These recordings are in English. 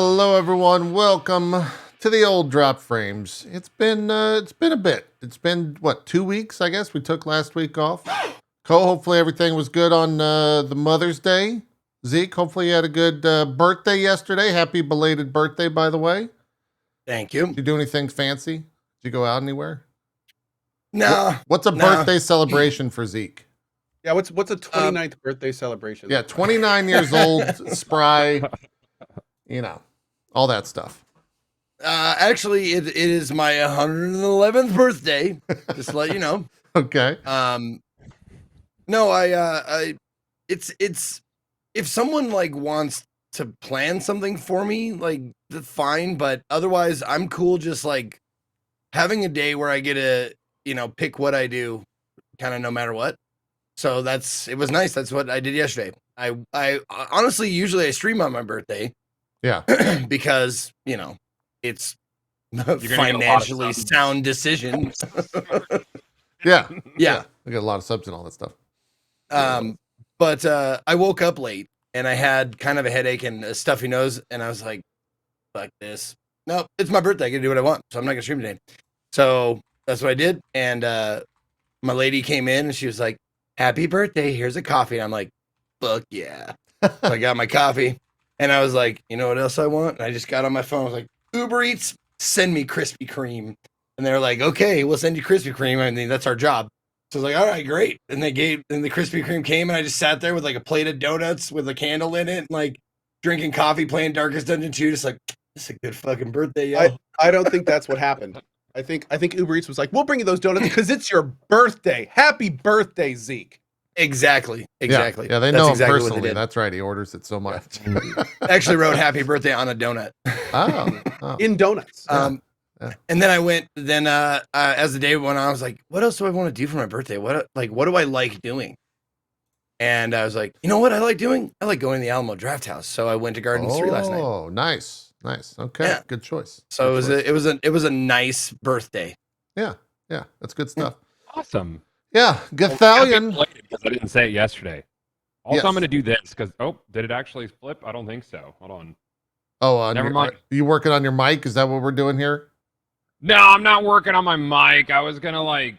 Hello, everyone. Welcome to the old drop frames. It's been a bit. It's been what, 2 weeks? I guess we took last week off. Cole, hopefully everything was good on the Mother's Day. Zeke, hopefully you had a good birthday yesterday. Happy belated birthday, by the way. Thank you. Did you do anything fancy? Did you go out anywhere? No. What's a birthday celebration for Zeke? Yeah, what's a 29th birthday celebration? Yeah, 29 years old, spry, you know, all that stuff. Actually, it is my 111th birthday. Just to let you know. Okay. No, it's if someone like wants to plan something for me, like fine, but otherwise I'm cool just like having a day where I get to, pick what I do kind of no matter what. So it was nice. That's what I did yesterday. I honestly, usually I stream on my birthday. Yeah. Because, it's a financially sound decision. Yeah. Yeah. I got a lot of subs and all that stuff. But I woke up late and I had kind of a headache and a stuffy nose. And I was like, fuck this. No, it's my birthday. I can do what I want. So I'm not going to stream today. So that's what I did. And my lady came in and she was like, happy birthday. Here's a coffee. And I'm like, fuck yeah. So I got my coffee and I was like, you know what else I want? And I just got on my phone. I was like, Uber Eats, send me Krispy Kreme. And they're like, okay, we'll send you Krispy Kreme. I mean, that's our job. So I was like, all right, great. And the Krispy Kreme came and I just sat there with like a plate of donuts with a candle in it, and like drinking coffee, playing Darkest Dungeon 2, just like, this is a good fucking birthday, yo. I don't think that's what happened. I think Uber Eats was like, we'll bring you those donuts because it's your birthday. Happy birthday, Zeke. Exactly. Yeah, they know him personally. That's right. He orders it so much. Actually wrote happy birthday on a donut. Oh. In donuts. Yeah. And then I went, as the day went on, I was like, what else do I want to do for my birthday? What do I like doing? And I was like, you know what I like doing? I like going to the Alamo Draft House. So I went to Gardens 3 last night. Oh, nice. Okay. Yeah. Good choice. So it was a nice birthday. Yeah. That's good stuff. Awesome. Yeah. Gothalion. Because I didn't say it yesterday. Also, I'm going to do this because, did it actually flip? I don't think so. Hold on. Oh, never mind. Are you working on your mic? Is that what we're doing here? No, I'm not working on my mic. I was gonna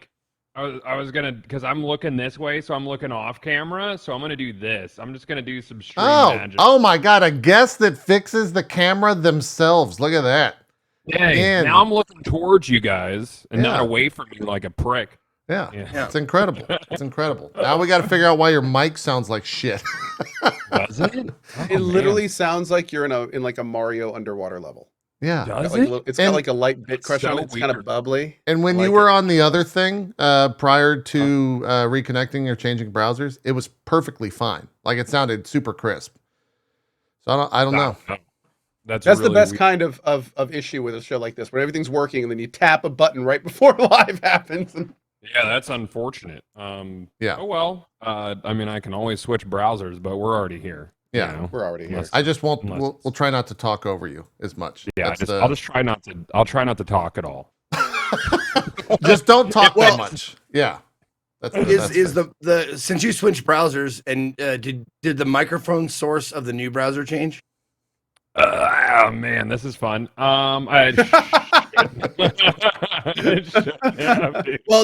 because I'm looking this way, so I'm looking off camera. So I'm gonna do this. I'm just gonna do some stream magic. Oh my God! A guest that fixes the camera themselves. Look at that. Hey, now I'm looking towards you guys and not away from you like a prick. Yeah. It's incredible. It's incredible. Now we got to figure out why your mic sounds like shit. Does it? It literally sounds like you're in like a Mario underwater level. Yeah. Does it? It's got like a light bit crush on it. It's kind of bubbly. And when you were on the other thing prior to reconnecting or changing browsers, it was perfectly fine. Like it sounded super crisp. So I don't know. That's really the best kind of issue with a show like this, where everything's working and then you tap a button right before live happens. Yeah, that's unfortunate. Yeah. Oh well. I mean, I can always switch browsers, but we're already here. Yeah, we're already here. I just won't. We'll try not to talk over you as much. Yeah, I'll try not to. I'll try not to talk at all. Just don't talk that much. Yeah. Since you switched browsers and did the microphone source of the new browser change? Oh man, this is fun. Well,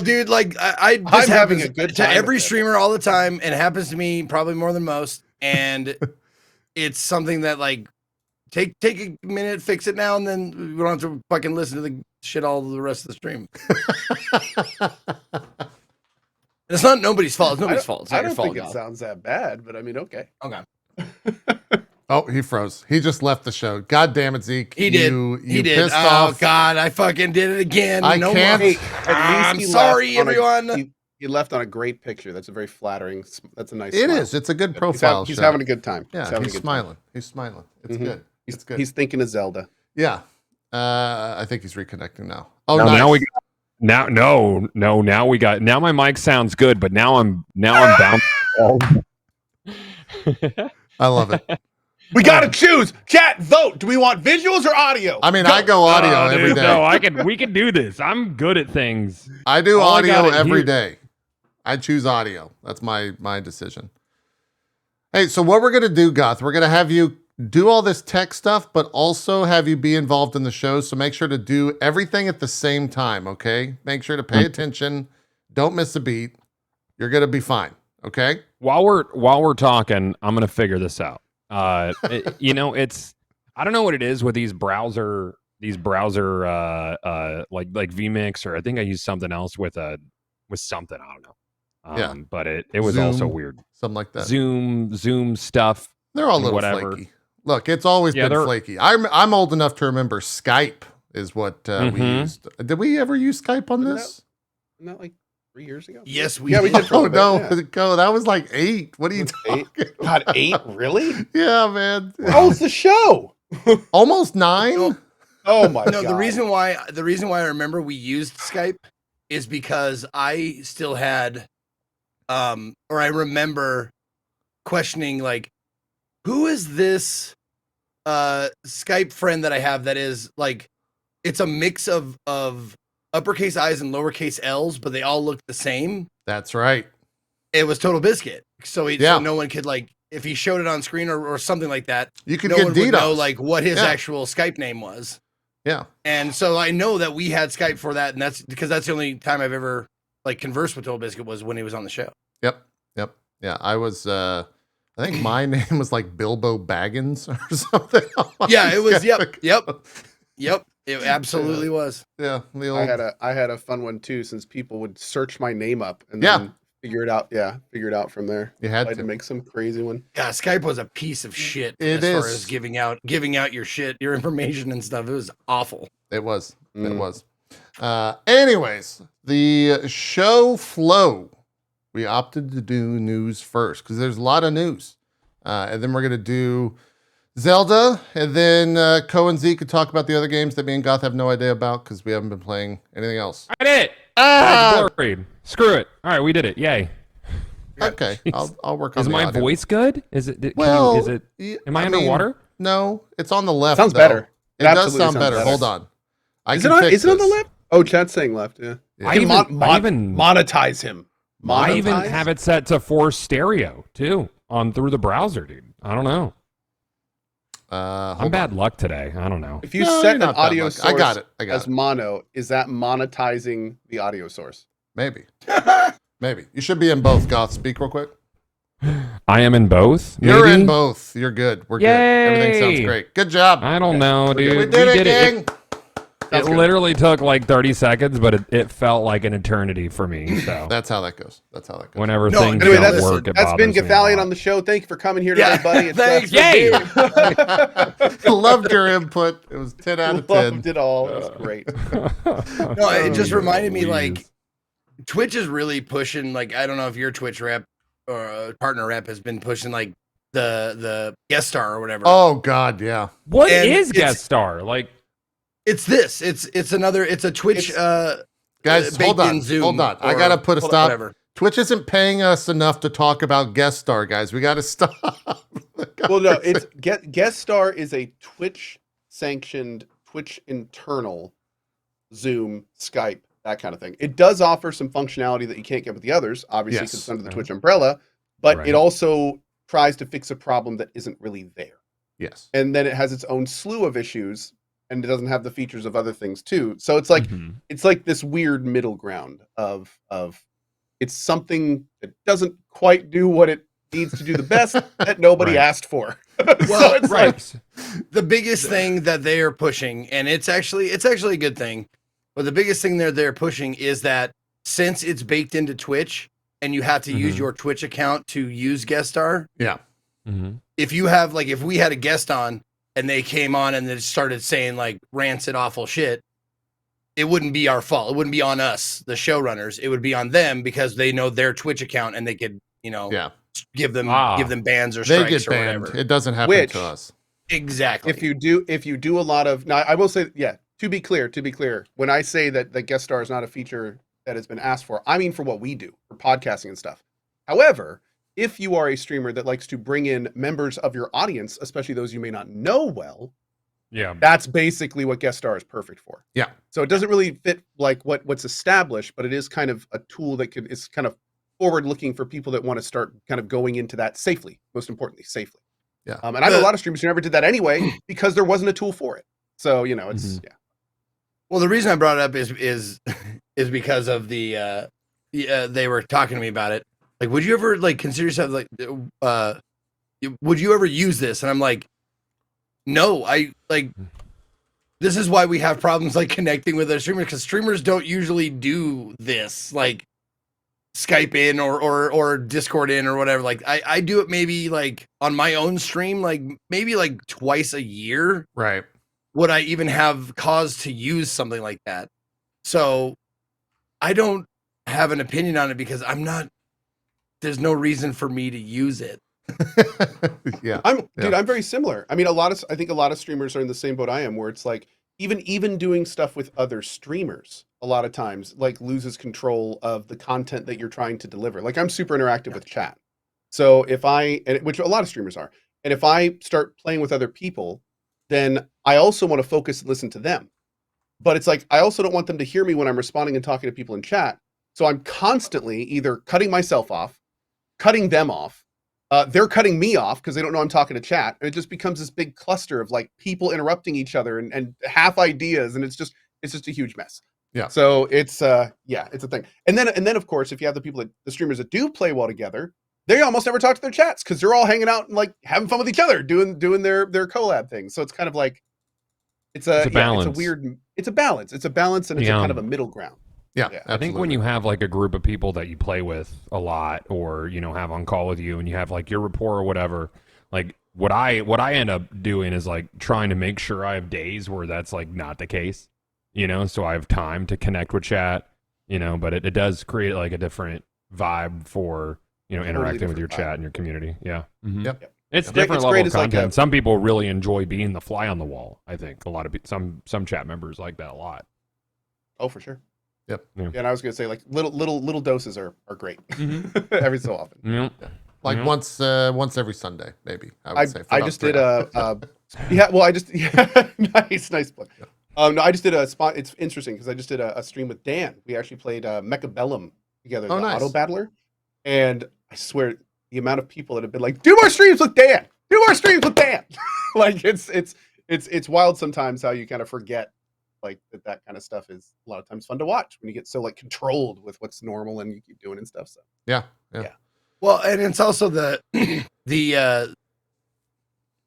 dude, like I'm having a good time to every streamer all the time, and it happens to me probably more than most. And it's something that like take a minute, fix it now, and then we don't have to fucking listen to the shit all the rest of the stream. It's not nobody's fault. It's nobody's fault. It's not your fault. I don't think it sounds that bad, but I mean, okay. Oh, he froze. He just left the show. God damn it, Zeke. He did. He did. Pissed off. God, I fucking did it again. I can't. I'm sorry, everyone. He left on a great picture. That's a very flattering. That's a nice. It is. It's a good profile. He's having a good time. Yeah, he's smiling. He's smiling. It's good. It's good. He's thinking of Zelda. Yeah. I think he's reconnecting now. Oh, no, nice. Now my mic sounds good, but now I'm bound. I love it. We gotta choose. Chat, vote. Do we want visuals or audio? I mean, I go audio every day. No, we can do this. I'm good at things. I do audio every day. I choose audio. That's my decision. Hey, so what we're gonna do, Goth? We're gonna have you do all this tech stuff, but also have you be involved in the show. So make sure to do everything at the same time, okay? Make sure to pay attention. Don't miss a beat. You're gonna be fine, okay? While we're talking, I'm gonna figure this out. It's I don't know what it is with these browser like vMix, or I think I used something else with something, I don't know. Yeah. But it was Zoom, also weird. something like that. Zoom stuff. They're all a little whatever. flaky. Look, it's always been flaky. I'm old enough to remember Skype is what we used. Did we ever use Skype on this? Not like 3 years ago. Yes, we did. For a Oh little bit, no, Go. That was like 8. What are you talking? God, 8? Really? Yeah, man. How was the show? Almost 9. Oh my god. No, the reason why I remember we used Skype is because I still had or I remember questioning, like, who is this Skype friend that I have that is like, it's a mix of uppercase I's and lowercase L's, but they all look the same. That's right. It was Total Biscuit. So no one could, like, if he showed it on screen or something like that, You could no get one would DDoS. know like what his actual Skype name was. Yeah. And so I know that we had Skype for that, and that's because that's the only time I've ever like conversed with Total Biscuit was when he was on the show. Yep. Yeah, I was I think my name was like Bilbo Baggins or something. Yeah, it was. Yep. It absolutely was. Yeah, the old... I had a fun one too, since people would search my name up and then figure it out. Yeah, figure it out from there. You had to make some crazy one. Yeah, Skype was a piece of shit It as far is. as giving out your shit, your information and stuff. It was awful. It was. It was. Anyways, the show flow. We opted to do news first because there's a lot of news. And then we're going to do Zelda. And then Co and Z could talk about the other games that me and Goth have no idea about because we haven't been playing anything else. I did it. It's blurry. Screw it. All right, we did it. Yay. Okay, I'll work on Is the my audio. voice good? Is it? Well, is it? Am I underwater? No, it's on the left. Sounds though. better. It does absolutely sound sounds better. better. Hold on. Is it on the left? Oh, chat's saying left. Yeah. Yeah. You can I even monetize him. I even Monetize? have it set to force stereo too on through the browser, dude. I don't know. I'm bad luck today. I don't know. If you No, set you're an not bad audio luck. source I got it. as mono, is that monetizing the audio source? Maybe. Maybe. You should be in both, Goth. Speak real quick. I am in both. You're maybe? in both. You're good. We're Yay! good. Everything sounds great. Good job. I don't know, dude. We did it, gang. It literally took like 30 seconds, but it felt like an eternity for me. So That's how that goes. whenever No, things Anyway, don't work, it that's been bothers me a Gothalion lot. on the show. Thank you for coming here today, buddy. It's, Thanks. Yay! Loved your input. It was 10 out of 10. loved it all. It was great. No, it just reminded me, please. like, Twitch is really pushing, like, I don't know if your Twitch rep or partner rep has been pushing, like, the guest star or whatever. Oh, God, yeah. What And is it's- guest star? Like, It's this. It's a Twitch Guys, hold baked on. in Zoom Hold on. I or got to put a stop. whatever. Twitch isn't paying us enough to talk about guest star, guys. We got to stop. Well, no, it's guest star is a Twitch sanctioned, Twitch internal Zoom, Skype, that kind of thing. It does offer some functionality that you can't get with the others, obviously, because it's under the Twitch umbrella, but Right. it also tries to fix a problem that isn't really there. Yes. And then it has its own slew of issues, and it doesn't have the features of other things too. So it's like it's like this weird middle ground of it's something that doesn't quite do what it needs to do the best that nobody Right. asked for. Well, it's right. The biggest thing that they are pushing, and it's actually a good thing, but the biggest thing they're pushing is that since it's baked into Twitch and you have to use your Twitch account to use guest star, Yeah. if you have, like, if we had a guest on and they came on and they started saying like rancid awful shit, it wouldn't be our fault. It wouldn't be on us, the showrunners. It would be on them because they know their Twitch account and they could, give them bans or They strikes get or banned. whatever. It doesn't happen Which- to us. Exactly. if you do a lot of now, I will say, yeah, to be clear, when I say that the guest star is not a feature that has been asked for, I mean for what we do for podcasting and stuff. However, if you are a streamer that likes to bring in members of your audience, especially those you may not know well, yeah. that's basically what guest star is perfect for. Yeah. So it doesn't really fit like what's established, but it is kind of a tool that is kind of forward looking for people that want to start kind of going into that safely, most importantly, safely. Yeah. And I know a lot of streamers who never did that anyway because there wasn't a tool for it. So, you know, it's yeah. Well, the reason I brought it up is because of the they were talking to me about it. Like, would you ever like consider yourself like would you ever use this? And I'm like, no, I like this is why we have problems like connecting with other streamers, because streamers don't usually do this, like Skype in or Discord in or whatever. Like I do it maybe like on my own stream, like maybe like twice a year. Right. Would I even have cause to use something like that? So I don't have an opinion on it because there's no reason for me to use it. Yeah. Dude, I'm very similar. I mean, I think a lot of streamers are in the same boat I am, where it's like, even doing stuff with other streamers, a lot of times like loses control of the content that you're trying to deliver. Like I'm super interactive with chat. So which a lot of streamers are, and if I start playing with other people, then I also want to focus and listen to them. But it's like, I also don't want them to hear me when I'm responding and talking to people in chat. So I'm constantly either cutting myself off, cutting them off. They're cutting me off because they don't know I'm talking to chat. And it just becomes this big cluster of like people interrupting each other and half ideas. And it's just a huge mess. Yeah. So it's a thing. And then of course, if you have the streamers that do play well together, they almost never talk to their chats because they're all hanging out and like having fun with each other, doing their collab thing. So it's kind of like it's a balance. It's a balance. It's a balance, and it's a kind of a middle ground. Yeah, I think when you have like a group of people that you play with a lot, or you know have on call with you, and you have like your rapport or whatever, like what I end up doing is like trying to make sure I have days where that's like not the case, you know, so I have time to connect with chat, you know, but it does create like a different vibe for, you know, interacting with your chat and your community. Yeah. Mm-hmm. Yep. It's different level of content. Like some people really enjoy being the fly on the wall. I think a lot of some chat members like that a lot. Oh, for sure. Yep. Yeah, and I was gonna say like little doses are great every so often. Yeah. Like once every Sunday, maybe. I would say. I just did nice play. Yeah. No, I just did a spot. It's interesting because I just did a stream with Dan. We actually played Mechabellum together, the auto battler, and I swear the amount of people that have been like, "Do more streams with Dan! Do more streams with Dan!" Like it's wild sometimes how you kind of forget like that kind of stuff is a lot of times fun to watch when you get so like controlled with what's normal and you keep doing and stuff. So yeah. Well, and it's also the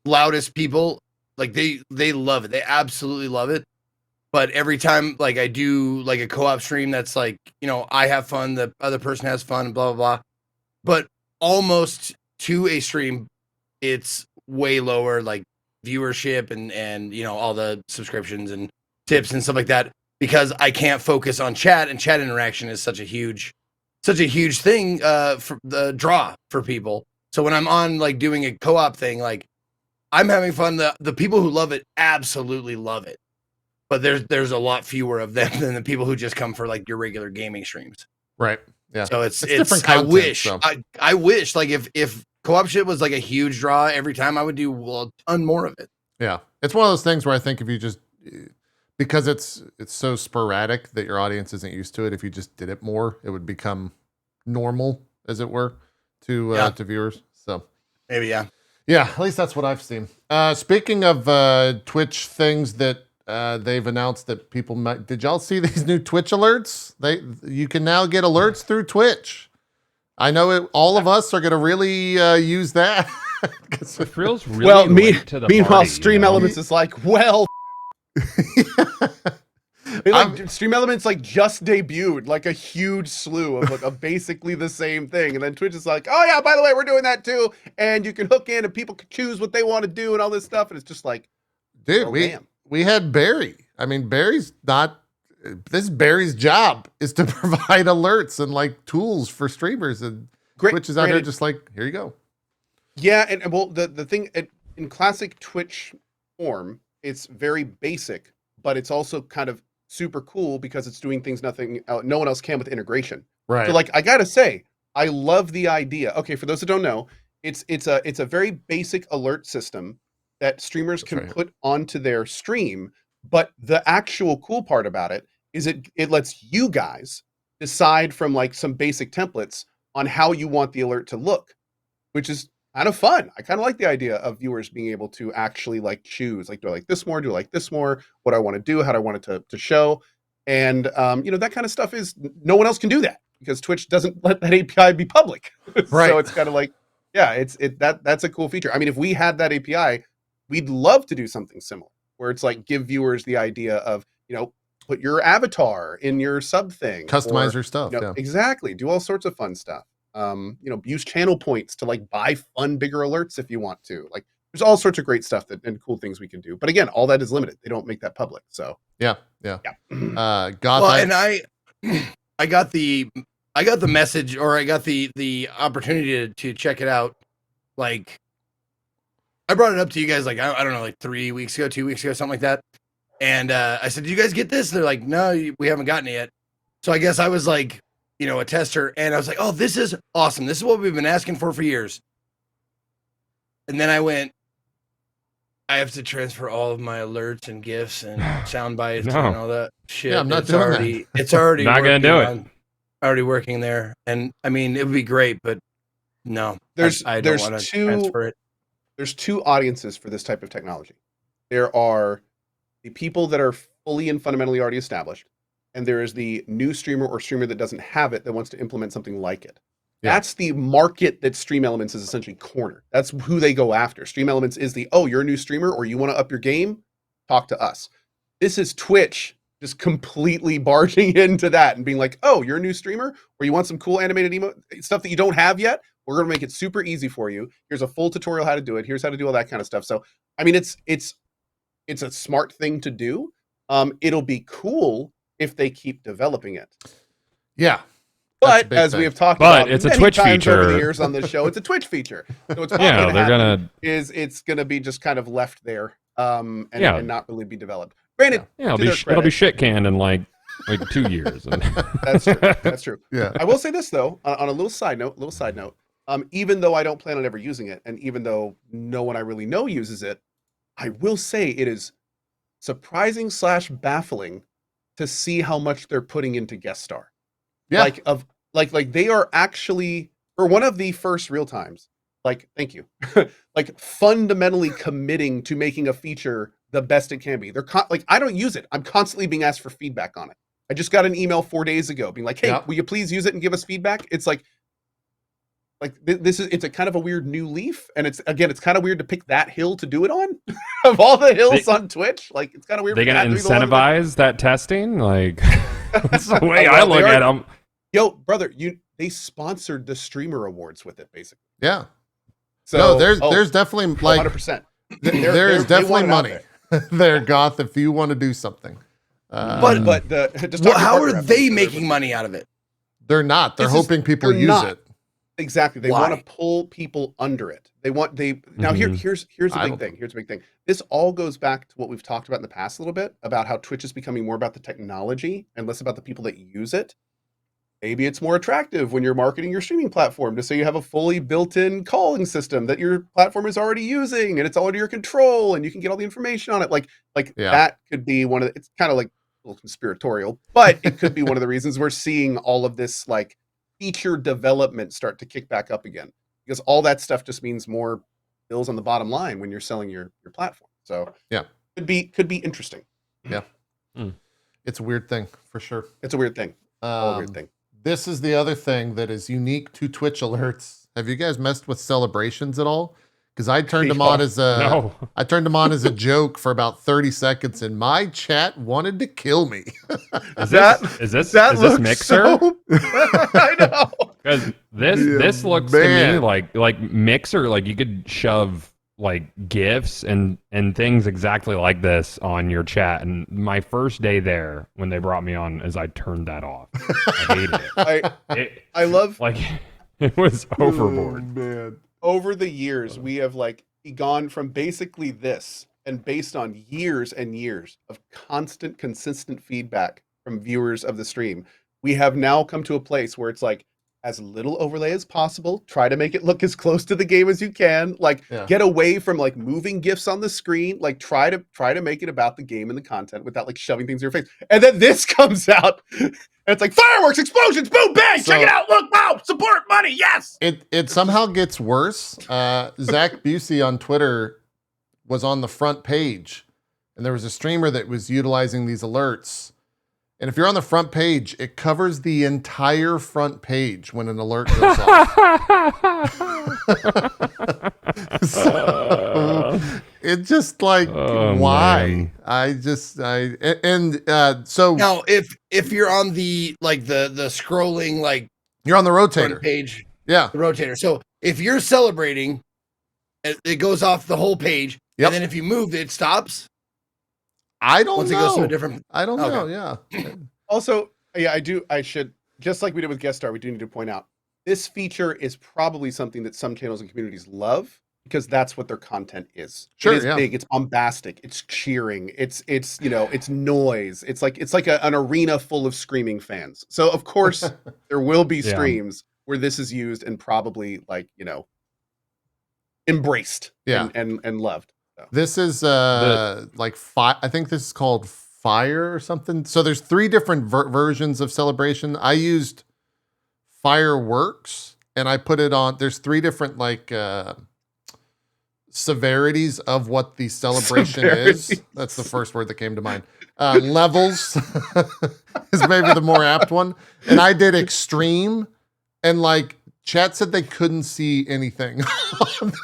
loudest people, like they love it. They absolutely love it. But every time like I do like a co-op stream that's like, you know, I have fun, the other person has fun, and blah blah blah. But almost to a stream, it's way lower like viewership and you know all the subscriptions and tips and stuff like that, because I can't focus on chat, and chat interaction is such a huge thing for the draw for people. So when I'm on like doing a co-op thing, like I'm having fun. The people who love it absolutely love it, but there's a lot fewer of them than the people who just come for like your regular gaming streams. Right. Yeah. So it's different content, I wish like if co-op shit was like a huge draw every time, I would do a ton more of it. Yeah. It's one of those things where I think if you just, because it's so sporadic that your audience isn't used to it, if you just did it more, it would become normal, as it were, to viewers. So maybe, yeah. Yeah, at least that's what I've seen. Speaking of Twitch things that they've announced that people might, did y'all see these new Twitch alerts? You can now get alerts through Twitch. I know all of us are going to really use that. It feels really late to the meanwhile, party, Stream you know? Elements is like, well, Stream Elements like just debuted like a huge slew of basically the same thing, and then Twitch is like, oh yeah, by the way, we're doing that too, and you can hook in and people can choose what they want to do and all this stuff, and it's just like, dude, we had Barry. I mean, Barry's not. This is Barry's job is to provide alerts and like tools for streamers, and Twitch is out there just like, here you go. Yeah, and well, the thing in classic Twitch form, it's very basic, but it's also kind of super cool because it's doing things no one else can with integration. Right. So like, I gotta say, I love the idea. Okay, for those that don't know, it's a very basic alert system that streamers can put onto their stream. But the actual cool part about it is it lets you guys decide from like some basic templates on how you want the alert to look, which is kind of fun. I kind of like the idea of viewers being able to actually like choose, like, do I like this more? Do I like this more? What I want to do? How do I want it to show? And that kind of stuff is no one else can do that because Twitch doesn't let that API be public. Right. So it's kind of like, yeah, that's a cool feature. I mean, if we had that API, we'd love to do something similar where it's like give viewers the idea of, put your avatar in your sub thing, Customize your stuff. Yeah. Exactly. Do all sorts of fun stuff. Use channel points to like buy fun bigger alerts if you want to. Like there's all sorts of great stuff and cool things we can do. But again, all that is limited. They don't make that public. So Yeah. And I got the message, or I got the opportunity to check it out. Like I brought it up to you guys like I don't know, like 3 weeks ago, 2 weeks ago, something like that. And I said, "Did you guys get this?" They're like, "No, we haven't gotten it yet." So I guess I was like, a tester, and I was like, "Oh, this is awesome. This is what we've been asking for years." And then I went, I have to transfer all of my alerts and GIFs and sound bites and all that shit. Yeah, I'm not doing that. It's already Not gonna do it. Already working there, and I mean, it would be great, but no, I don't want to transfer it. There's two audiences for this type of technology. There are the people that are fully and fundamentally already established, and there is the new streamer or streamer that doesn't have it that wants to implement something like it. Yeah. That's the market that Stream Elements is essentially cornered. That's who they go after. Stream Elements is you're a new streamer or you want to up your game, talk to us. This is Twitch just completely barging into that and being like, oh, you're a new streamer or you want some cool animated stuff that you don't have yet? We're going to make it super easy for you. Here's a full tutorial how to do it. Here's how to do all that kind of stuff. So, I mean, it's a smart thing to do. It'll be cool if they keep developing it. Yeah. But as we have talked about it's many a Twitch times feature over the years on this show, it's a Twitch feature. So it's it's gonna be just kind of left there, and not really be developed. Granted, it'll be shit canned in like 2 years. That's true. That's true. Yeah. I will say this though, on a little side note. Even though I don't plan on ever using it, and even though no one I really know uses it, I will say it is surprising / baffling to see how much they're putting into guest star. Yeah. Like they are actually, for one of the first real times, like, thank you, like fundamentally committing to making a feature the best it can be. They're I don't use it. I'm constantly being asked for feedback on it. I just got an email 4 days ago being like, hey, will you please use it and give us feedback? It's like it's a kind of a weird new leaf. And it's kind of weird to pick that hill to do it on of all the hills on Twitch. Like it's kind of weird. They're going to incentivize that testing. Like that's the way I look at them. Yo, brother, they sponsored the streamer awards with it, basically. Yeah. So there's definitely like 100%. There's definitely money there, Goth, if you want to do something. How are they making money out of it? They're not. They're hoping people use it. Exactly. They want to pull people under it. Now here's the big thing. Here's the big thing. This all goes back to what we've talked about in the past a little bit about how Twitch is becoming more about the technology and less about the people that use it. Maybe it's more attractive when you're marketing your streaming platform to say you have a fully built-in calling system that your platform is already using and it's all under your control and you can get all the information on it. That could be one of it's kind of like a little conspiratorial, but it could be one of the reasons we're seeing all of this like feature development start to kick back up again, because all that stuff just means more bills on the bottom line when you're selling your platform. So could be interesting. Yeah. It's a weird thing for sure. It's a weird thing. A weird thing. This is the other thing that is unique to Twitch alerts. Have you guys messed with celebrations at all? Because I turned them on as a joke for about 30 seconds, and my chat wanted to kill me. Is this Mixer? I know. Because this looks to me like Mixer, like you could shove like GIFs and things exactly like this on your chat. And my first day there, when they brought me on, is I turned that off. I hated it. I love like it was overboard. Man. Over the years, we have like gone from basically this, and based on years and years of consistent feedback from viewers of the stream, we have now come to a place where it's like, as little overlay as possible. Try to make it look as close to the game as you can. Like Yeah. get away from like moving GIFs on the screen. Like try to make it about the game and the content without like shoving things in your face. And then this comes out and it's like fireworks, explosions, boom, bang, So- check it out. Look, wow, support money, yes. It somehow gets worse. Zach Busey on Twitter was on the front page, and there was a streamer that was utilizing these alerts. And if you're on the front page, it covers the entire front page when an alert goes off. So, it just like why? Man. So Now, if you're on the like the scrolling like you're on the front rotator. page, Yeah. the rotator. So if you're celebrating, it goes off the whole page, Yep. and then if you move, it stops. I don't Once know. it goes to a different. I don't Okay. know. Yeah. Also, yeah, I should, just like we did with guest star, we do need to point out this feature is probably something that some channels and communities love because that's what their content is. Sure, it is yeah. big, it's bombastic, it's cheering, it's it's noise, it's like an arena full of screaming fans. So of course there will be Yeah. streams where this is used and probably like embraced Yeah. and loved. So. This is like I think this is called Fire or something. So there's 3 different versions of celebration. I used Fireworks and I put it on. There's 3 different like severities of what the celebration is. Severities. That's the first word that came to mind. Levels is maybe the more apt one. And I did extreme, and like chat said they couldn't see anything.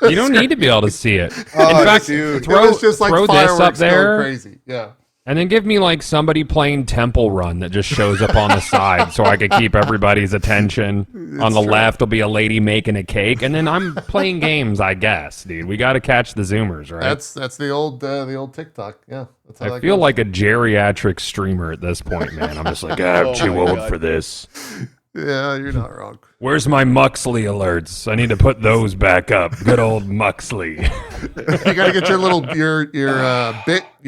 You don't need to be able to see it. Oh, In fact, dude. throw, It was just like throw this fireworks up there, going crazy. Yeah. and then give me like somebody playing Temple Run that just shows up on the side, so I could keep everybody's attention. On the true. left will be a lady making a cake, and then I'm playing games. I guess, dude, we got to catch the Zoomers, right? That's the old TikTok. Yeah. That's how I that feel goes. like a geriatric streamer at this point, man. I'm just like, I'm Oh too my old God. for this. Yeah, you're not wrong. Where's my Muxley alerts? I need to put those back up. Good old Muxley. You gotta get your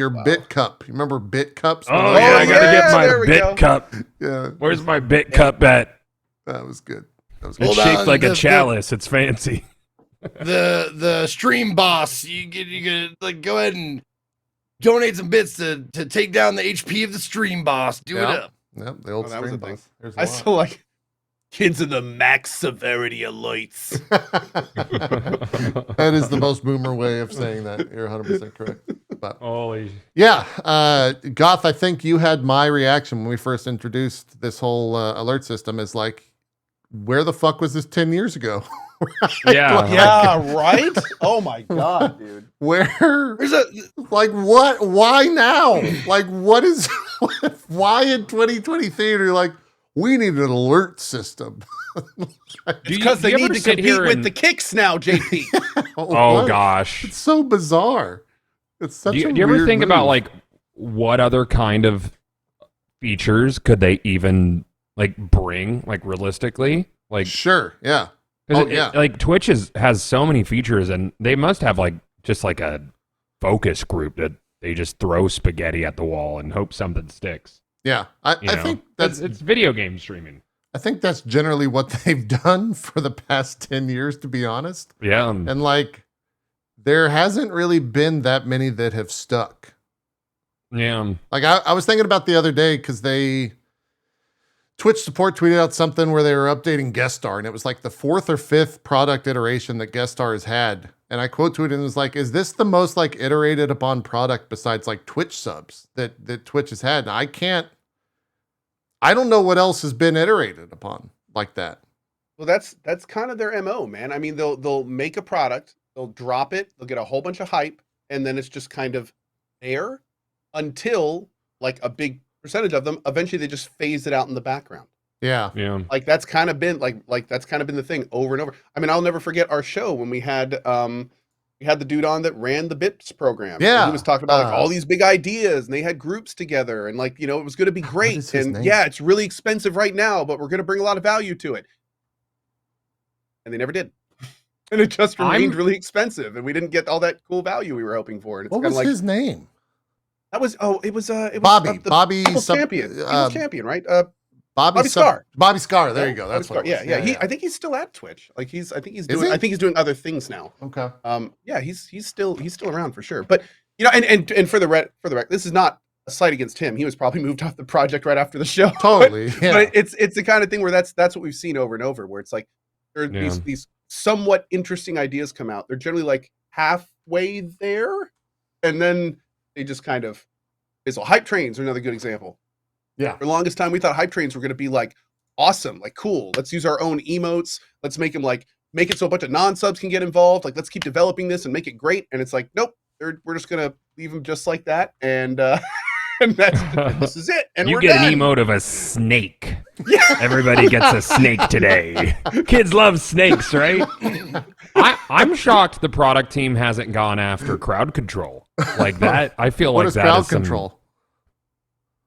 bit cup. You remember bit cups? Oh, Oh, yeah, I gotta yeah, get there my we bit go. cup. Yeah, Where's my bit cup at? that was good. That was It's good. Hold shaped on, like a the- chalice. It's fancy. The stream boss, you could like go ahead and donate some bits to take down the HP of the stream boss. Do it Yeah. up. Yep, the old Oh, that was stream a thing. boss. There's a I lot. still like kids in the max severity alerts. That is the most boomer way of saying that. You're 100% correct. But Holy. yeah, Goth, I think you had my reaction when we first introduced this whole alert system is like, where the fuck was this 10 years ago? Yeah. Yeah, right? Oh my god, dude. Where, There's a like, what? Why now? Like, what is, why in 2023 are you like, we need an alert system? Because they need to compete with the kicks now, JP. Oh, What? gosh. It's so bizarre. It's such Do a you ever weird think about move. like what other kind of features could they even like bring like realistically? Like, Sure, yeah. 'cause Oh, yeah. like Twitch has so many features, and they must have like just like a focus group that they just throw spaghetti at the wall and hope something sticks. Yeah. I You know? think that's it's video game streaming. I think that's generally what they've done for the past 10 years, to be honest. Yeah. And like, there hasn't really been that many that have stuck. Yeah. Like, I was thinking about the other day because Twitch support tweeted out something where they were updating Guest Star, and it was like the 4th or 5th product iteration that Guest Star has had. And I quote tweeted and was like, is this the most like iterated upon product besides like Twitch subs that Twitch has had? And I don't know what else has been iterated upon like that. Well, that's kind of their MO, man. I mean, they'll make a product, they'll drop it, they'll get a whole bunch of hype, and then it's just kind of there until like a big percentage of them eventually they just phase it out in the background. Yeah. Yeah. Like that's kind of been like that's kind of been the thing over and over. I mean, I'll never forget our show when we had the dude on that ran the Bits program. Yeah. And he was talking about like all these big ideas, and they had groups together, and like, you know, it was going to be great. is his And name? yeah, it's really expensive right now, but we're going to bring a lot of value to it. And they never did. And it just remained really expensive, and we didn't get all that cool value we were hoping for. And it's What kind was of like his name? that was it was Bobby. the Bobby People's sub- champion. People's champion, right? Bobby Scar. Bobby Scar. There you go. That's Bobby what Scar. it was. Yeah. I think he's still at Twitch. Like I think he's Is doing. he? I think he's doing other things now. Okay. Yeah, he's still around for sure. But you know, and for the record, this is not a slight against him. He was probably moved off the project right after the show. Totally. Yeah. But it's the kind of thing where that's what we've seen over and over, where it's like there are these somewhat interesting ideas come out. They're generally like halfway there, and then they just kind of. So hype trains are another good example. Yeah. For the longest time, we thought hype trains were going to be like awesome, like cool. Let's use our own emotes. Let's make them make it so a bunch of non-subs can get involved. Like, let's keep developing this and make it great. And it's like, nope, we're just going to leave them just like that. And this is it. And you we're get done. an emote of a snake. Yeah. Everybody gets a snake today. Kids love snakes, right? I'm shocked the product team hasn't gone after crowd control like that. I feel What like is that crowd is some... control?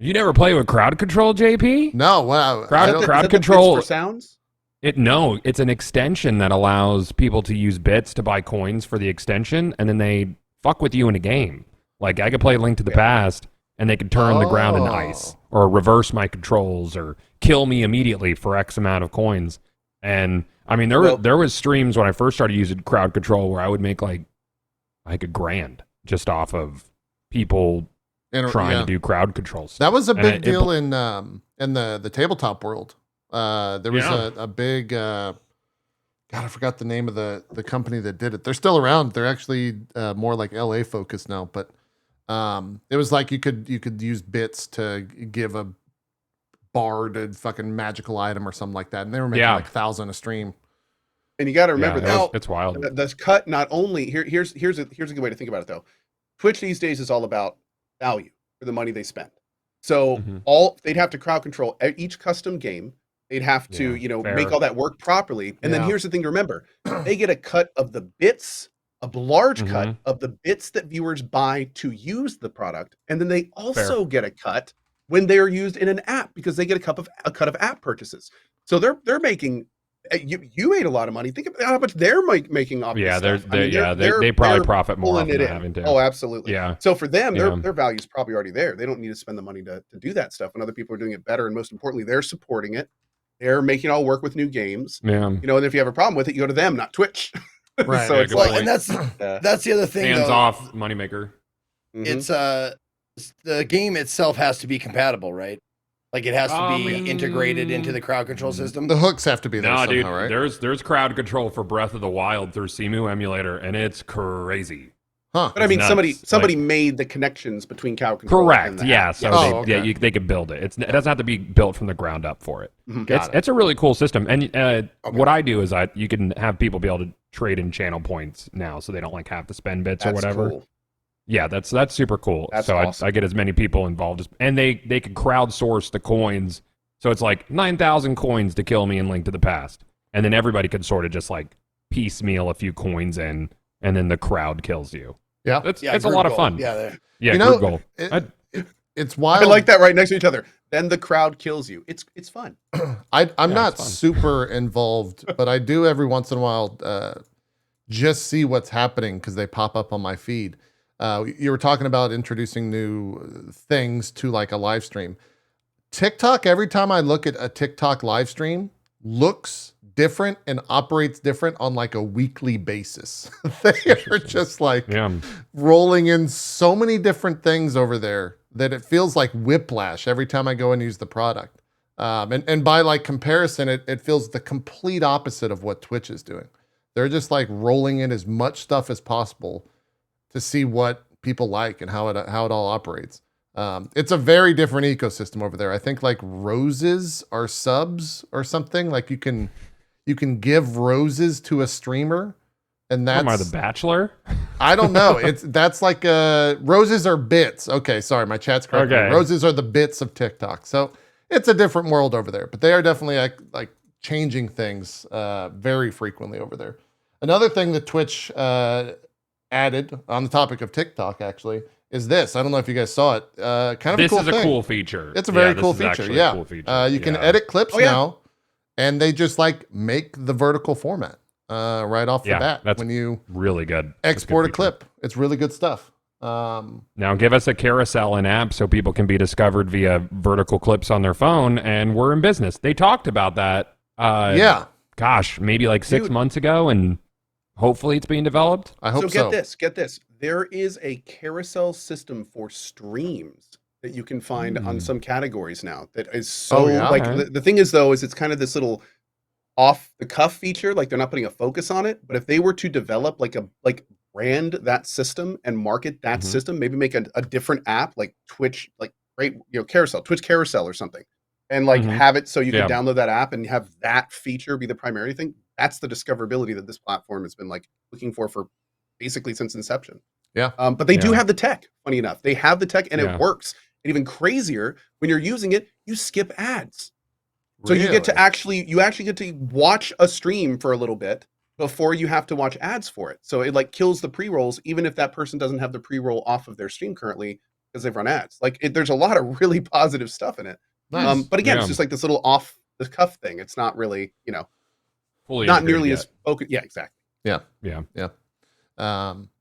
You never play with crowd control, JP? No. Wow. Crowd control for sounds. It's an extension that allows people to use bits to buy coins for the extension, and then they fuck with you in a game. Like I could play Link to the Past, and they could turn the ground into ice, or reverse my controls, or kill me immediately for X amount of coins. And I mean, there was streams when I first started using crowd control where I would make like $1,000 just off of people trying to do crowd controls. That was a big deal in the tabletop world. There was a big God, I forgot the name of the company that did it. They're still around. They're actually more like LA focused now, but it was like you could use bits to give a bard a fucking magical item or something like that, and they were making like 1,000 a stream. And you got to remember that it's wild. That's cut not only here's a good way to think about it though. Twitch these days is all about value for the money they spend. So they'd have to crowd control each custom game. They'd have to, make all that work properly. And then here's the thing to remember. They get a cut of the bits, a large cut of the bits that viewers buy to use the product. And then they also get a cut when they're used in an app because they get a cut of app purchases. So they're making you made a lot of money. Think about how much they're making off this stuff. They probably profit more than having to. Oh, absolutely. Yeah. So for them, their value is probably already there. They don't need to spend the money to do that stuff. And other people are doing it better. And most importantly, they're supporting it. They're making it all work with new games. Yeah. And if you have a problem with it, you go to them, not Twitch. Right. So it's and that's the other thing. Hands off, moneymaker. Mm-hmm. It's the game itself has to be compatible, right? Like it has to be integrated into the crowd control system. The hooks have to be there No, somehow, dude. right? There's crowd control for Breath of the Wild through Cemu emulator, and it's crazy. Huh. But I mean, nuts. somebody made the connections between crowd control. Correct. And Yeah. So okay. they could build it. It doesn't have to be built from the ground up for it. Mhm. It's a really cool system. And what I do is you can have people be able to trade in channel points now, so they don't like have to spend bits or whatever. Cool. Yeah, that's super cool. That's so awesome. I get as many people involved and they can crowdsource the coins. So it's like 9,000 coins to kill me in Link to the Past, and then everybody could sort of just like piecemeal a few coins in, and then the crowd kills you. Yeah. It's a lot of fun. Yeah, Group goal. It's wild. I like that right next to each other. Then the crowd kills you. It's fun. I'm not fun. super involved, but I do every once in a while just see what's happening because they pop up on my feed. You were talking about introducing new things to like a live stream. TikTok, every time I look at a TikTok live stream, looks different and operates different on like a weekly basis. They are just like rolling in so many different things over there that it feels like whiplash every time I go and use the product. And by like comparison, it feels the complete opposite of what Twitch is doing. They're just like rolling in as much stuff as possible to see what people like and how it all operates. It's a very different ecosystem over there. I think like roses are subs or something. Like you can give roses to a streamer, and that's Am I the Bachelor? I don't know. That's like roses are bits. Okay, sorry, my chat's correct. Okay. Roses are the bits of TikTok. So it's a different world over there, but they are definitely like changing things very frequently over there. Another thing that Twitch added on the topic of TikTok actually is this. I don't know if you guys saw it. Kind of This a cool is thing. a cool feature. It's a very this cool is feature. actually Yeah. a cool feature. You can edit clips now, and they just like make the vertical format right off the bat that's when you really good. export a That's good feature. clip. It's really good stuff. Now give us a carousel in app so people can be discovered via vertical clips on their phone, and we're in business. They talked about that. Yeah. Gosh, maybe like 6 Dude. months ago, and hopefully it's being developed. I hope So get this. There is a carousel system for streams that you can find on some categories now. That is so yeah? like Okay. the thing is though is it's kind of this little off the cuff feature. Like they're not putting a focus on it. But if they were to develop like brand that system and market that system, maybe make a different app like Twitch, like carousel, Twitch carousel or something, and like have it so you can download that app and have that feature be the primary thing. That's the discoverability that this platform has been like looking for basically since inception. Yeah. But they do have the tech. Funny enough, they have the tech and it works. And even crazier, when you're using it, you skip ads. So you get to actually get to watch a stream for a little bit before you have to watch ads for it. So it like kills the pre-rolls, even if that person doesn't have the pre-roll off of their stream currently because they've run ads. Like there's a lot of really positive stuff in it. Nice. But again, it's just like this little off the cuff thing. It's not really, Fully not integrated nearly yet. as focused. Yeah, exactly.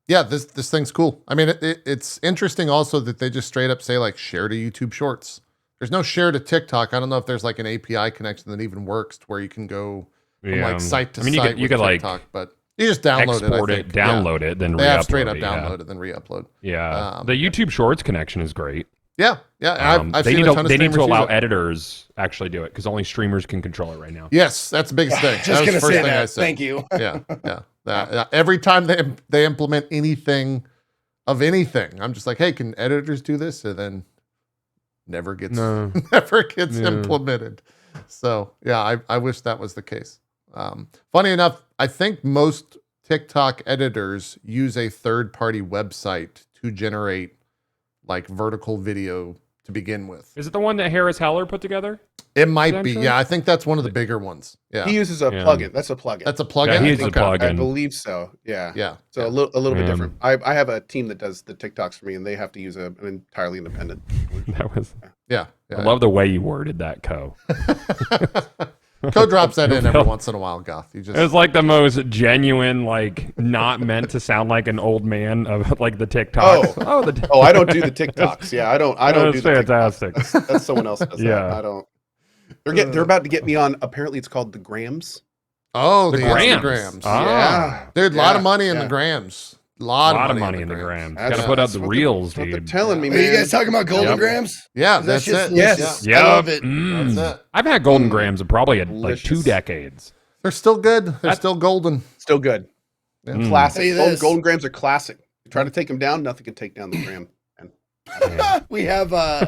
This thing's cool. I mean, it's interesting also that they just straight up say like share to YouTube Shorts. There's no share to TikTok. I don't know if there's like an API connection that even works to where you can go from like site to site you with could like TikTok, but you just download export it. it, download it, then They re-upload have straight up it, download it, then re-upload. Yeah, the YouTube Shorts connection is great. Yeah. I've they seen need a ton of they need to streamers allow use it. editors actually do it because only streamers can control it right now. Yes, that's the biggest thing. Just That was gonna the first say thing I that. said. Thank you. Yeah. Every time they implement anything of anything, I'm just like, hey, can editors do this? And then never gets implemented. So yeah, I wish that was the case. Funny enough, I think most TikTok editors use a third-party website to generate like vertical video to begin with. Is it the one that Harris Heller put together? It might be. Potentially? Yeah, I think that's one of the bigger ones. Yeah. He uses a plugin. That's a plugin. That's a plugin. Yeah, he uses a Okay. I plugin. believe so. Yeah. Yeah. So a little bit Yeah. different. I have a team that does the TikToks for me, and they have to use an entirely independent. That was. Yeah. I love the way you worded that, Co. Co drops that in every once in a while, Goth. You just It was like the most genuine, like not meant to sound like an old man of like the TikToks. Oh, I don't do the TikToks. Yeah, I don't do That's the fantastic. TikToks. That's someone else does Yeah. that. I don't. They're about to get me on. Apparently, it's called the Grams. Oh, The the grams. Instagrams. Ah. Yeah, Dude, a lot of Yeah, money in yeah. the grams. A lot of money in the grams. grams. That's- Got to put up that's the what reels, What they're dude. telling me, Are man. you guys talking about Golden Yep. Grams? Yeah, That's that's just it. delicious. Yeah. I love it. Mm. That's it. I've had golden grams in probably like Delicious. 2 decades. They're still good. They're still golden. Still good. Yeah. Mm. Classic. Say Golden, this. Golden Grams are classic. You try to take them down, nothing can take down the gram. And We have an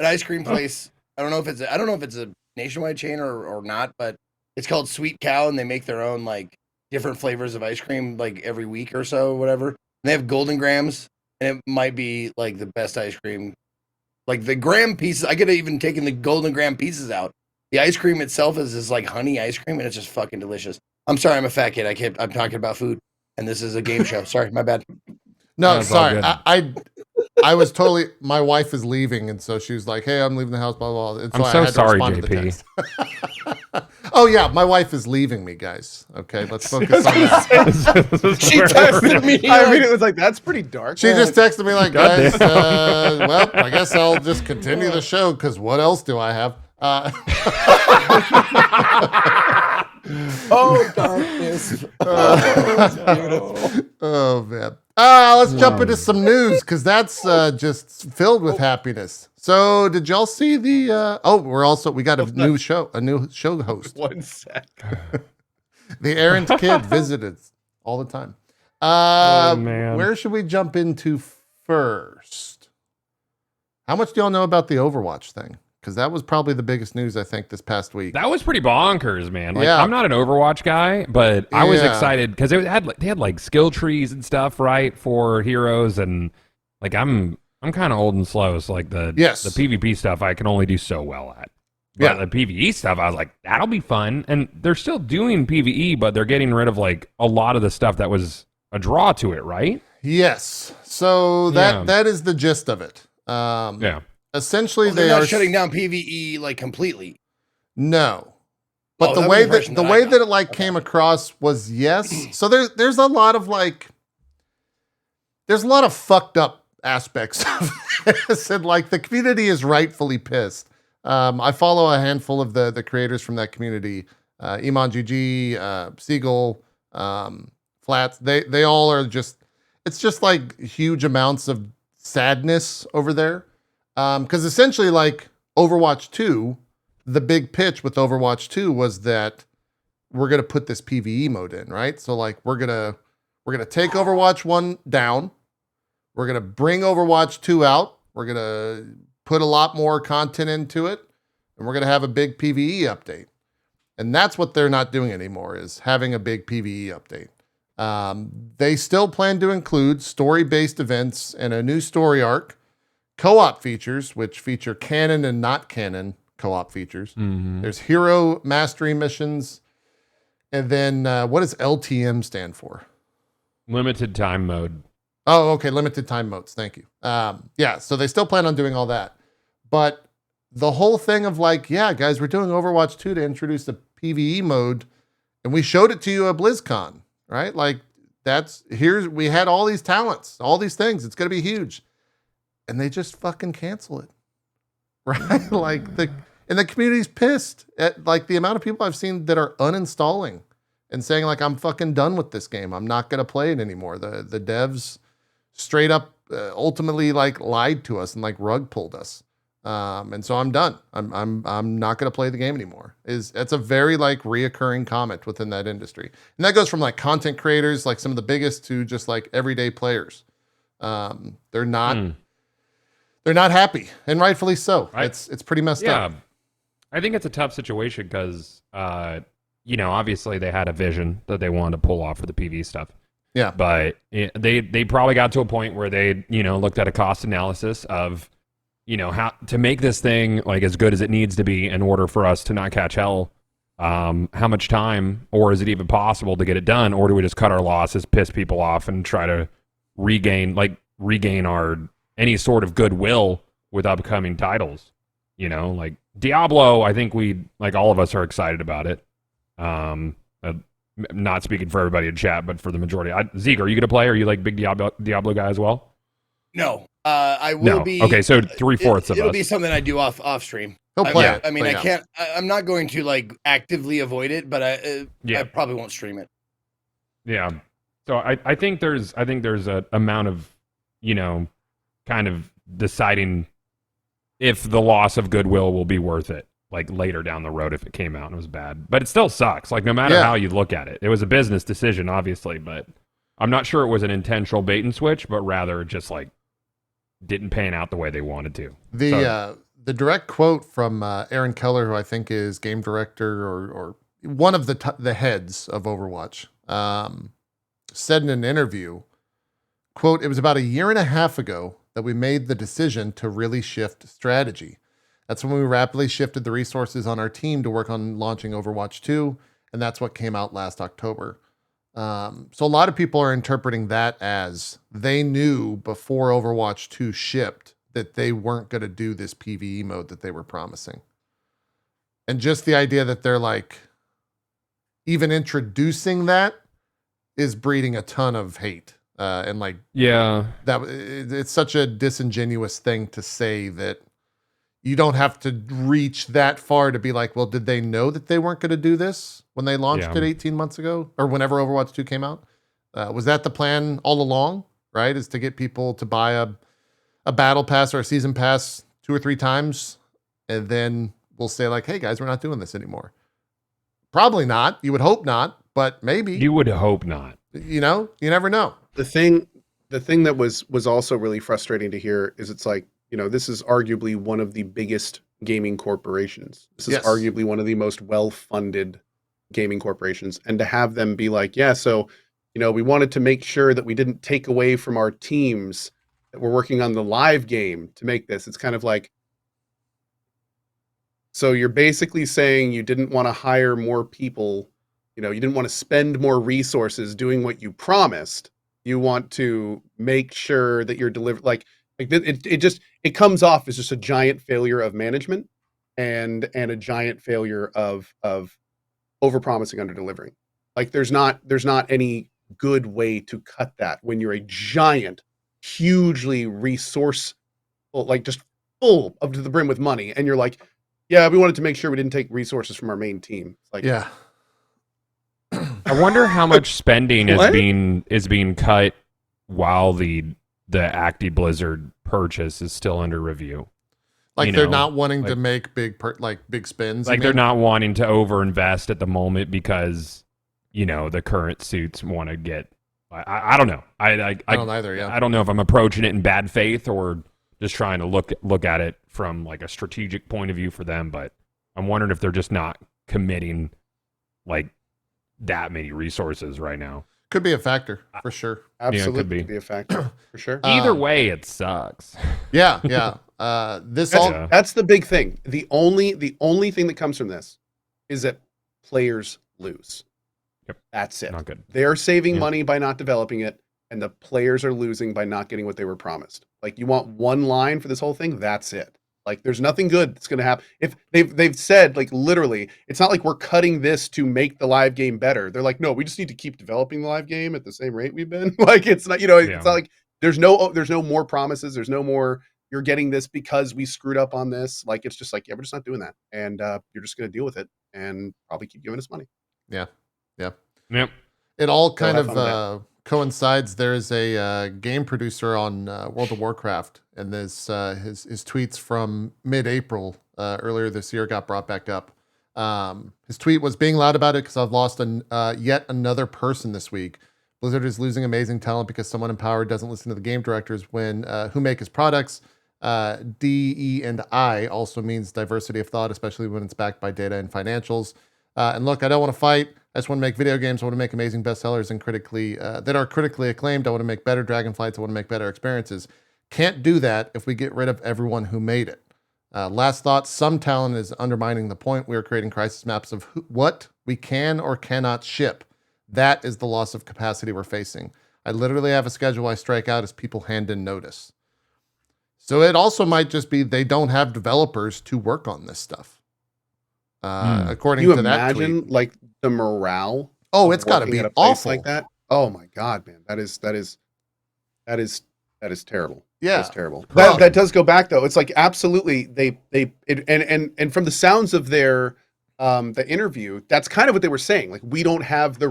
ice cream place. I don't know if it's a nationwide chain or not, but it's called Sweet Cow, and they make their own like different flavors of ice cream like every week or so, whatever. And they have Golden Grams, and it might be like the best ice cream. Like the gram pieces, I could have even taken the Golden Gram pieces out. The ice cream itself is this like honey ice cream, and it's just fucking delicious. I'm sorry, I'm a fat kid. I'm talking about food, and this is a game show. Sorry, my bad. No, That's all sorry. good. I was totally. My wife is leaving, and so she was like, "Hey, I'm leaving the house." Blah blah. blah. And I'm I so had to sorry, respond to the JP. text. Oh yeah, my wife is leaving me, guys. Okay, let's focus on that. She texted me. I mean, it was like that's pretty dark. She just texted me like, Goddamn. guys, well, I guess I'll just continue the show because what else do I have? Oh, darkness. Oh man. Let's jump into some news because that's just filled with happiness. So, did y'all see the? We got a new show host. 1 sec. The errant kid visited all the time. Man. Where should we jump into first? How much do y'all know about the Overwatch thing? Because that was probably the biggest news, I think, this past week. That was pretty bonkers, man. Like, Yeah. I'm not an Overwatch guy, but I was Yeah. excited because they had like skill trees and stuff, right, for heroes, and like I'm kind of old and slow, so like the PvP stuff I can only do so well at. But Yeah. the PvE stuff, I was like, that'll be fun, and they're still doing PvE, but they're getting rid of like a lot of the stuff that was a draw to it, right? Yes. So that is the gist of it. Yeah. Essentially, They're they not are shutting down PvE like completely. No. But Oh, the that was way the that impression the that way I that got. it like came across was yes. So there's a lot of like there's a lot of fucked up aspects of this, and like the community is rightfully pissed. I follow a handful of the creators from that community, Iman GG, Siegel, Flats. They all are just, it's just like huge amounts of sadness over there. Because essentially, like Overwatch 2, the big pitch with Overwatch 2 was that we're gonna put this PvE mode in, right? So like we're gonna take Overwatch 1 down. We're gonna bring Overwatch 2 out. We're gonna put a lot more content into it, and we're gonna have a big PvE update. And that's what they're not doing anymore, is having a big PvE update. They still plan to include story-based events and a new story arc, co-op features, which feature canon and not canon co-op features. Mm-hmm. There's hero mastery missions. And then what does LTM stand for? Limited time mode. Oh, okay. Limited time modes. Thank you. Yeah. So they still plan on doing all that. But the whole thing of like, yeah, guys, we're doing Overwatch 2 to introduce the PvE mode. And we showed it to you at BlizzCon, right? Like we had all these talents, all these things. It's going to be huge. And they just fucking cancel it. Right? Like the community's pissed at like the amount of people I've seen that are uninstalling and saying like, I'm fucking done with this game. I'm not going to play it anymore. The devs straight up ultimately like lied to us and like rug pulled us. And so I'm done. I'm not going to play the game anymore. It's a very like reoccurring comment within that industry. And that goes from like content creators, like some of the biggest, to just like everyday players. They're not happy, and rightfully so. It's pretty messed up. I think it's a tough situation because, obviously they had a vision that they wanted to pull off for the PvE stuff. Yeah. But they probably got to a point where they, looked at a cost analysis of, how to make this thing like as good as it needs to be in order for us to not catch hell. How much time, or is it even possible to get it done? Or do we just cut our losses, piss people off, and try to regain our any sort of goodwill with upcoming titles? Like Diablo, I think all of us are excited about it. Not speaking for everybody in chat, but for the majority. Zeke, are you going to play? Are you like big Diablo guy as well? No, I will be. Okay, so 3/4 of us. It'll be something I do off stream. He'll play it. I mean, I can't. I'm not going to like actively avoid it, but I probably won't stream it. Yeah. So I think there's a amount of kind of deciding if the loss of goodwill will be worth it, like later down the road if it came out and it was bad. But it still sucks. Like no matter how you look at it, it was a business decision, obviously, but I'm not sure it was an intentional bait and switch, but rather just like didn't pan out the way they wanted to. The direct quote from Aaron Keller, who I think is game director or one of the heads of Overwatch, said in an interview, quote, "It was about 1.5 years ago that we made the decision to really shift strategy. That's when we rapidly shifted the resources on our team to work on launching Overwatch 2, and that's what came out last October." So a lot of people are interpreting that as they knew before Overwatch 2 shipped that they weren't going to do this PvE mode that they were promising. And just the idea that they're like, even introducing that is breeding a ton of hate. And like, it's such a disingenuous thing to say that you don't have to reach that far to be like, well, did they know that they weren't going to do this when they launched it 18 months ago or whenever Overwatch 2 came out? Was that the plan all along, right? Is to get people to buy a battle pass or a season pass 2 or 3 times, and then we'll say like, hey guys, we're not doing this anymore. Probably not. You would hope not, but maybe. You would hope not. You never know. The thing that was also really frustrating to hear is it's like, this is arguably one of the biggest gaming corporations. This is arguably one of the most well-funded gaming corporations. And to have them be like, so, we wanted to make sure that we didn't take away from our teams that we're working on the live game to make this. It's kind of like, so you're basically saying you didn't want to hire more people, you didn't want to spend more resources doing what you promised. You want to make sure that you're delivering, it comes off as just a giant failure of management and a giant failure of overpromising, under delivering. Like there's not any good way to cut that when you're a giant hugely resourceful, like just full up to the brim with money, and you're like, yeah, we wanted to make sure we didn't take resources from our main team. It's like, Yeah. I wonder how much spending is What? being cut while the Acti Blizzard purchase is still under review. Like You they're know, not wanting to like- make big spins. Like you they're mean? not wanting to overinvest at the moment because the current suits want to get. I don't know. I don't either. Yeah. I don't know if I'm approaching it in bad faith or just trying to look at it from like a strategic point of view for them. But I'm wondering if they're just not committing like that many resources right now. Could be a factor for sure. absolutely be. could be a factor for sure. Either way, it sucks. Yeah. Yeah. This all. That's the big thing. The only thing that comes from this is that players lose. Yep. That's it. Not good. They're saving Yeah. money by not developing it, and the players are losing by not getting what they were promised. Like, you want one line for this whole thing, that's it. Like, there's nothing good that's going to happen. If they've said, like, literally, it's not like we're cutting this to make the live game better. They're like, no, we just need to keep developing the live game at the same rate we've been. Like, it's not, Yeah. it's not like there's no more promises. There's no more, you're getting this because we screwed up on this. Like, it's just like, yeah, we're just not doing that. And you're just going to deal with it and probably keep giving us money. Yeah. Yeah. Yep. It all kind have fun with of coincides. There's a game producer on World of Warcraft, and his tweets from mid-April earlier this year got brought back up. His tweet was being loud about it because I've lost yet another person this week. Blizzard is losing amazing talent because someone in power doesn't listen to the game directors who make his products. D, E, and I also means diversity of thought, especially when it's backed by data and financials. And look, I don't want to fight. I just want to make video games. I want to make amazing bestsellers and that are critically acclaimed. I want to make better Dragonflights. I want to make better experiences. Can't do that if we get rid of everyone who made it. Last thought, some talent is undermining the point. We are creating crisis maps of what we can or cannot ship. That is the loss of capacity we're facing. I literally have a schedule I strike out as people hand in notice. So it also might just be they don't have developers to work on this stuff. According Can you to that imagine tweet. like the morale? Oh, of it's got to working be at a place awful. like that. Oh my god, man, that is terrible. Yeah. That's terrible. Well- That does go back though. It's like absolutely and from the sounds of their the interview, that's kind of what they were saying. Like, we don't have the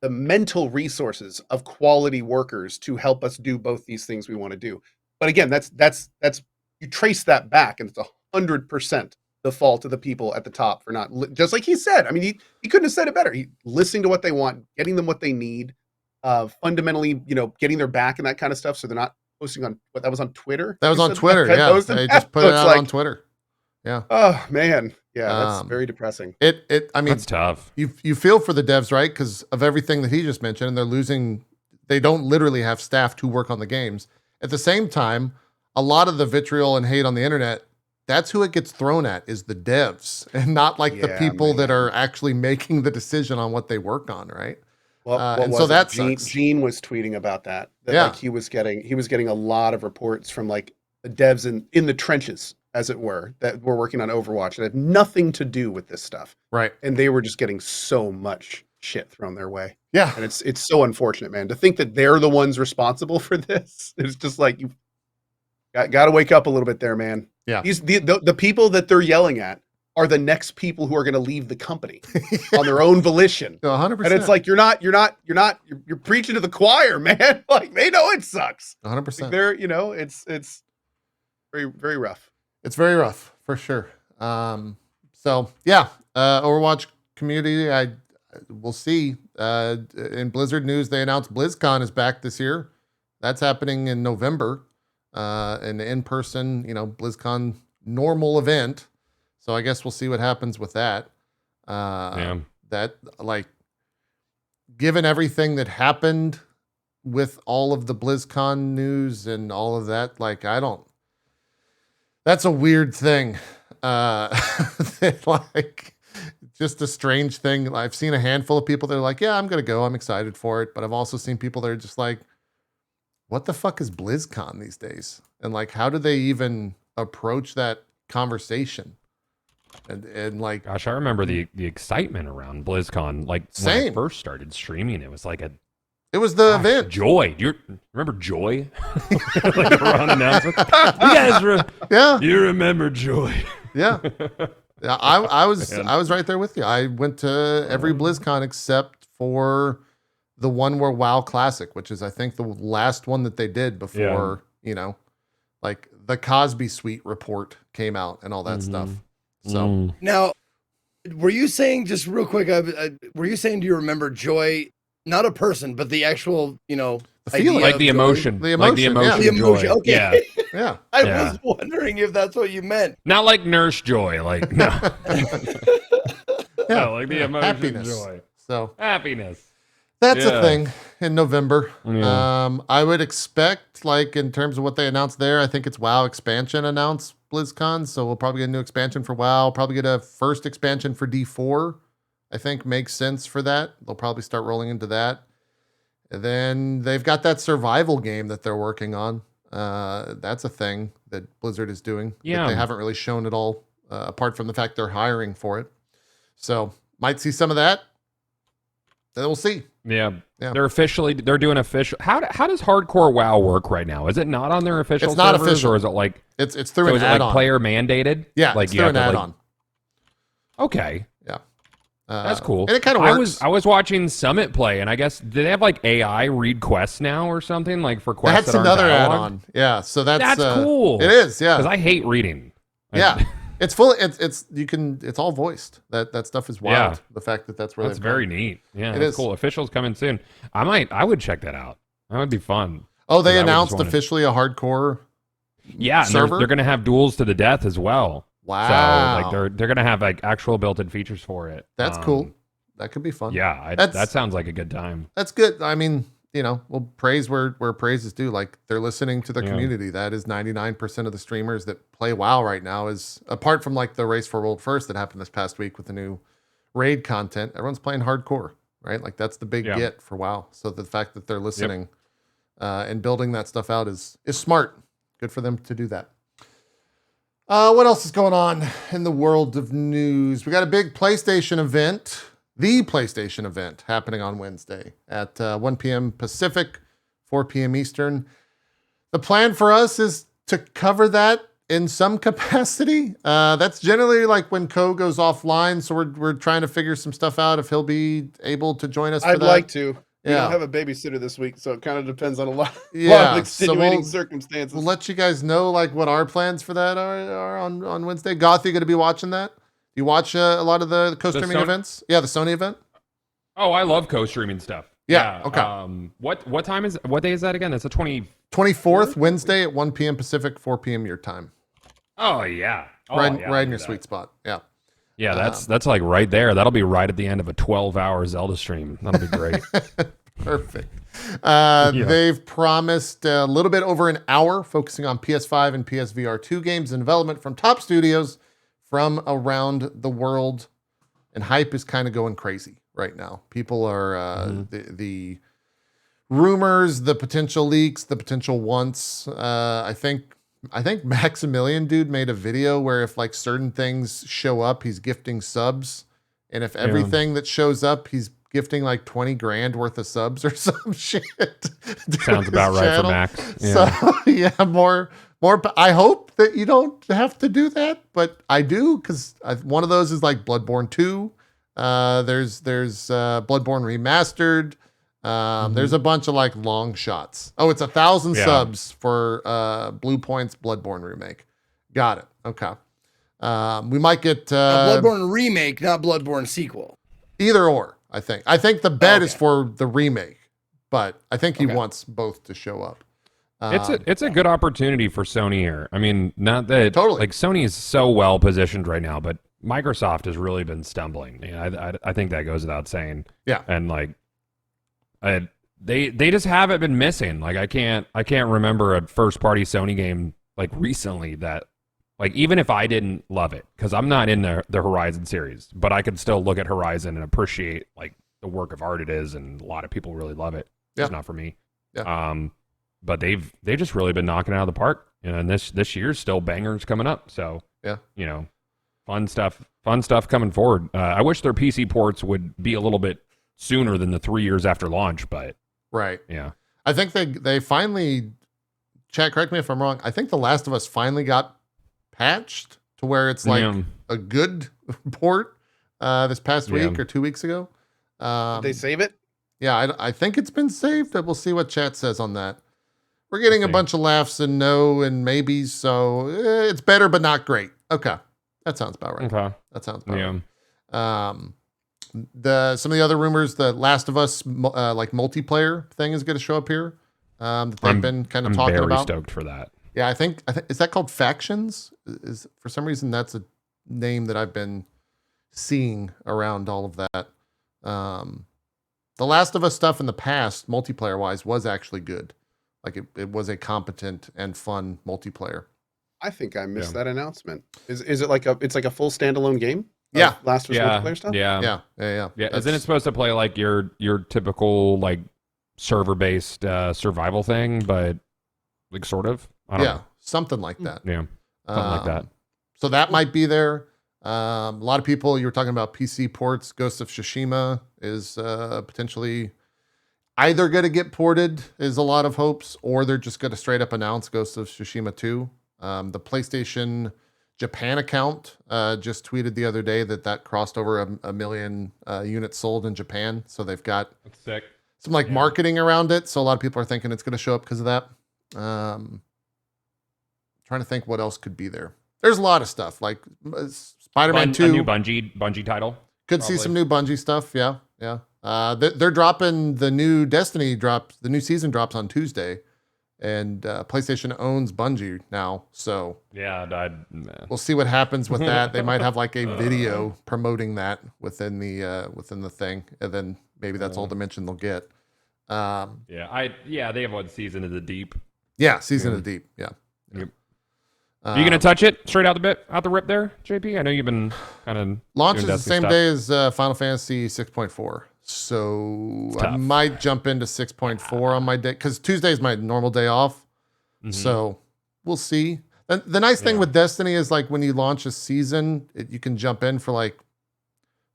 mental resources of quality workers to help us do both these things we want to do. But again, that's you trace that back, and it's 100% the fault of the people at the top for not just like he said. I mean, he couldn't have said it better. He listening to what they want, getting them what they need, fundamentally, getting their back and that kind of stuff. So they're not posting on that was on Twitter. That was You on said Twitter. that Yeah. posted They that? just put So it it's out like, on Twitter. Yeah. oh man. Yeah. That's Um, very depressing. I mean, That's tough. you feel for the devs, right? Because of everything that he just mentioned, and they're losing. They don't literally have staff to work on the games. At the same time, a lot of the vitriol and hate on the internet, that's who it gets thrown at, is the devs, and not like the Yeah, people that man. are actually making the decision on what they work on, right? What and was so it? that Gene, sucks. Gene was tweeting about that. Yeah. Like he was getting a lot of reports from like the devs in the trenches, as it were, that were working on Overwatch that had nothing to do with this stuff. Right. And they were just getting so much shit thrown their way. Yeah. And it's so unfortunate, man, to think that they're the ones responsible for this. It's just like, you got to wake up a little bit there, man. Yeah. The people that they're yelling at are the next people who are going to leave the company on their own volition. 100%. And it's like, you're preaching to the choir, man. Like, they know it sucks. 100%. Like, they're, it's very, very rough. It's very rough for sure. So yeah, Overwatch community, we'll see. In Blizzard news, they announced BlizzCon is back this year. That's happening in November. An in-person, BlizzCon normal event. So I guess we'll see what happens with that. Yeah. That, like, given everything that happened with all of the BlizzCon news and all of that, like, that's a weird thing. Like, just a strange thing. I've seen a handful of people that are like, yeah, I'm going to go. I'm excited for it. But I've also seen people that are just like, what the fuck is BlizzCon these days? And like, how do they even approach that conversation? And like, Gosh, I remember the excitement around BlizzCon. Like when Same. I first started streaming, it was like It was the event. Joy. Do you remember Joy? Like around announcements. You guys, Yeah. you remember Joy? Yeah. Yeah, I was right there with you. I went to every BlizzCon except for the one where WoW Classic, which is I think the last one that they did before, like the Cosby Suite report came out and all that stuff. So Now, were you saying, just real quick, were you saying, do you remember Joy? Not a person, but the actual, the feeling, like the joy? emotion, The like the emotion, emotion, yeah. The joy. emotion, okay. Yeah, yeah. I Yeah. was wondering if that's what you meant. not like nurse joy, like no, Yeah. no, like the emotion Happiness. joy, So happiness. that's Yeah. a thing in November. Yeah. I would expect, like in terms of what they announced there, I think it's WoW expansion announced BlizzCon, so we'll probably get a new expansion for WoW. Probably get a first expansion for D4. I think makes sense for that. They'll probably start rolling into that. And then they've got that survival game that they're working on. That's a thing that Blizzard is doing. That Yeah. they haven't really shown at all, apart from the fact they're hiring for it. So might see some of that. Then we'll see. Yeah. Yeah. They're doing official. How does hardcore WoW work right now? Is it not on their official It's not servers, official. or is it like It's through so an is it like add-on. player mandated? Yeah, like it's you through have an to, like- add-on. Okay, that's cool. And it kind of works. I was watching Summit play, and I guess do they have like AI read quests now or something, like for quests? That's that aren't another dialogued? add-on. Yeah, so that's cool. It is, yeah. Because I hate reading. Yeah. It's full. It's all voiced. That stuff is wild. Yeah. The fact that that's where That's they've very gone. neat. Yeah, It that's is. cool. Officials coming soon. I would check that out. That would be fun. Oh, they I would just announced wanna- officially a hardcore. Yeah, and they're server? going to have duels to the death as well. Wow. So like they're going to have like actual built-in features for it. That's cool. That could be fun. Yeah, That's- that sounds like a good time. That's good. I mean, we'll praise where praise is due. Like they're listening to the Yeah. community. That is 99% of the streamers that play WoW right now. Is apart from like the Race for World First that happened this past week with the new raid content. Everyone's playing hardcore, right? Like that's the big Yeah. get for WoW. So the fact that they're listening and building that stuff out is smart. Good for them to do that. What else is going on in the world of news? We got a big PlayStation event, the PlayStation event, happening on Wednesday at 1 p.m. Pacific, 4 p.m. Eastern. The plan for us is to cover that in some capacity. That's generally like when Co goes offline, so we're trying to figure some stuff out if he'll be able to join us for I'd that. like to. We Yeah. don't have a babysitter this week, so it kind of depends on a lot Yeah, of extenuating so circumstances. we'll let you guys know like what our plans for that are on Wednesday. Goth, you going to be watching that? Do you watch a lot of the co-streaming Sony- events? Yeah, the Sony event. Oh, I love co-streaming stuff. Yeah, okay. What time is what day is that again? That's a 20. 24th Wednesday at 1 p.m. Pacific, 4 p.m. your time. Oh yeah. Oh, right yeah, right I'll in do your that. sweet spot. Yeah. Yeah, that's like right there. That'll be right at the end of a 12-hour Zelda stream. That'll be great. Perfect. Yeah. They've promised a little bit over an hour focusing on PS5 and PSVR 2 games in development from top studios from around the world. And hype is kind of going crazy right now. People are the rumors, the potential leaks, the potential wants. I think Maximilian dude made a video where if like certain things show up, he's gifting subs. And if everything that shows up, he's gifting like 20 grand worth of subs or some shit. to Sounds his about right channel. for Max. Yeah. So yeah, more. I hope that you don't have to do that, but I do because one of those is like Bloodborne 2. There's Bloodborne Remastered. There's a bunch of like long shots. Oh, it's 1,000 Yeah. subs for Blue Point's Bloodborne remake. Got it. Okay. We might get A Bloodborne remake, not Bloodborne sequel. either or. I think the bet is Okay. for the remake, but I think he Okay. wants both to show up. It's a good opportunity for Sony here. I mean, not that Totally. like Sony is so well positioned right now, but Microsoft has really been stumbling. Yeah, I think that goes without saying. Yeah. And like, they just haven't been missing. Like I can't remember a first party Sony game like recently that like even if I didn't love it because I'm not in the Horizon series, but I could still look at Horizon and appreciate like the work of art it is, and a lot of people really love it. Yeah. It's not for me. Yeah. But they've just really been knocking it out of the park. And this year's still bangers coming up. So Yeah. fun stuff coming forward. I wish their PC ports would be a little bit sooner than the 3 years after launch, but Right. Yeah. I think they finally, chat, correct me if I'm wrong, I think The Last of Us finally got patched to where it's like a good port this past week or 2 weeks ago. Did they save it? Yeah, I think it's been saved, but we'll see what chat says on that. We're getting a bunch of laughs and no and maybes, so it's better but not great. Okay. That sounds about right. Okay. That sounds about right. Some of the other rumors, the Last of Us like multiplayer thing is going to show up here. That they've been kind of talking about. I'm very stoked for that. Yeah, I think is that called Factions? Is for some reason that's a name that I've been seeing around all of that. The Last of Us stuff in the past, multiplayer wise, was actually good. Like it was a competent and fun multiplayer. I think I missed that announcement. Is it like it's like a full standalone game? Yeah. Last of Us multiplayer stuff? Yeah. Isn't it supposed to play like your typical like server-based survival thing, but like sort of? I don't know. Something like that. Yeah, something like that. So that might be there. A lot of people, you were talking about PC ports. Ghost of Tsushima is potentially either going to get ported, is a lot of hopes, or they're just going to straight up announce Ghost of Tsushima 2. The PlayStation Japan account just tweeted the other day that crossed over a million units sold in Japan. So they've got That's sick. some marketing around it. So a lot of people are thinking it's going to show up because of that. Trying to think what else could be there. There's a lot of stuff like Spider-Man 2. A new Bungie title. Could see some new Bungie stuff. Yeah. They're dropping the new Destiny drops. The new season drops on Tuesday, and PlayStation owns Bungie now. So we'll see what happens with that. They might have like a video promoting that within the thing, and then maybe that's all the mention they'll get. They have one Season of the Deep. Yeah, Season of the Deep. Yeah. Yep. Are you gonna touch it straight out the rip there, JP? I know you've been kind of launches the same day as Final Fantasy 6.4, so I might jump into 6.4 on my day because Tuesday is my normal day off. Mm-hmm. So we'll see. And the nice thing with Destiny is like when you launch a season, you can jump in for like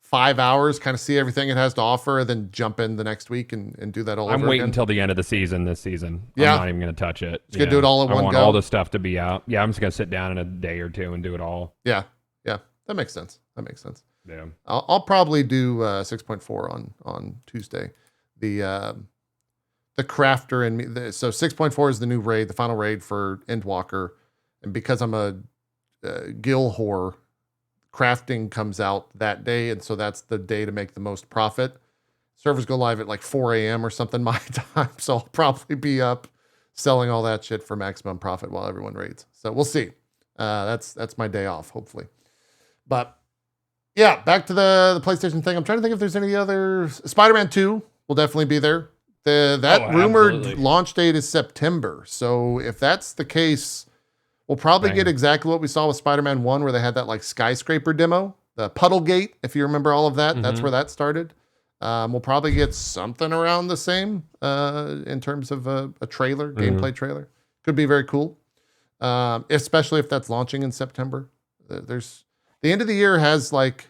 5 hours, kind of see everything it has to offer, and then jump in the next week and do that all over again. I'm waiting until the end of the season this season. Yeah. I'm not even going to touch it. Just going to do it all in one go. I want all the stuff to be out. Yeah, I'm just going to sit down in a day or two and do it all. Yeah. That makes sense. Yeah. I'll probably do 6.4 on Tuesday. The crafter and me. So 6.4 is the new raid, the final raid for Endwalker. And because I'm a Gil whore, crafting comes out that day, and so that's the day to make the most profit. Servers go live at like 4 a.m. or something my time, so I'll probably be up selling all that shit for maximum profit while everyone raids. So we'll see. That's my day off, hopefully. But yeah, back to the PlayStation thing. I'm trying to think if there's any other. Spider-Man 2 will definitely be there. That rumored launch date is September. So if that's the case, we'll probably get exactly what we saw with Spider-Man 1, where they had that like skyscraper demo, the Puddle Gate, if you remember all of that. Mm-hmm. That's where that started. We'll probably get something around the same in terms of a trailer, gameplay trailer. Could be very cool, especially if that's launching in September. There's the end of the year has like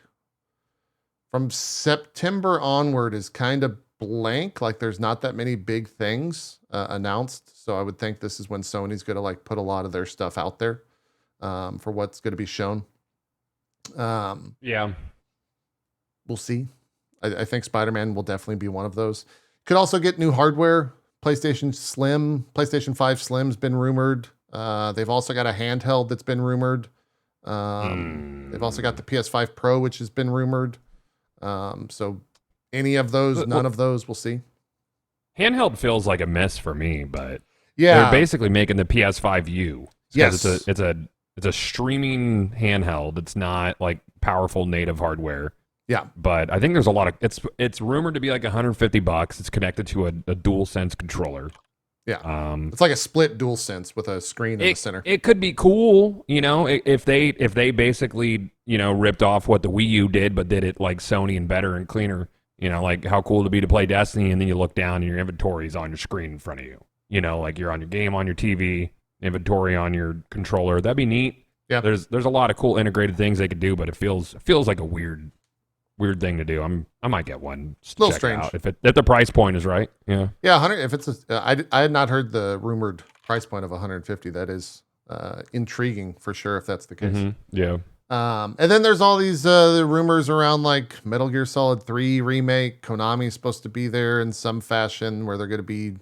from September onward is kind of blank. Like there's not that many big things announced. So I would think this is when Sony's going to like put a lot of their stuff out there for what's going to be shown. We'll see. I think Spider-Man will definitely be one of those. Could also get new hardware. PlayStation 5 Slim's been rumored. They've also got a handheld that's been rumored. They've also got the PS5 Pro, which has been rumored. So any of those, none of those, we'll see. Handheld feels like a miss for me, but yeah, they're basically making the PS5 U. Yes, it's a streaming handheld. It's not like powerful native hardware. Yeah, but I think there's a lot of it's rumored to be like $150. It's connected to a DualSense controller. Yeah, it's like a split DualSense with a screen in the center. It could be cool, if they basically ripped off what the Wii U did, but did it like Sony and better and cleaner. Like how cool it'd be to play Destiny, and then you look down and your inventory is on your screen in front of you. Like you're on your game on your TV, inventory on your controller. That'd be neat. Yeah, there's a lot of cool integrated things they could do, but it feels like a weird weird thing to do. I might get one. Just to Little check strange. Out if the price point is right. Yeah. Yeah, 100. If it's I had not heard the rumored price point of 150. That is intriguing for sure if that's the case. Yeah. And then there's all these the rumors around like Metal Gear Solid 3 remake. Konami's supposed to be there in some fashion where they're going to be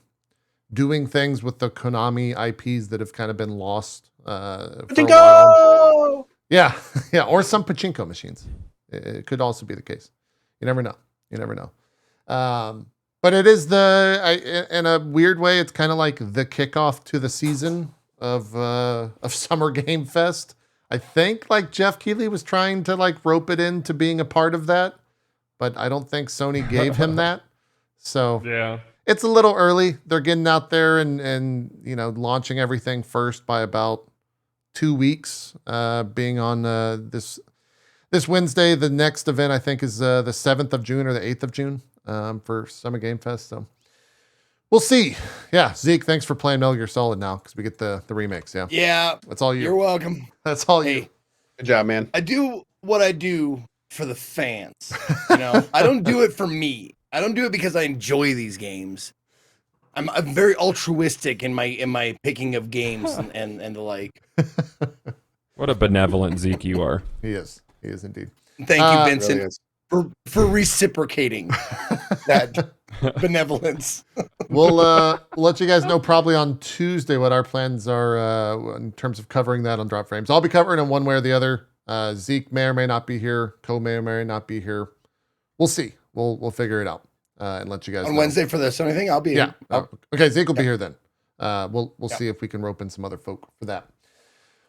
doing things with the Konami IPs that have kind of been lost for a while. Yeah, yeah, or some pachinko machines. It could also be the case. You never know. You never know. But it is in a weird way, it's kind of like the kickoff to the season of Summer Game Fest. I think like Jeff Keighley was trying to like rope it into being a part of that, but I don't think Sony gave him that. So Yeah. it's a little early. They're getting out there and launching everything first by about 2 weeks, being on this Wednesday. The next event I think is the 7th of June or the 8th of June for Summer Game Fest. So we'll see. Yeah, Zeke, thanks for playing Metal Gear Solid now because we get the remakes. Yeah, Yeah. that's all you. You're welcome. That's all Hey, you. Good job, man. I do what I do for the fans. You know, I don't do it for me. I don't do it because I enjoy these games. I'm very altruistic in my picking of games and the like. What a benevolent Zeke you are. He is. He is indeed. Thank you, Really Vincent, is. for reciprocating that benevolence. We'll let you guys know probably on Tuesday what our plans are in terms of covering that on Drop Frames. I'll be covering them one way or the other. Zeke may or may not be here. Co may or may not be here. We'll see. We'll figure it out and let you guys On know. Wednesday for the Sony thing, I'll be Yeah. in. Okay, Zeke will be here then. We'll see if we can rope in some other folk for that.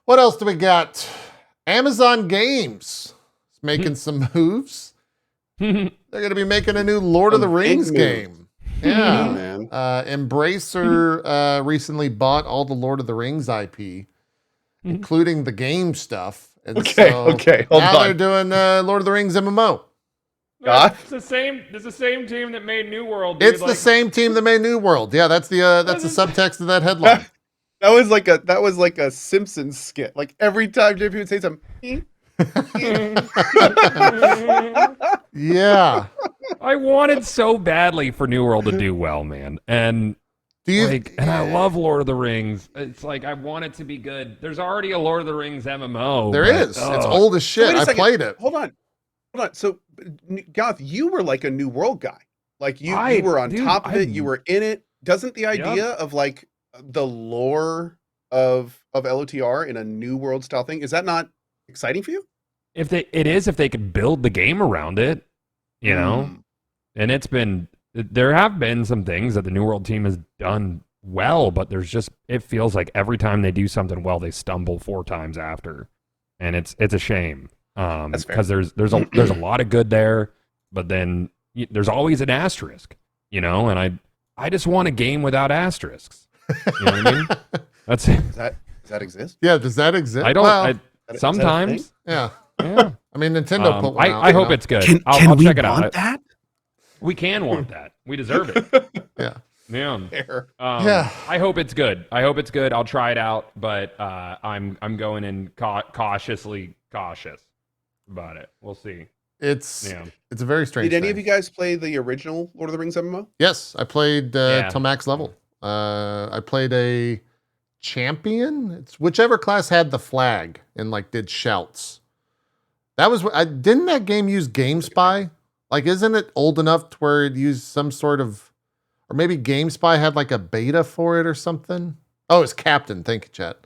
What else do we got? Amazon Games is making some moves. They're going to be making a new Lord of the Big Rings move. game. Yeah, Yeah. man. Embracer recently bought all the Lord of the Rings IP, including the game stuff. And Okay, hold now on. they're doing Lord of the Rings MMO. God? It's the same team that made New World. It's the same team that made New World. Yeah, that's the subtext of that headline. That was like a Simpsons skit. Like every time JP would say something. Yeah. I wanted so badly for New World to do well, man. And Do you and I love Lord of the Rings. It's like I want it to be good. There's already a Lord of the Rings MMO. There but- is. It's old as shit. Wait a I second. played it. Hold on. So, Goth, you were like a New World guy. Like you were on Dude, top of it. You were in it. Doesn't the idea of like the lore of LOTR in a New World style thing, is that not exciting for you? If they could build the game around it, you know. And there have been some things that the New World team has done well, but it feels like every time they do something well, they stumble 4 times after, and it's a shame. That's fair. Because there's a lot of good there, but then there's always an asterisk, you know. And I just want a game without asterisks. You know what I mean? That's Does that exist? Yeah, does that exist? I don't. Well, Is that a Sometimes, yeah. yeah. I mean, Nintendo put one out. I hope it's good. Can I'll we check it want out. that? We can want that. We deserve it. Yeah. Yeah. Fair. Yeah. I hope it's good. I'll try it out, but I'm going in cautiously cautious about it. We'll see. It's Yeah. a very strange Did any thing. of you guys play the original Lord of the Rings MMO? Yes, I played Yeah. till max level. I played a champion. It's whichever class had the flag and like did shouts. That was didn't that game use GameSpy? Like, isn't it old enough to where it used some sort of, or maybe GameSpy had like a beta for it or something? Oh, it's Captain. Thank you, chat.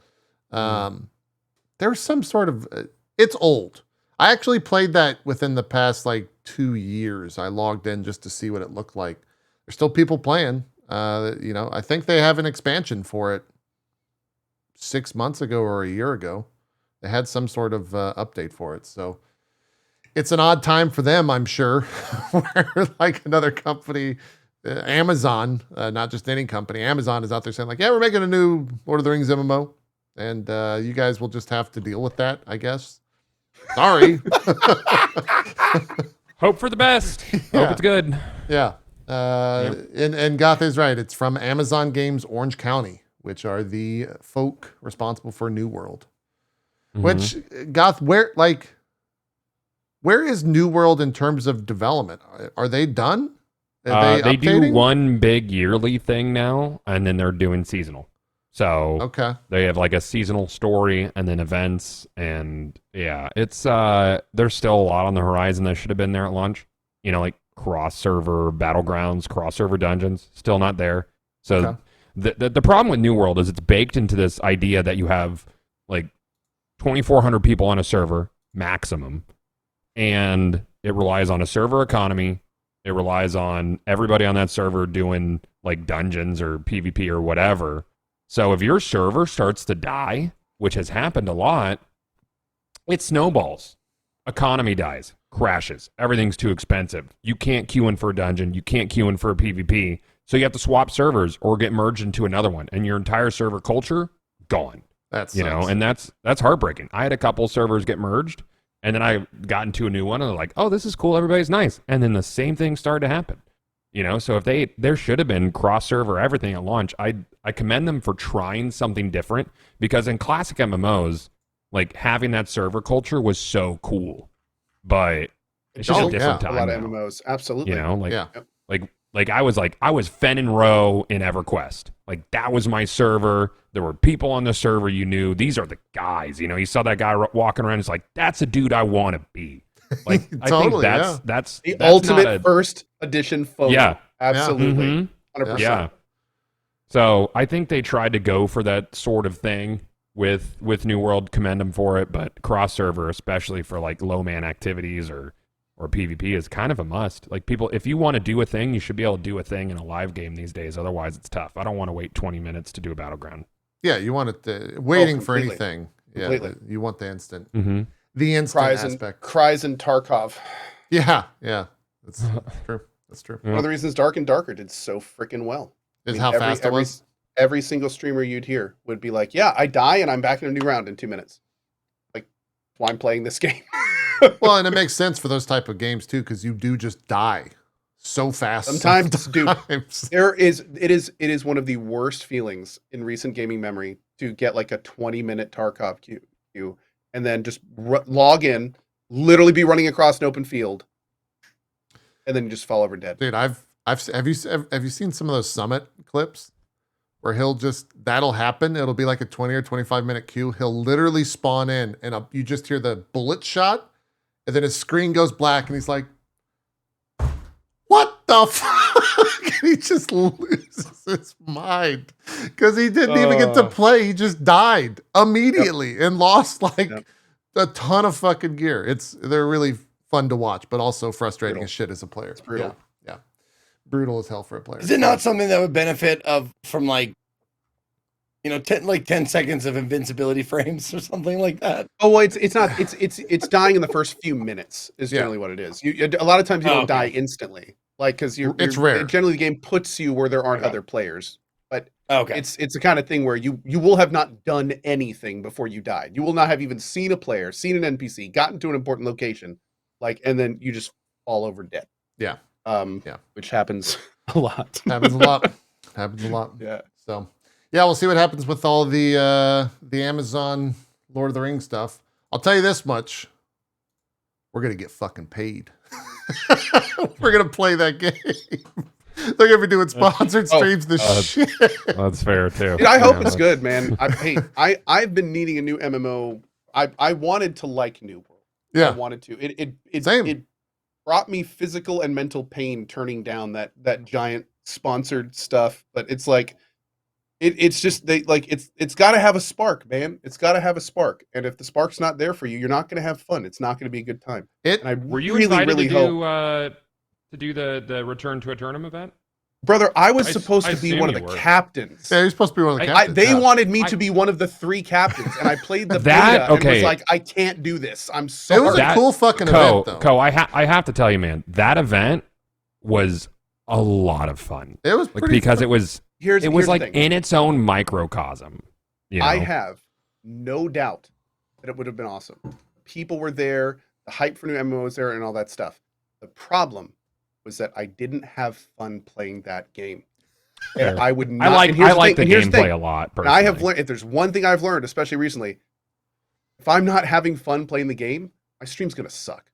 There was some sort of. It's old. I actually played that within the past like 2 years. I logged in just to see what it looked like. There's still people playing. I think they have an expansion for it 6 months ago or a year ago. They had some sort of update for it. So it's an odd time for them, I'm sure, where like another company, Amazon, not just any company, Amazon is out there saying like, yeah, we're making a new Lord of the Rings MMO. And you guys will just have to deal with that, I guess. Sorry. Hope for the best. Yeah. Hope it's good. Yeah. And Goth is right. It's from Amazon Games Orange County, which are the folk responsible for New World. Mm-hmm. Which, Goth, where, like, Where is New World in terms of development? Are they done? They do updating? one big yearly thing now, and then they're doing seasonal. So Okay. they have like a seasonal story and then events, and yeah, it's there's still a lot on the horizon that should have been there at launch. You know, like cross server battlegrounds, cross server dungeons, still not there. So Okay. the problem with New World is it's baked into this idea that you have like 2,400 people on a server maximum, and it relies on a server economy. It relies on everybody on that server doing like dungeons or PvP or whatever. So if your server starts to die, which has happened a lot, it snowballs. Economy dies, crashes. Everything's too expensive. You can't queue in for a dungeon. You can't queue in for a PvP. So you have to swap servers or get merged into another one, and your entire server culture gone. That's And that's heartbreaking. I had a couple servers get merged, and then I got into a new one, and they're like, "Oh, this is cool. Everybody's nice." And then the same thing started to happen. So if there should have been cross server everything at launch. I commend them for trying something different, because in classic MMOs, like having that server culture was so cool, but it's just a different time. A lot now. of MMOs, absolutely. I was Fen and Row in EverQuest. Like that was my server. There were people on the server you knew. These are the guys. You saw that guy walking around. It's like, that's a dude I want to be. Like Totally, I think that's the that's ultimate not a, first edition photo. Yeah. Absolutely. Mhm. 100%. Yeah. So I think they tried to go for that sort of thing with New World. Commend them for it, but cross server, especially for like low man activities or PvP, is kind of a must. Like people, if you want to do a thing, you should be able to do a thing in a live game these days. Otherwise, it's tough. I don't want to wait 20 minutes to do a battleground. Yeah, you want it waiting for completely. anything. Yeah, Completely. you want the instant. Mm-hmm. The instant Kryzen, aspect. Kryzen Tarkov. Yeah. That's true. That's true. One of the reasons Dark and Darker did so freaking well. Is how fast it was? Every single streamer you'd hear would be like, "Yeah, I die and I'm back in a new round in 2 minutes." Like, why I'm playing this game. Well, and it makes sense for those type of games too, because you do just die so fast. Sometimes, dude, sometimes. it is one of the worst feelings in recent gaming memory to get like a 20-minute Tarkov queue and then just log in, literally be running across an open field, and then you just fall over dead. Dude, have you seen some of those Summit clips where that'll happen? It'll be like a 20 or 25-minute queue. He'll literally spawn in, and you just hear the bullet shot, and then his screen goes black, and he's like, "What the fuck?" And he just loses his mind because he didn't even get to play. He just died immediately and lost a ton of fucking gear. They're really fun to watch, but also frustrating as shit as a player. It's brutal. Yeah. Brutal as hell for a player. Is it not something that would benefit from 10 seconds of invincibility frames or something like that? Oh, well, it's not. It's dying in the first few minutes is generally what it is. A lot of times you don't die instantly, like because it's rare. Generally, the game puts you where there aren't other players. But Okay. it's the kind of thing where you will have not done anything before you died. You will not have even seen a player, seen an NPC, gotten to an important location, and then you just fall over dead. Yeah. Which happens a lot. Happens a lot. Yeah. So, yeah, we'll see what happens with all the Amazon Lord of the Rings stuff. I'll tell you this much. We're going to get fucking paid. We're going to play that game. They're going to be doing sponsored streams shit. That's fair too. Dude, I hope it's good, man. I've been needing a new MMO. I wanted to like New World. Yeah. I wanted to. Same. It brought me physical and mental pain turning down that giant sponsored stuff, but it's like it's just it's got to have a spark, man. It's got to have a spark, and if the spark's not there for you, you're not going to have fun. It's not going to be a good time. And I Were you really, invited really to do the return to a tournament event? brother, I was supposed to be assume one of you the were. captains. Yeah, you're supposed to be one of the captains. They wanted me to be one of the 3 captains, and I played the beta and was like, I can't do this. I'm sorry. It was a cool fucking event, though. I have to tell you, man, that event was a lot of fun. It was pretty because fun. it was Here's like the thing. in its own microcosm. I have no doubt that it would have been awesome. People were there, the hype for new MMO was there, and all that stuff. The problem was that I didn't have fun playing that game. And I would not. I like the gameplay a lot. And I have learned, if there's one thing I've learned, especially recently, if I'm not having fun playing the game, my stream's gonna suck.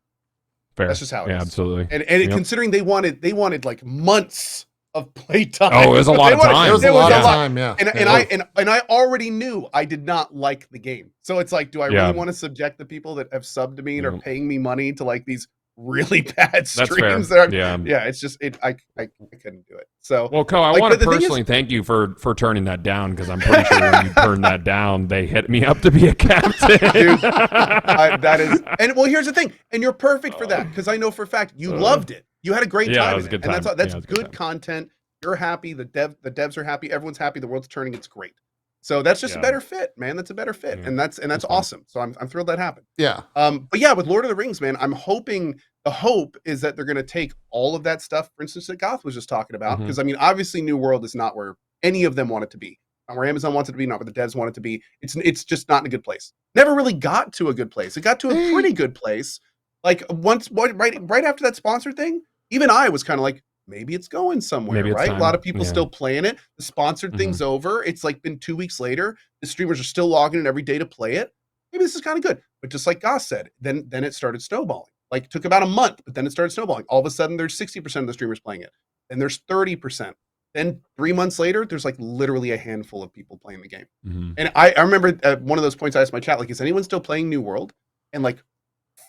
Fair. That's just how it Yeah, is. absolutely. And Yep. considering they wanted like months of playtime. Oh, it was a lot of time. It was a lot of time, yeah. And I already knew I did not like the game. So it's like, do I Yeah. really want to subject the people that have subbed to me and are Yep. paying me money to like these really bad That's fair. streams? That are, Yeah. yeah, it's just I couldn't do it. So Well, Co, I Like, want but to the thing is- personally thank you for turning that down, because I'm pretty sure when you turned that down, they hit me up to be a captain. Dude, that is, and well, here's the thing, and you're perfect for that because I know for a fact you loved it. You had a great Yeah, time. it was a good And time. that's Yeah, it was a good good time. content. You're happy. The devs are happy. Everyone's happy. The world's turning. It's great. So that's just a Yeah. better fit, man. That's a better fit, Yeah. and that's That's fun. awesome. So I'm thrilled that happened. Yeah. But yeah, with Lord of the Rings, man, I'm hoping the hope is that they're going to take all of that stuff, for instance, that Goth was just talking about, Mhm. because I mean, obviously, New World is not where any of them want it to be, not where Amazon wants it to be, not where the devs want it to be. It's just not in a good place. Never really got to a good place. It got to a pretty good place, like right after that sponsor thing. Even I was kind of like, maybe it's going somewhere, Maybe it's right? time. A lot of people Yeah. still playing it. The sponsored thing's over. It's like been 2 weeks later. The streamers are still logging in every day to play it. Maybe this is kind of good. But just like Goss said, then it started snowballing. Like it took about a month, but then it started snowballing. All of a sudden, there's 60% of the streamers playing it. Then there's 30%. Then 3 months later, there's like literally a handful of people playing the game. Mhm. And I remember one of those points I asked my chat, like, is anyone still playing New World? And like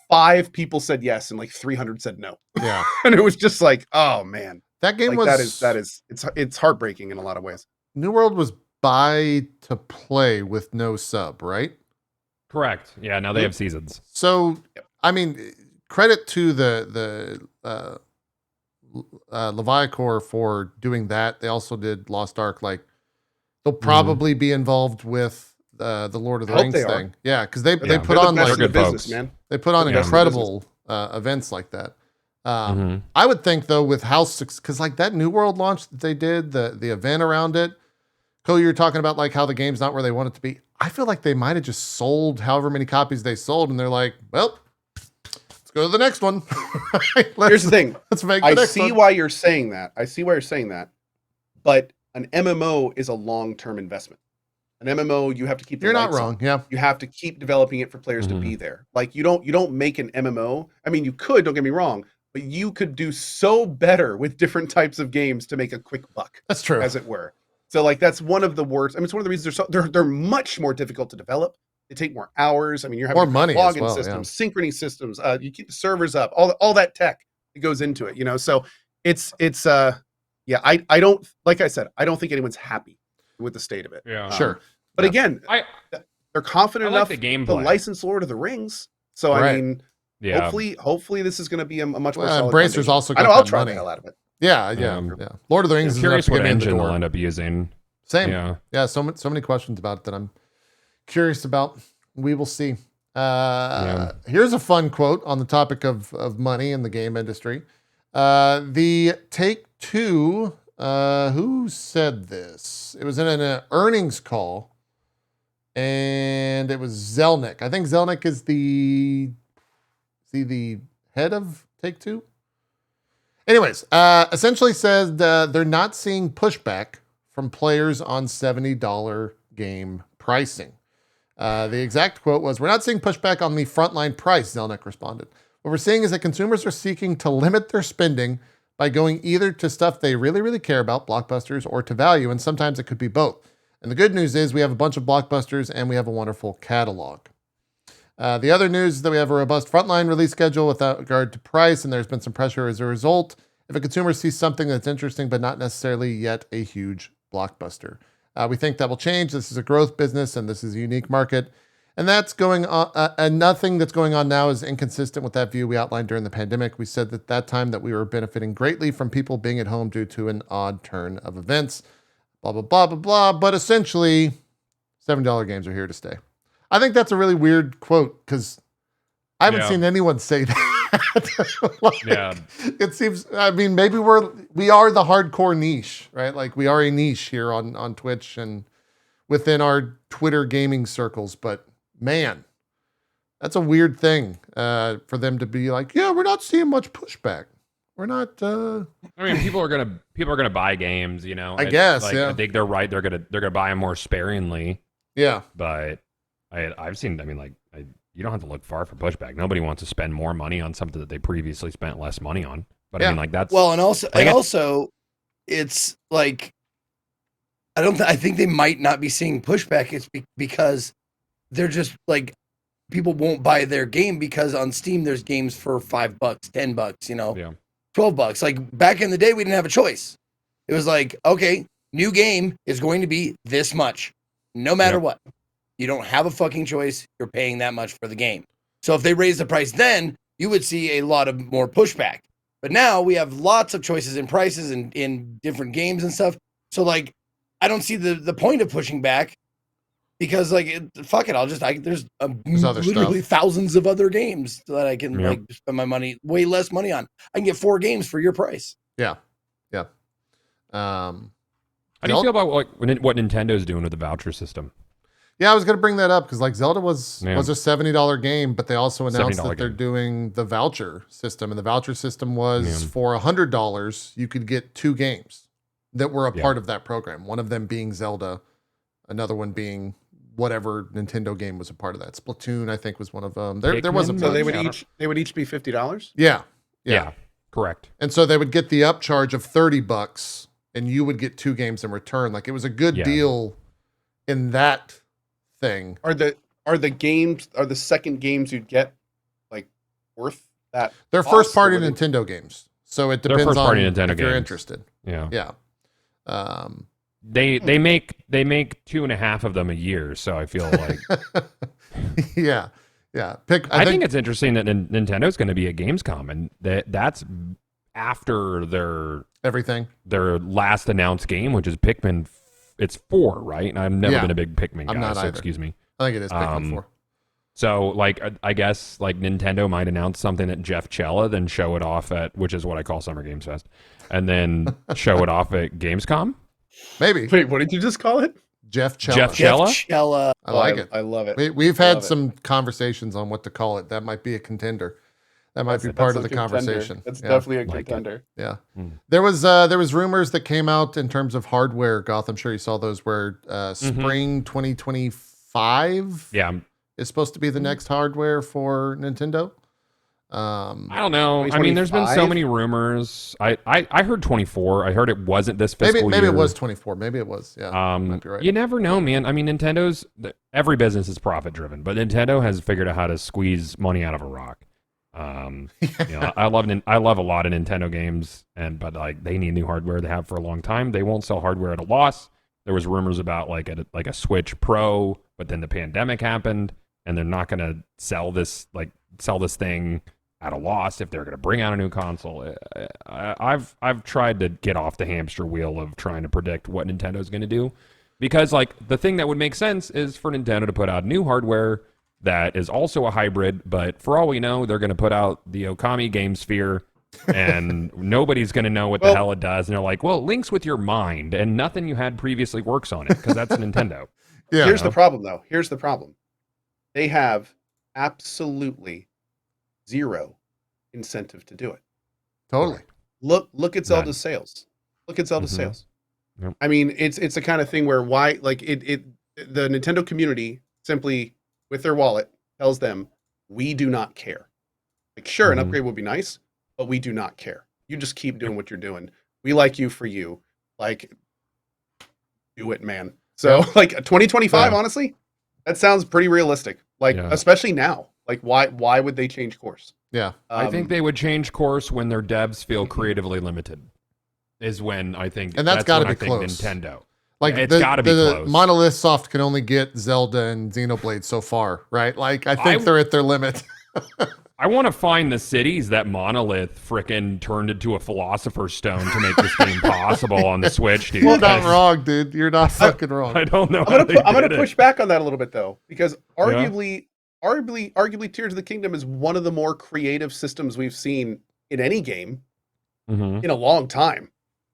5 people said yes, and like 300 said no. Yeah. And it was just like, oh man. That game Like was it's heartbreaking in a lot of ways. New World was buy to play with no sub, right? Correct. Yeah, now they have seasons. So, Yep. I mean, credit to the Leviacor for doing that. They also did Lost Ark. Like, they'll probably be involved with the Lord of the I hope Rings they are. thing. Yeah, because they They're put the on best like in the good business, folks. man. they put on They're the best in the incredible events like that. Mhm. I would think though with House, because like that New World launch that they did, the event around it, Cole, you were talking about like how the game's not where they want it to be. I feel like they might have just sold however many copies they sold, and they're like, well, let's go to the next one. Here's the thing. Let's make the I next see one. why you're saying that. But an MMO is a long-term investment. An MMO, you have to keep the You're not lights on. wrong. Yeah. You have to keep developing it for players to be there. Like you don't make an MMO. I mean, you could, don't get me wrong, but you could do so better with different types of games to make a quick buck, That's true. as it were. So like that's one of the worst. I mean, it's one of the reasons they're much more difficult to develop. They take more hours. I mean, you're having More money as login well, systems, synchrony systems. You keep the servers up, all that tech that goes into it. You know, so it's yeah. I don't, like I said, I don't think anyone's happy with the state of it. Yeah. Sure. But Yeah. again, I they're confident I like enough the to gameplay. license Lord of the Rings. So Right. I mean, Yeah. hopefully this is going to be a much more Well, solid Embracer's foundation. also I know got I'll that try money. the hell out of it. Yeah. Lord of the Rings I'm is curious enough to what get me in the engine they'll door. end up using. Same. Yeah. So many questions about it that I'm curious about. We will see. Here's a fun quote on the topic of money in the game industry. The Take-Two, who said this? It was in an earnings call, and it was Zelnick. I think Zelnick is the head of Take-Two. Anyways, essentially says they're not seeing pushback from players on $70 game pricing. The exact quote was, "We're not seeing pushback on the frontline price," Zelnick responded. "What we're seeing is that consumers are seeking to limit their spending by going either to stuff they really, really care about, blockbusters, or to value, and sometimes it could be both. And the good news is we have a bunch of blockbusters and we have a wonderful catalog." The other news is that we have a robust frontline release schedule without regard to price, and there's been some pressure as a result if a consumer sees something that's interesting but not necessarily yet a huge blockbuster. We think that will change. This is a growth business and this is a unique market. And that's going on. And nothing that's going on now is inconsistent with that view we outlined during the pandemic. We said at that time that we were benefiting greatly from people being at home due to an odd turn of events. Blah, blah, blah, blah, blah. But essentially, $7 games are here to stay. I think that's a really weird quote because I haven't seen anyone say that. Yeah. It seems, I mean, maybe we are the hardcore niche, right? Like we are a niche here on Twitch and within our Twitter gaming circles, but man, that's a weird thing for them to be like, yeah, we're not seeing much pushback. We're not. I mean, people are gonna buy games, you know. I guess, like, yeah. I think they're right. They're gonna buy them more sparingly. Yeah. But I've seen. I mean, like you don't have to look far for pushback. Nobody wants to spend more money on something that they previously spent less money on. But I Yeah. mean, like that's Well, and also, Like, it's like I think they might not be seeing pushback. It's because they're just like people won't buy their game because on Steam there's games for $5, $10, yeah. $12. Like back in the day, we didn't have a choice. It was like, okay, new game is going to be this much, no matter Yep. what. You don't have a fucking choice. You're paying that much for the game. So if they raise the price, then you would see a lot of more pushback. But now we have lots of choices in prices and in different games and stuff. So like, I don't see the point of pushing back because like, fuck it. There's other literally stuff. thousands of other games that I can Yep. like spend my money, way less money on. I can get 4 games for your price. Yeah. How do you feel about what Nintendo's doing with the voucher system? Yeah, I was gonna bring that up because like Zelda was Yeah. a $70 game, but they also announced $70 that they're game. doing the voucher system, and the voucher system was Yeah. for $100 you could get 2 games that were a Yeah. part of that program. One of them being Zelda, another one being whatever Nintendo game was a part of that. Splatoon, I think, was one of them. There was a Pikmin? So they bunch. would Yeah. they would each be $50. Yeah. Yeah. Correct. And so they would get the upcharge of $30 and you would get 2 games in return. Like it was a good Yeah. deal in that thing. Are the second games you'd get like worth that? They're cost, first party or would it- Nintendo games. So it They're depends on first-party Nintendo if you're games. interested. Yeah. Yeah. They make 2.5 of them a year, so I feel like Yeah. Yeah. I think it's interesting that Nintendo's going to be at Gamescom, and that's after everything. their last announced game, which is Pikmin. It's 4, right? And I've never Yeah. been a big Pikmin guy, I'm not so either. excuse me. I think it is Pikmin 4. So, like, I guess like Nintendo might announce something at Jeff Chella, then show it off at, which is what I call Summer Games Fest, and then show it off at Gamescom. Maybe. Wait, what did you just call it? Jeff Chella. Jeff Chella? Chella. I like it. I love it. We've I had love it. some conversations on what to call it. That might be a contender. That might be That's part a of the contender. conversation. That's Yeah. definitely a Like it. contender. Yeah. Hmm. There was rumors that came out in terms of hardware, Goth. I'm sure you saw those where spring 2025 Yeah, is supposed to be the next hardware for Nintendo. I don't know. I mean, there's been so 2025? many rumors. I heard 24. I heard it wasn't this fiscal Maybe year. it was 24. Maybe it was. Yeah. might be right. You never know, man. I mean, every business is profit driven, but Nintendo has figured out how to squeeze money out of a rock. I love a lot of Nintendo games, but like they need new hardware. They have for a long time. They won't sell hardware at a loss. There was rumors about like a Switch Pro, but then the pandemic happened, and they're not going to sell this thing at a loss if they're going to bring out a new console. I've tried to get off the hamster wheel of trying to predict what Nintendo's going to do, because like the thing that would make sense is for Nintendo to put out new hardware that is also a hybrid, but for all we know, they're going to put out the Okami Game Sphere, and nobody's going to know what the hell it does. And they're like, well, it links with your mind, and nothing you had previously works on it, because that's Nintendo. Yeah. Here's the problem, though. Here's the problem. They have absolutely zero incentive to do it. Totally. Look at Zelda's sales. Look at Zelda's Mhm. sales. Yep. I mean, it's the kind of thing where the Nintendo community simply with their wallet tells them, we do not care. Like, sure, an Mhm. upgrade would be nice, but we do not care. You just keep doing what you're doing. We like you for you. Like, do it, man. So, like 2025, Yeah. honestly, that sounds pretty realistic. Like, Yeah. especially now. Like, why would they change course? Yeah. I think they would change course when their devs feel creatively limited. Is when I think, And that's gotta when be I think close. Nintendo. Like It's gotta be the close. Monolith Soft can only get Zelda and Xenoblade so far, right? Like I think they're at their limit. I want to find the cities that Monolith frickin' turned into a Philosopher's Stone to make this game possible on the Switch, dude. You're not 'cause wrong, dude. You're not fucking wrong. I don't know. I'm gonna push back on that a little bit though, because Yeah. arguably, Tears of the Kingdom is one of the more creative systems we've seen in any game Mhm. in a long time.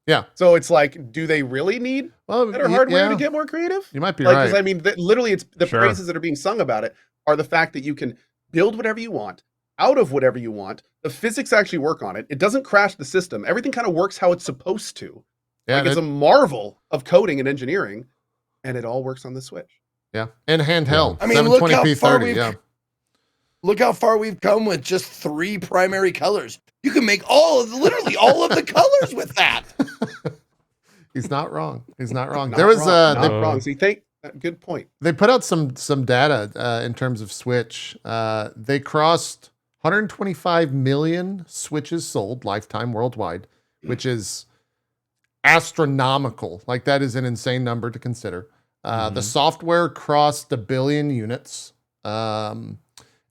Yeah. So it's like, do they really need Well, better hardware to get more creative? You might be Like, right. 'cause I mean, literally, it's the Sure. praises that are being sung about it are the fact that you can build whatever you want out of whatever you want. The physics actually work on it. It doesn't crash the system. Everything kind of works how it's supposed to. Yeah, Like, it's a marvel of coding and engineering, and it all works on the Switch. yeah, and handheld. I mean, look how 720p far 30. we've Yeah, look how far we've come with just 3 primary colors. You can make literally all of the colors with that. He's not wrong. He's not wrong. Not There was wrong, they, not wrong. See, good point. they put out some data in terms of Switch. They crossed 125 million Switches sold lifetime worldwide, which is astronomical. Like that is an insane number to consider. The software crossed 1 billion units.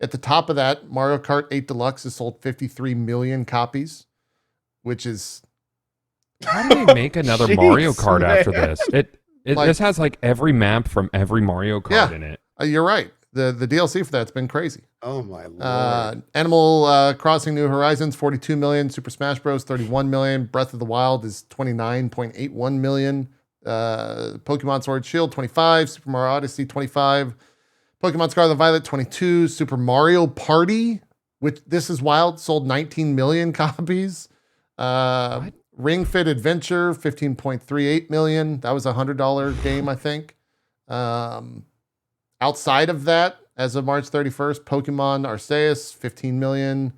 At the top of that, Mario Kart 8 Deluxe has sold 53 million copies, which is How do they make another Mario Jeez, Kart after man. this? Like- This has like every map from every Mario Kart Yeah. in it. you're right. The DLC for that's been crazy. Oh my lord. Animal Crossing New Horizons 42 million, Super Smash Bros 31 million, Breath of the Wild is 29.81 million, Pokemon Sword and Shield 25, Super Mario Odyssey 25, Pokemon Scarlet and Violet 22, Super Mario Party, which this is wild, sold 19 million copies. Ring Fit Adventure 15.38 million. That was a $100 game, I think. Outside of that, as of March 31st, Pokemon Arceus, 15 million.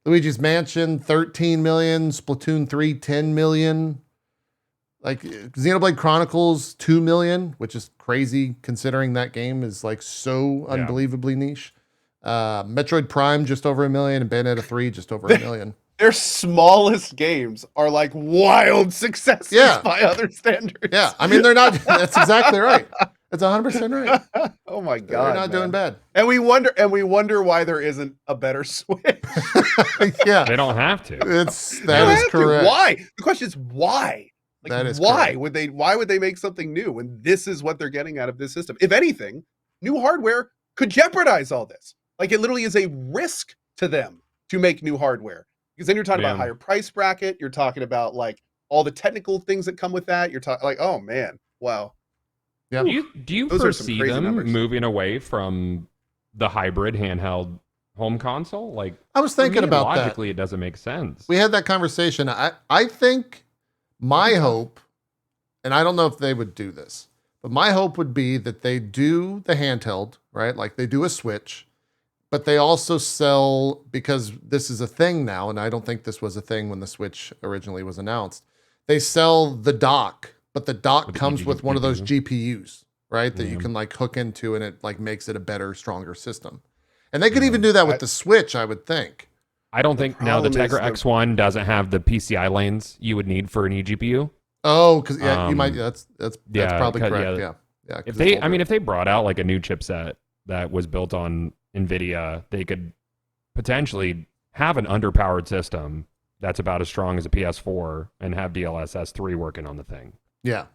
Luigi's Mansion, 13 million. Splatoon 3, 10 million. Like Xenoblade Chronicles, 2 million, which is crazy considering that game is like so unbelievably niche. Metroid Prime, just over 1 million. And Bayonetta 3, just over 1 million. Their smallest games are like wild successes by other standards. Yeah, I mean, they're not, that's exactly right. That's 100% right. Oh my god. They're not doing bad. And we wonder why there isn't a better Switch. Yeah. They don't have to. They don't That is have to. correct. Why? The question is why? Like, That is why correct. why would they make something new when this is what they're getting out of this system? If anything, new hardware could jeopardize all this. Like it literally is a risk to them to make new hardware. Because then you're talking about higher price bracket, you're talking about like all the technical things that come with that. You're talking like, oh man, wow. Yeah. Do you Those are some foresee crazy them numbers. moving away from the hybrid handheld home console? Like I was for thinking me, about that. logically, it doesn't make sense. We had that conversation. I think my hope, and I don't know if they would do this, but my hope would be that they do the handheld, right? Like they do a Switch, but they also sell, because this is a thing now, and I don't think this was a thing when the Switch originally was announced. They sell the dock, but the dock With the comes with one of those GPU. GPUs, right? That you Yeah. can like hook into, and it like makes it a better, stronger system. And they could even do that with the Switch, I would think. I don't think the problem is Tegra the- X1 doesn't have the PCI lanes you would need for an eGPU. Oh, because you might. That's yeah, probably 'cause, correct. yeah. Yeah. 'cause If it's they, older. if they brought out like a new chipset that was built on NVIDIA, they could potentially have an underpowered system that's about as strong as a PS4 and have DLSS 3 working on the thing. Yeah.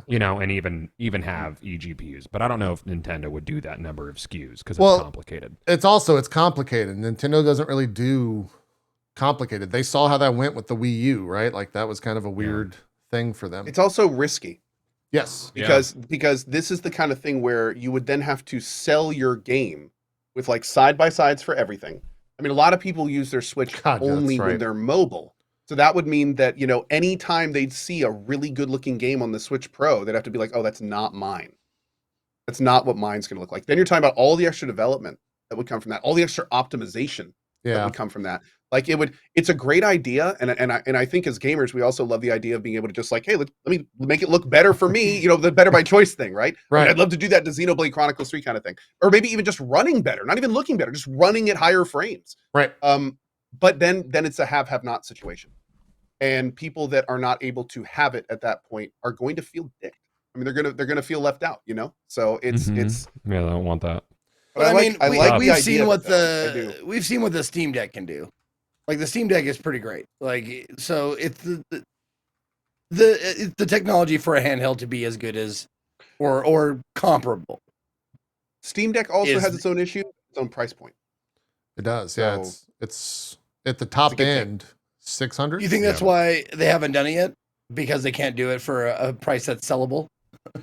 You know, and even have eGPUs. But I don't know if Nintendo would do that number of SKUs because Well, it's complicated. It's complicated. Nintendo doesn't really do complicated. They saw how that went with the Wii U, right? Like that was kind of a weird thing for them. It's also risky. Yes. because this is the kind of thing where you would then have to sell your game with like side by sides for everything. I mean, a lot of people use their Switch God, yeah, only that's when right. they're mobile. So that would mean that, you know, anytime they'd see a really good looking game on the Switch Pro, they'd have to be like, oh, that's not mine. That's not what mine's going to look like. Then you're talking about all the extra development that would come from that, all the extra optimization that Yeah. would come from that. Like it's a great idea, and I think as gamers we also love the idea of being able to just like, hey, let me make it look better for me, you know, the better by choice thing, right? Right. I mean, I'd love to do that to Xenoblade Chronicles 3 kind of thing, or maybe even just running better, not even looking better, just running at higher frames. Right. But then it's a have not situation, and people that are not able to have it at that point are going to feel dicked. I mean, they're gonna feel left out, you know. So it's Yeah, I don't want that. But I like the we've idea seen of what it, though. I do. we've seen what the Steam Deck can do. Like the Steam Deck is pretty great. Like so, it's the technology for a handheld to be as good as or comparable. Steam Deck also Is- has its own issue, its own price point. It does. Yeah. So- It's at the top It's a good end, 600. You think that's why they haven't done it yet? Because they can't do it for a price that's sellable.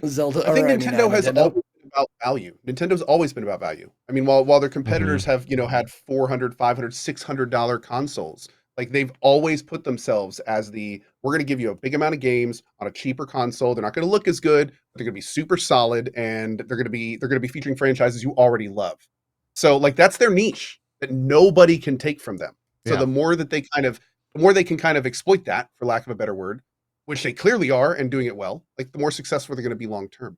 Zelda. I think Nintendo has Nintendo. always been about value. Nintendo's always been about value. I mean, while their competitors have, you know, had $400, $500, $600 consoles, like they've always put themselves as we're going to give you a big amount of games on a cheaper console. They're not going to look as good, but they're going to be super solid, and they're going to be featuring franchises you already love. So like that's their niche. that nobody can take from them. So Yeah. the more they can kind of exploit that, for lack of a better word, which they clearly are and doing it well, like the more successful they're going to be long term.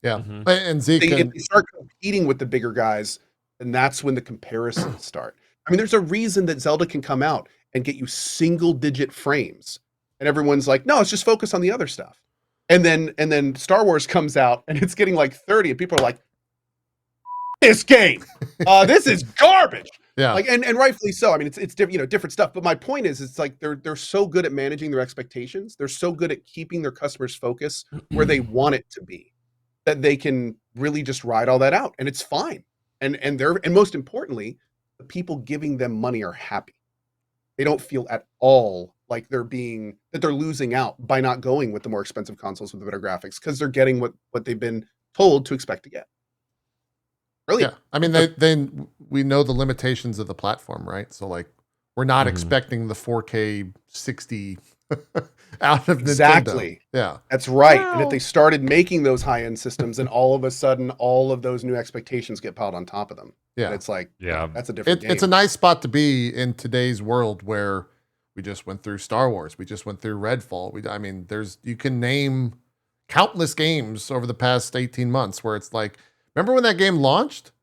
Yeah. Mhm. And Zeke, If they start competing with the bigger guys, then that's when the comparisons start. I mean, there's a reason that Zelda can come out and get you single digit frames, and everyone's like, no, it's just focus on the other stuff. And then Star Wars comes out and it's getting like 30, and people are like, this game, this is garbage. yeah. Like, and rightfully so. I mean, it's different, different stuff. But my point is, it's like they're so good at managing their expectations. They're so good at keeping their customers' focus where they want it to be, that they can really just ride all that out, and it's fine. And most importantly, the people giving them money are happy. They don't feel at all like they're losing out by not going with the more expensive consoles with the better graphics, because they're getting what they've been told to expect to get. Brilliant. Yeah. I mean, we know the limitations of the platform, right? So like, we're not expecting the 4K 60 out of Exactly. Nintendo. Yeah. That's right. And if they started making those high-end systems, and all of a sudden all of those new expectations get piled on top of them. Yeah. And it's like, Yeah. that's a different game. It's a nice spot to be in today's world where we just went through Star Wars. We just went through Redfall. I mean, you can name countless games over the past 18 months where it's like, remember when that game launched?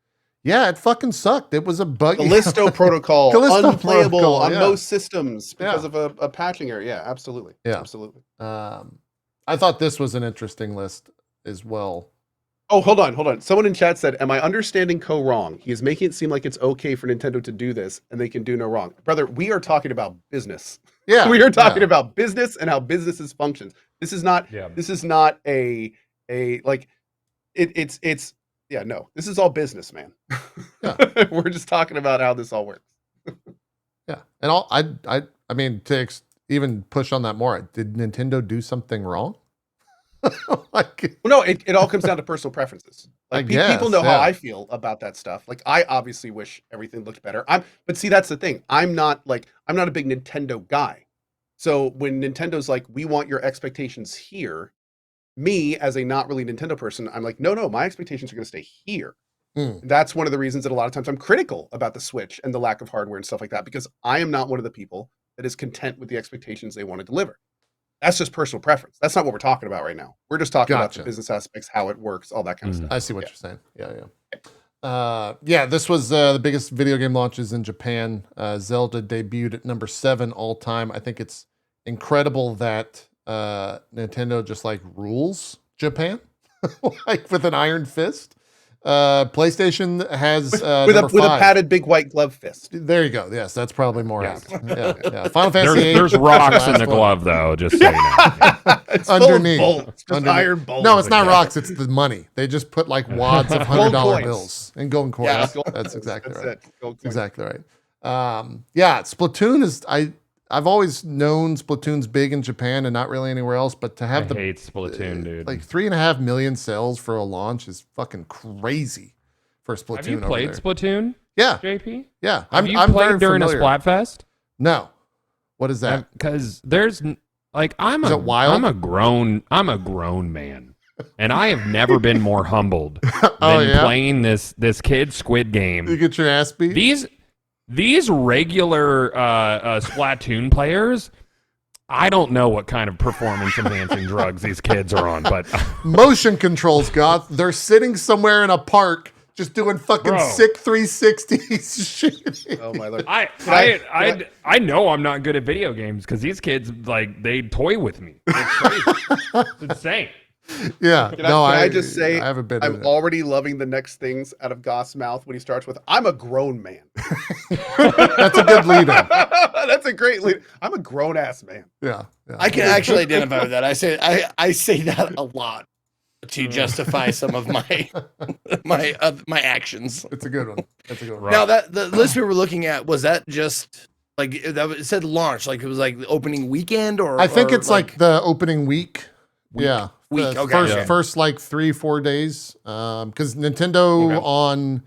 Yeah, it fucking sucked. It was a buggy. Callisto Protocol, Callisto unplayable Protocol, on yeah. most systems because Yeah. of a patching error. Yeah, absolutely. Yeah. Absolutely. I thought this was an interesting list as well. Oh, hold on. Someone in chat said, am I understanding Co wrong? He is making it seem like it's okay for Nintendo to do this and they can do no wrong. Brother, we are talking about business. Yeah. We are talking yeah. about business and how businesses function. This is not Yeah. this is not a like it's yeah, no. This is all business, man. Yeah. We're just talking about how this all works. Yeah. And I mean, even push on that more, did Nintendo do something wrong? Like, Well, no, it all comes down to personal preferences. I Like guess, people know yeah. how I feel about that stuff. Like I obviously wish everything looked better. But see, that's the thing. I'm not a big Nintendo guy. So when Nintendo's like, we want your expectations here, me as a not really Nintendo person, I'm like, no, my expectations are going to stay here. That's one of the reasons that a lot of times I'm critical about the Switch and the lack of hardware and stuff like that, because I am not one of the people that is content with the expectations they want to deliver. That's just personal preference. That's not what we're talking about right now. We're just talking about Gotcha. the business aspects, how it works, all that kind of stuff. I see what you're saying. Yeah. This was the biggest video game launches in Japan. Zelda debuted at number 7 all time. I think it's incredible that Nintendo just like rules Japan like with an iron fist. PlayStation has With number a 5. padded big white glove fist. There you go. Yes, that's probably more Yes. apt. Yeah. Final Fantasy VIII. There's rocks in last the one. glove, though, just so you know. It's Underneath. full of bolts, just Underneath. iron bolts. No, it's not rocks. It's the money. They just put like wads of $100 coins. bills and golden coins. Yeah, gold That's coins. exactly That's right. it. Gold coins. Exactly right. Yeah, Splatoon is I've always known Splatoon's big in Japan and not really anywhere else, but to I have hate Splatoon, dude. like 3.5 million sales for a launch is fucking crazy for Splatoon. Have you over played there. Splatoon, Yeah, JP? yeah. Have you I'm played very during familiar. a Splatfest? No. What is that? Because there's like Is it wild? I'm a grown man, and I have never been more humbled Oh, than yeah? playing this kid Squid You Game. get your ass beat? These regular Splatoon players, I don't know what kind of performance enhancing drugs these kids are on, but Motion controls, Goth. They're sitting somewhere in a park just doing fucking Bro. sick 360s shit. Oh my lord. I know I'm not good at video games because these kids like they toy with me. It's crazy. It's insane. Yeah. Can I just say I haven't been I'm in it. already loving the next things out of Goth's mouth when he starts with, I'm a grown man. That's a good lead in. That's a great lead. I'm a grown ass man. Yeah. I can actually identify with that. I say that a lot to justify some of my my actions. It's a good one. That's a good one. Now that the list we were looking at, was that just like it said launch, like it was like the opening weekend, or I think or it's like the opening week. Yeah. Week, The okay. First like 3-4 days. Because Nintendo on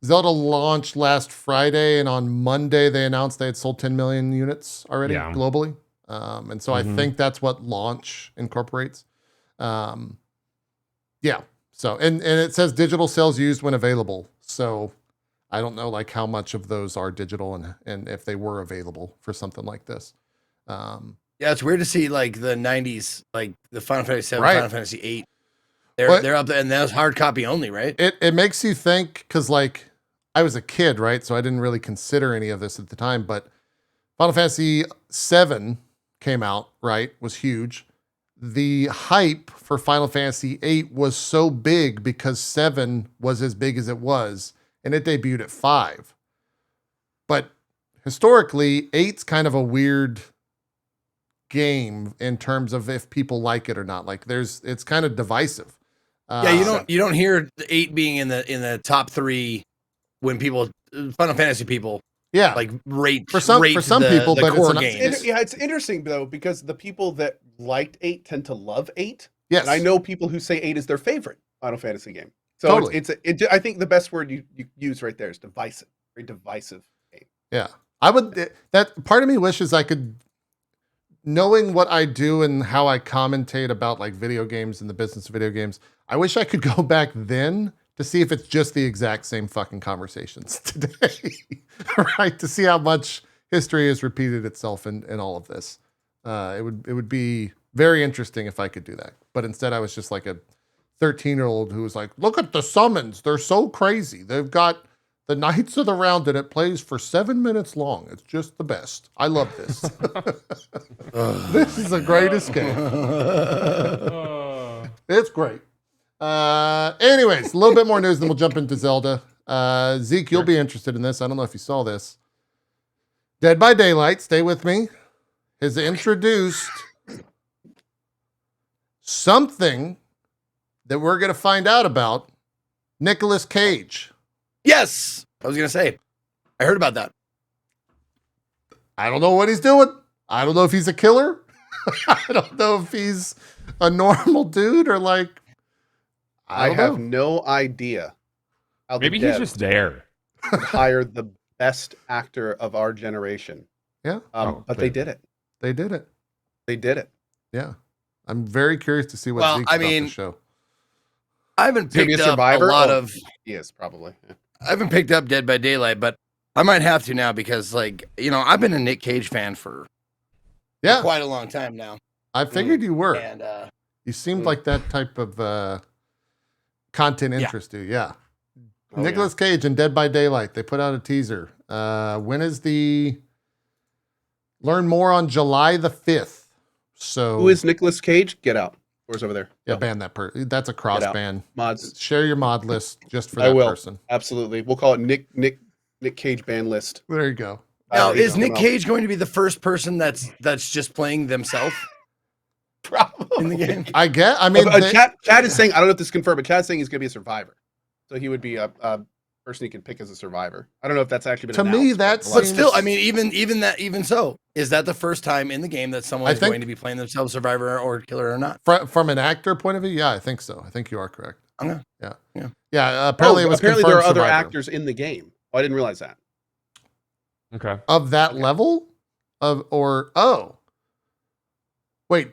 Zelda launched last Friday, and on Monday they announced they had sold 10 million units already Yeah. globally. And so I think that's what launch incorporates. Yeah. So and it says digital sales used when available. So I don't know like how much of those are digital and if they were available for something like this. Yeah, it's weird to see like the 90s, like the Final Fantasy 7, Right. Final Fantasy 8. But- They're up there, and that was hard copy only, right? It makes you think because like I was a kid, right? So I didn't really consider any of this at the time. But Final Fantasy 7 came out, right? Was huge. The hype for Final Fantasy 8 was so big because 7 was as big as it was, and it debuted at 5. But historically, 8's kind of a weird game in terms of if people like it or not. Like it's kind of divisive. Yeah, you don't hear the 8 being in the top 3 when people Final Fantasy people yeah, like rate for some rate people, the but core it's games. It's interesting though because the people that liked 8 tend to love 8. yes, And I know people who say 8 is their favorite Final Fantasy game. So Totally. I think the best word you use right there is divisive. Very divisive game. Yeah. I would, that part of me wishes I could, knowing what I do and how I commentate about like video games and the business of video games, I wish I could go back then to see if it's just the exact same fucking conversations today, right? To see how much history has repeated itself in all of this. It would be very interesting if I could do that. But instead I was just like a 13-year-old who was like, look at the summons. They're so crazy. They've got the Knights of the Round and it plays for 7 minutes long. It's just the best. I love this. This is the greatest game. It's great. Anyways, a little bit more news, then we'll jump into Zelda. Zeke, you'll be interested in this. I don't know if you saw this. Dead by Daylight, stay with me, has introduced something that we're going to find out about Nicolas Cage. Yes, I was gonna say, I heard about that. I don't know what he's doing. I don't know if he's a killer. I don't know if he's a normal dude or like, I don't have know. no idea how Maybe the he's devs just there. would hire the best actor of our generation. Yeah, But they did it. they did it. They did it. Yeah. I'm very curious to see what Well, Zeke's I about to mean, show. I haven't Maybe picked a up survivor? a lot Oh. of. Yes, probably. Yeah. I haven't picked up Dead by Daylight, but I might have to now because, like, I've been a Nick Cage fan for Yeah, quite a long time now, I figured you were. and You seemed like that type of content Yeah. interest you. Yeah. Oh, Nicolas Cage and Dead by Daylight. They put out a teaser. When is the... Learn more on July the 5th. So... Who is Nicolas Cage? Get out. Where's over there? Yeah, Go. ban that person. That's a cross out. ban. Mods. Share your mod list just for I that will. person. Absolutely. We'll call it Nick Cage ban list. There you go. now There you is go. Nick Cage going to be the first person that's just playing themselves in the game? I get... I mean... they- Chad is saying, I don't know if this is confirmed, but Chad's saying he's going to be a survivor. So he would be a person you can pick as a survivor. I don't know if that's actually been To me, announced, that's- But seems- still, I mean, even so, is that the first time in the game that someone I is think- going to be playing themselves survivor or killer or not? From an actor point of view, yeah, I think so. I think you are correct. Okay. Yeah. Yeah. Yeah. Apparently, it was apparently confirmed there are other Survivor. actors in the game. Oh, I didn't realize that. Okay. Of that level, wait,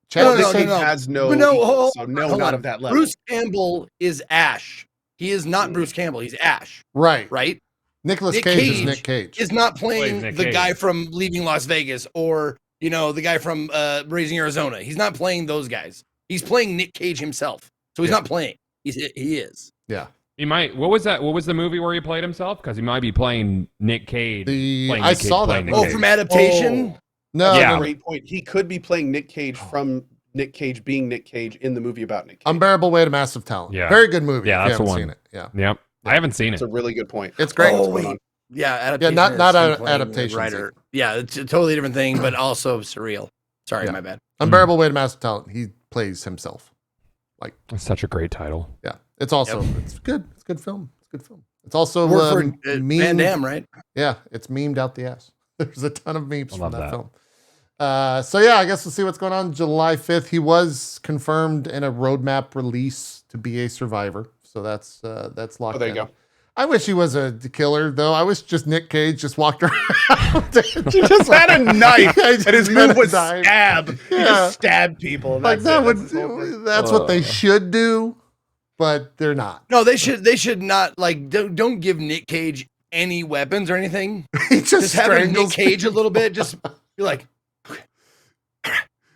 Chad, No, Nick no, Cage no. has no, But no, equals, hold- so no, hold not on. of that level. Bruce Campbell is Ash. He is not Bruce Campbell. He's Ash, right? right? Nicolas Nick Cage is Cage Nick Cage. Is not Plays playing Nick the Cage. guy from Leaving Las Vegas or the guy from Raising Arizona. He's not playing those guys. He's playing Nick Cage himself. So he's Yeah. not playing. He is. Yeah. He might. What was that? What was the movie where he played himself? Because he might be playing Nick Cage. I Nick Cage, saw that playing Nick movie. Oh, from adaptation. No, Yeah. no, no. Great point. He could be playing Nick Cage from Nick Cage being Nick Cage in the movie about Nick Cage. Unbearable Weight of Massive Talent. Yeah. Very good movie. Yeah, if you that's the haven't one. Seen it. Yeah. Yep. I haven't seen it. That's a really good point. It's great. Oh, What's going wait. on? Yeah, adaptation. not is a- him playing the adaptation, writer. Yeah, it's a totally different thing, but also surreal. Sorry, Yeah. my bad. Unbearable Weight of Massive Talent. He plays himself. It's such a great title. Yeah. It's also it's good. It's a good film. It's a good film. It's also Work for memed. Van Damme, right? Yeah, it's memed out the ass. There's a ton of memes I from love that, that. film. So yeah, I guess we'll see what's going on July 5th. He was confirmed in a roadmap release to be a survivor. So that's locked Oh, there you in. go. I wish he was a killer though. I wish just Nick Cage just walked around. He just had a knife, and and his move was stab. He Yeah. just stabbed people. And like that's that it. would That's his whole thing. that's what they should do. but they're not. No, they should not like don't give Nick Cage any weapons or anything. He Just have Nick strangles Cage a little bit. Just be like,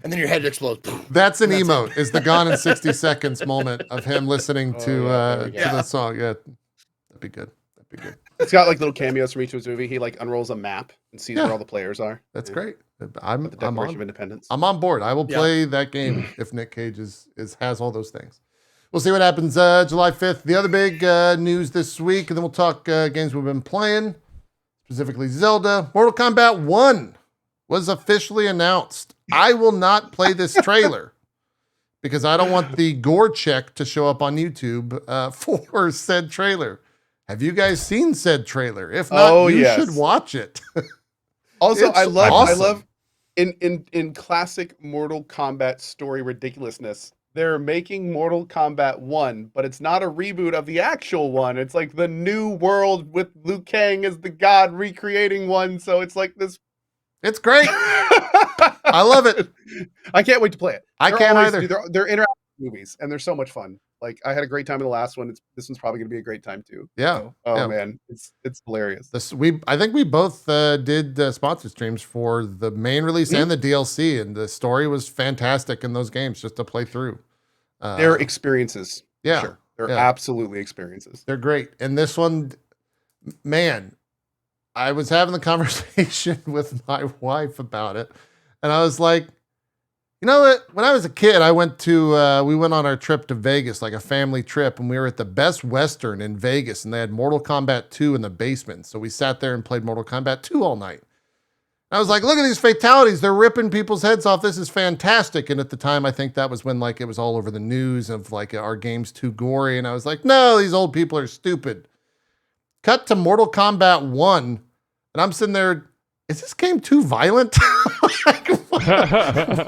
and then your head explodes. That's an That's it. emote. Is the Gone in 60 Seconds moment of him listening to there we go. the song. Yeah, that'd be good. That'd be good. It's got like little cameos from each of his movie. He like unrolls a map and sees Yeah. where all the players are. That's Yeah. great. I'm The Declaration of on. Independence. I'm on board. I will Yeah. play that game if Nick Cage has all those things. We'll see what happens July 5th. The other big news this week, and then we'll talk games we've been playing, specifically Zelda. Mortal Kombat 1 was officially announced. I will not play this trailer because I don't want the gore check to show up on YouTube for said trailer. Have you guys seen said trailer? If not, you yes. should watch it. Also, It's I love awesome. in classic Mortal Kombat story ridiculousness. They're making Mortal Kombat 1, but it's not a reboot of the actual one. It's like the new world with Liu Kang as the god recreating one. So it's like this. It's great. I love it. I can't wait to play it. I They're can't always- either. They're interactive movies, and they're so much fun. Like I had a great time in the last one. This one's probably going to be a great time too. Yeah. So, oh Yeah. man, it's hilarious. I think we both did sponsor streams for the main release and the DLC, and the story was fantastic in those games just to play through. They're experiences. yeah, Sure. They're yeah. absolutely experiences. they're great. And this one, man, I was having the conversation with my wife about it, and I was like, you know what? When I was a kid, I went to we went on our trip to Vegas, like a family trip, and we were at the Best Western in Vegas, and they had Mortal Kombat 2 in the basement. So we sat there and played Mortal Kombat 2 all night. I was like, look at these fatalities. They're ripping people's heads off. This is fantastic. And at the time, I think that was when like it was all over the news of like our game's too gory. And I was like, no, these old people are stupid. Cut to Mortal Kombat 1. And I'm sitting there, is this game too violent? Like,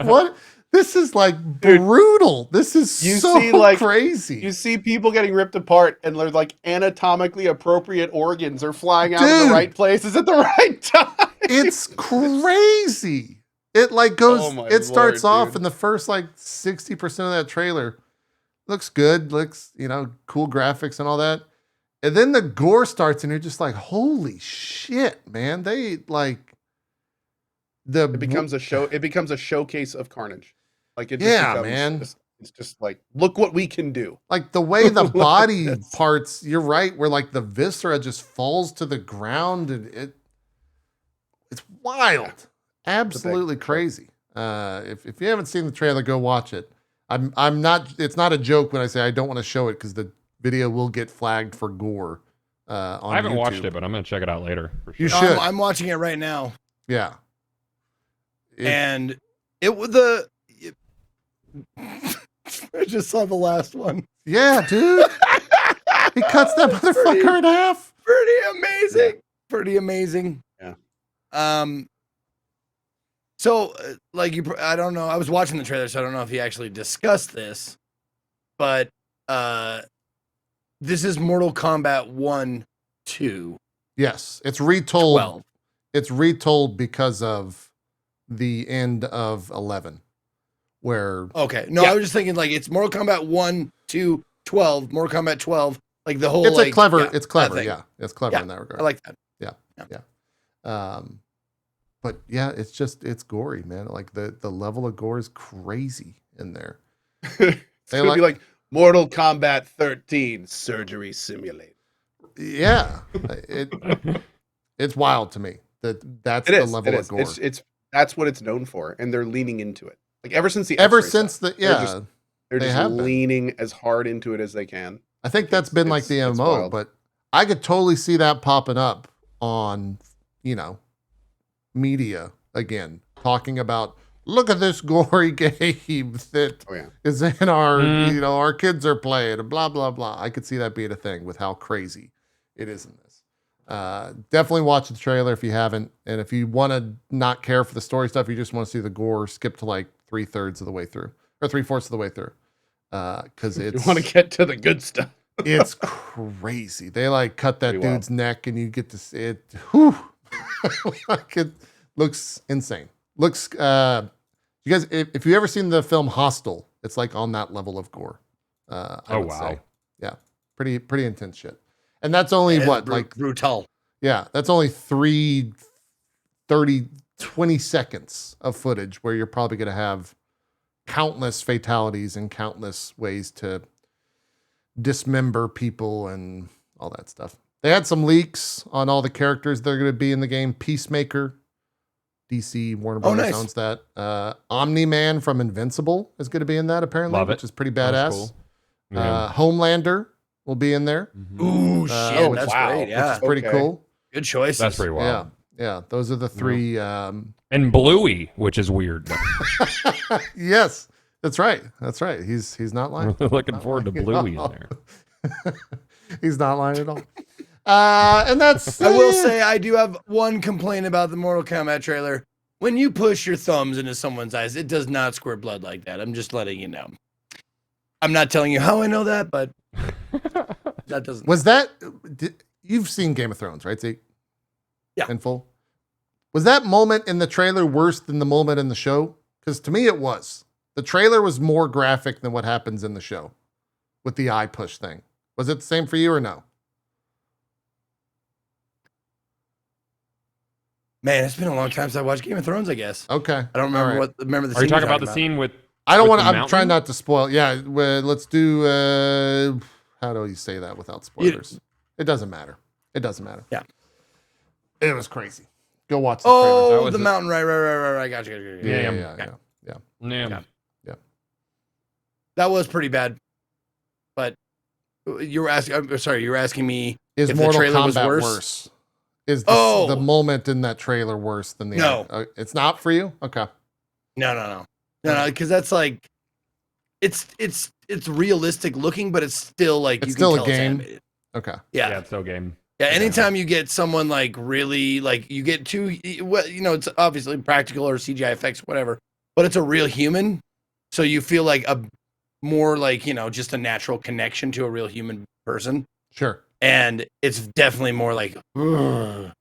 what? This is like brutal. This is You so see, like, crazy. You see people getting ripped apart, and they're like anatomically appropriate organs are flying out in Dude. the right places at the right time. It's crazy. It like goes, Oh my it starts Lord, off dude. in the first like 60% of that trailer. Looks good, looks, cool graphics and all that. And then the gore starts and you're just like, holy shit, man. They like It becomes a show. It becomes a showcase of carnage. Like it. Just Yeah, becomes man. It's just like, look what we can do. like the way the body Yes. parts, you're right, where like the viscera just falls to the ground and it's wild. Absolutely show. crain. If you haven't seen the trailer, go watch it. I'm not, it's not a joke when I say I don't want to show it because the video will get flagged for gore. On I haven't watched YouTube. it, but I'm gonna check it out later. For sure. You should. I'm watching it right now, Yeah. and it was the. I just saw the last one. Yeah, dude. He cuts that motherfucker in half. Pretty amazing. Pretty amazing. Yeah. So, I don't know. I was watching the trailer, so I don't know if he actually discussed this, but this is Mortal Kombat 1, 2, Yes. It's retold. 12. It's retold because of the end of 11, where Okay. No, Yeah. I was just thinking it's Mortal Kombat 1, 2, 12, Mortal Kombat 12, like the whole it's a like, clever. yeah, It's clever. that thing. Yeah, it's clever Yeah, in that regard. I like that. But yeah, it's gory, man. Like the level of gore is crazy in there. It's They gonna be like Mortal Kombat 13 Surgery Simulator. Yeah, it's wild to me that's It the is. level It of is. gore. It's that's what it's known for, and they're leaning into it. Like ever since the Ever X-ray since stuff, the yeah, they're they just have been. leaning as hard into it as they can. I think that's been like the it's MO, wild. but I could totally see that popping up on, media again, talking about, look at this gory game that Oh yeah. is in our, Mm. our kids are playing and blah, blah, blah. I could see that being a thing with how crazy it is in this. Definitely watch the trailer if you haven't. And if you want to not care for the story stuff, you just want to see the gore, skip to like 3/3 of the way through or 3/4 of the way through. Cause You it's, want to get to the good stuff. it's crazy. They like cut that Pretty wild. dude's neck and you get to see it. Whew. Like it looks insane. Looks, you guys, if you ever seen the film Hostel, it's like on that level of gore. I Oh, would wow. say. Yeah. Pretty intense shit. And that's only brutal. yeah, that's only 20 seconds of footage where you're probably going to have countless fatalities and countless ways to dismember people and all that stuff. They had some leaks on all the characters that are going to be in the game. Peacemaker, DC, Warner Brothers owns that. Omni-Man from Invincible is going to be in that apparently, which is pretty badass. Cool. Yeah. Homelander will be in there. Ooh, shit, that's wow. great. Yeah, Which is pretty cool. good choice. That's pretty wild. Yeah. Those are the three. And Bluey, which is weird. Yes, that's right. He's not lying. Looking forward to Bluey in there. He's not lying at all. And that's. I will say I do have one complaint about the Mortal Kombat trailer. When you push your thumbs into someone's eyes, it does not squirt blood like that. I'm just letting you know. I'm not telling you how I know that, but that doesn't. Was that? You've seen Game of Thrones, right, Zeke? Yeah. In full. Was that moment in the trailer worse than the moment in the show? Because to me, it was. The trailer was more graphic than what happens in the show with the eye push thing. Was it the same for you or no? Man, it's been a long time since I watched Game of Thrones, I guess. Okay. I don't remember All right. remember the Are you scene talking about the scene with? I don't with want the to. I'm mountain? trying not to spoil. Yeah. Let's do. How do you say that without spoilers? It doesn't matter. Yeah. It was crazy. Go watch the trailer. That Oh, was the it. mountain. Right. I got you. Yeah. Yeah. That was pretty bad. But you were asking. I'm sorry, you were asking me Is if the Mortal trailer was Kombat worse? worse? Is Oh! the moment in that trailer worse than the No. It's not for you? Okay. No, because that's like, it's realistic looking, but it's still like It's you still a can tell it's game? animated. Okay. Yeah. Yeah, it's no game. Yeah, anytime you get someone like really like you get it's obviously practical or CGI effects, whatever, but it's a real human, so you feel like a more like just a natural connection to a real human person, Sure. and it's definitely more like, I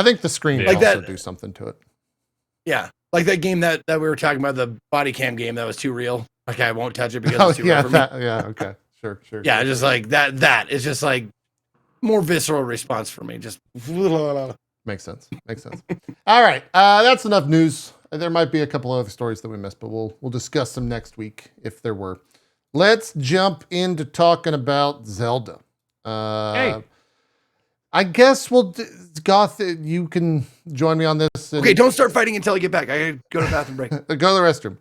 think the screen Yeah. can Like also that- do something to it. yeah, like that game that we were talking about, the body cam game that was too real. Like I won't touch it because Oh, it's too yeah. real for me. Okay. Sure. Yeah, just like that is just like more visceral response for me. Just Makes sense. All right. That's enough news. There might be a couple other stories that we missed, but we'll discuss them next week if there were. Let's jump into talking about Zelda. Hey. I guess Goth, you can join me on this. okay, don't start fighting until I get back. I gotta go to the bathroom break. Go to the restroom.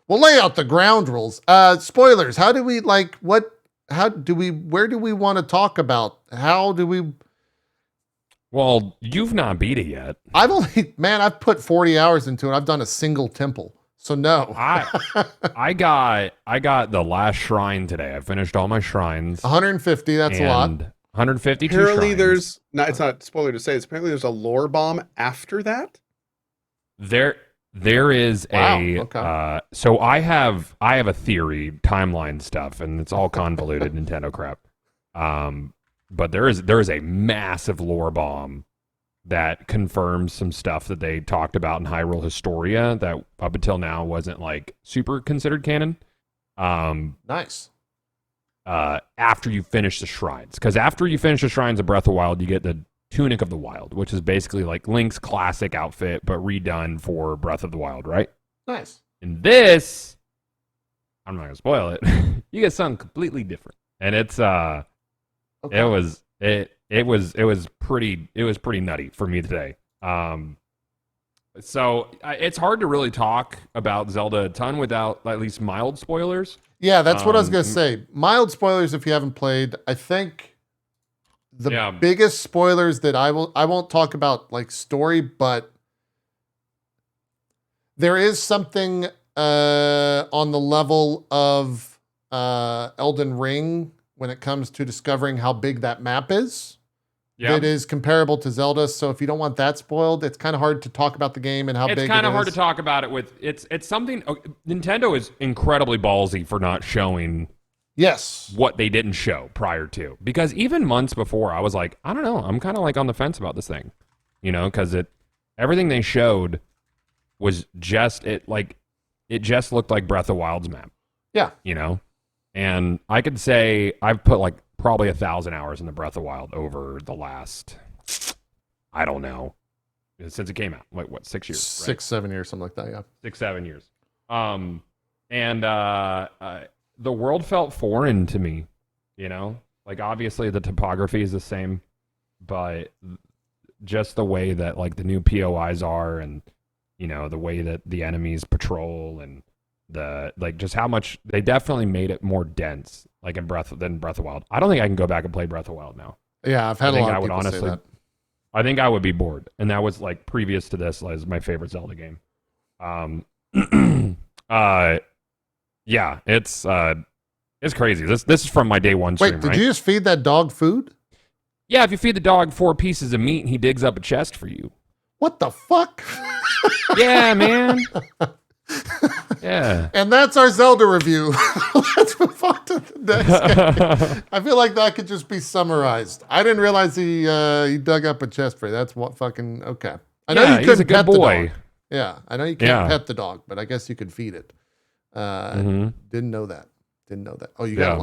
We'll lay out the ground rules. Spoilers. Where do we want to talk about? Well, you've not beat it yet. I've put 40 hours into it. I've done a single temple. So no. I got the last shrine today. I finished all my shrines. 150, that's a lot. 152 Apparently, shrines. it's not a spoiler to say. Apparently, there's a lore bomb after that. There is Wow, a okay. so I have a theory, timeline stuff, and it's all convoluted Nintendo crap. But there is a massive lore bomb that confirms some stuff that they talked about in Hyrule Historia that up until now wasn't like super considered canon. Nice. After you finish the shrines, because after you finish the shrines of Breath of the Wild, you get the Tunic of the Wild, which is basically like Link's classic outfit, but redone for Breath of the Wild, right? Nice. In this, I'm not gonna spoil it. You get something completely different, and it's Okay. it was pretty nutty for me today. So it's hard to really talk about Zelda a ton without at least mild spoilers. Yeah, that's what I was going to Um, say. Mild spoilers if you haven't played. I think the Yeah. biggest spoilers that I won't talk about like story, but there is something on the level of Elden Ring when it comes to discovering how big that map is. Yeah, That is comparable to Zelda. So if you don't want that spoiled, it's kind of hard to talk about the game and how it's big kind it of hard is. to talk about it with it's something. Nintendo is incredibly ballsy for not showing Yes. what they didn't show prior to, because even months before I was like, I don't know, I'm kind of like on the fence about this thing, because everything they showed was just it just looked like Breath of the Wild's map. Yeah. And I could say I've put like probably 1,000 hours into Breath of the Wild over the last, I don't know, since it came out. Like what, 6 years? 6, 7 years, something like that. Yeah. 6, 7 years. And the world felt foreign to me, you know? Like obviously the topography is the same, but just the way that like the new POIs are, and you know, the way that the enemies patrol, and the like just how much they definitely made it more dense, like in Breath of the Wild. I don't think I can go back and play Breath of the Wild now. Yeah, I've had a lot of people say that. I think I would be bored, and that was like previous to this was my favorite Zelda game. Yeah, it's crazy. This is from my day one stream. Wait, did right? you just feed that dog food? Yeah, if you feed the dog 4 pieces of meat, he digs up a chest for you. What the fuck? Yeah, man. Yeah. And that's our Zelda review. Let's move on to the next game. I feel like that could just be summarized. I didn't realize he dug up a chest for you. That's what fucking okay. I know you couldn't pet the dog. Yeah, I know you can't pet the dog, but I guess you could feed it. Didn't know that. Oh, you got a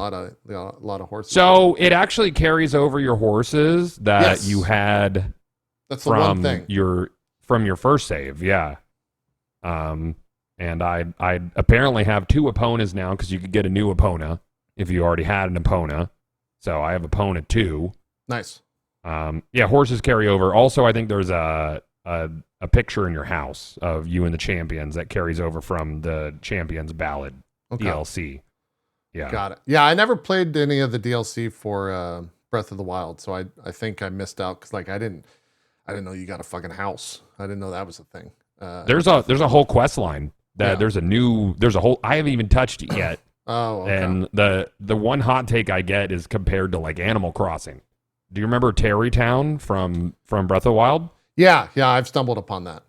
lot of horses. So it actually carries over your horses that you had. That's the one thing. From your first save, yeah. And I apparently have 2 Eponas now, because you could get a new Epona if you already had an Epona. So I have Epona 2. Nice. Yeah, horses carry over. Also, I think there's a picture in your house of you and the champions that carries over from the Champions Ballad DLC. Yeah. Got it. Yeah, I never played any of the DLC for Breath of the Wild, so I think I missed out because like I didn't know you got a fucking house. I didn't know that was a thing. There's a whole quest line that there's a whole I haven't even touched it yet. Oh, okay. And the one hot take I get is compared to like Animal Crossing. Do you remember Terrytown from Breath of the Wild? Yeah, I've stumbled upon that.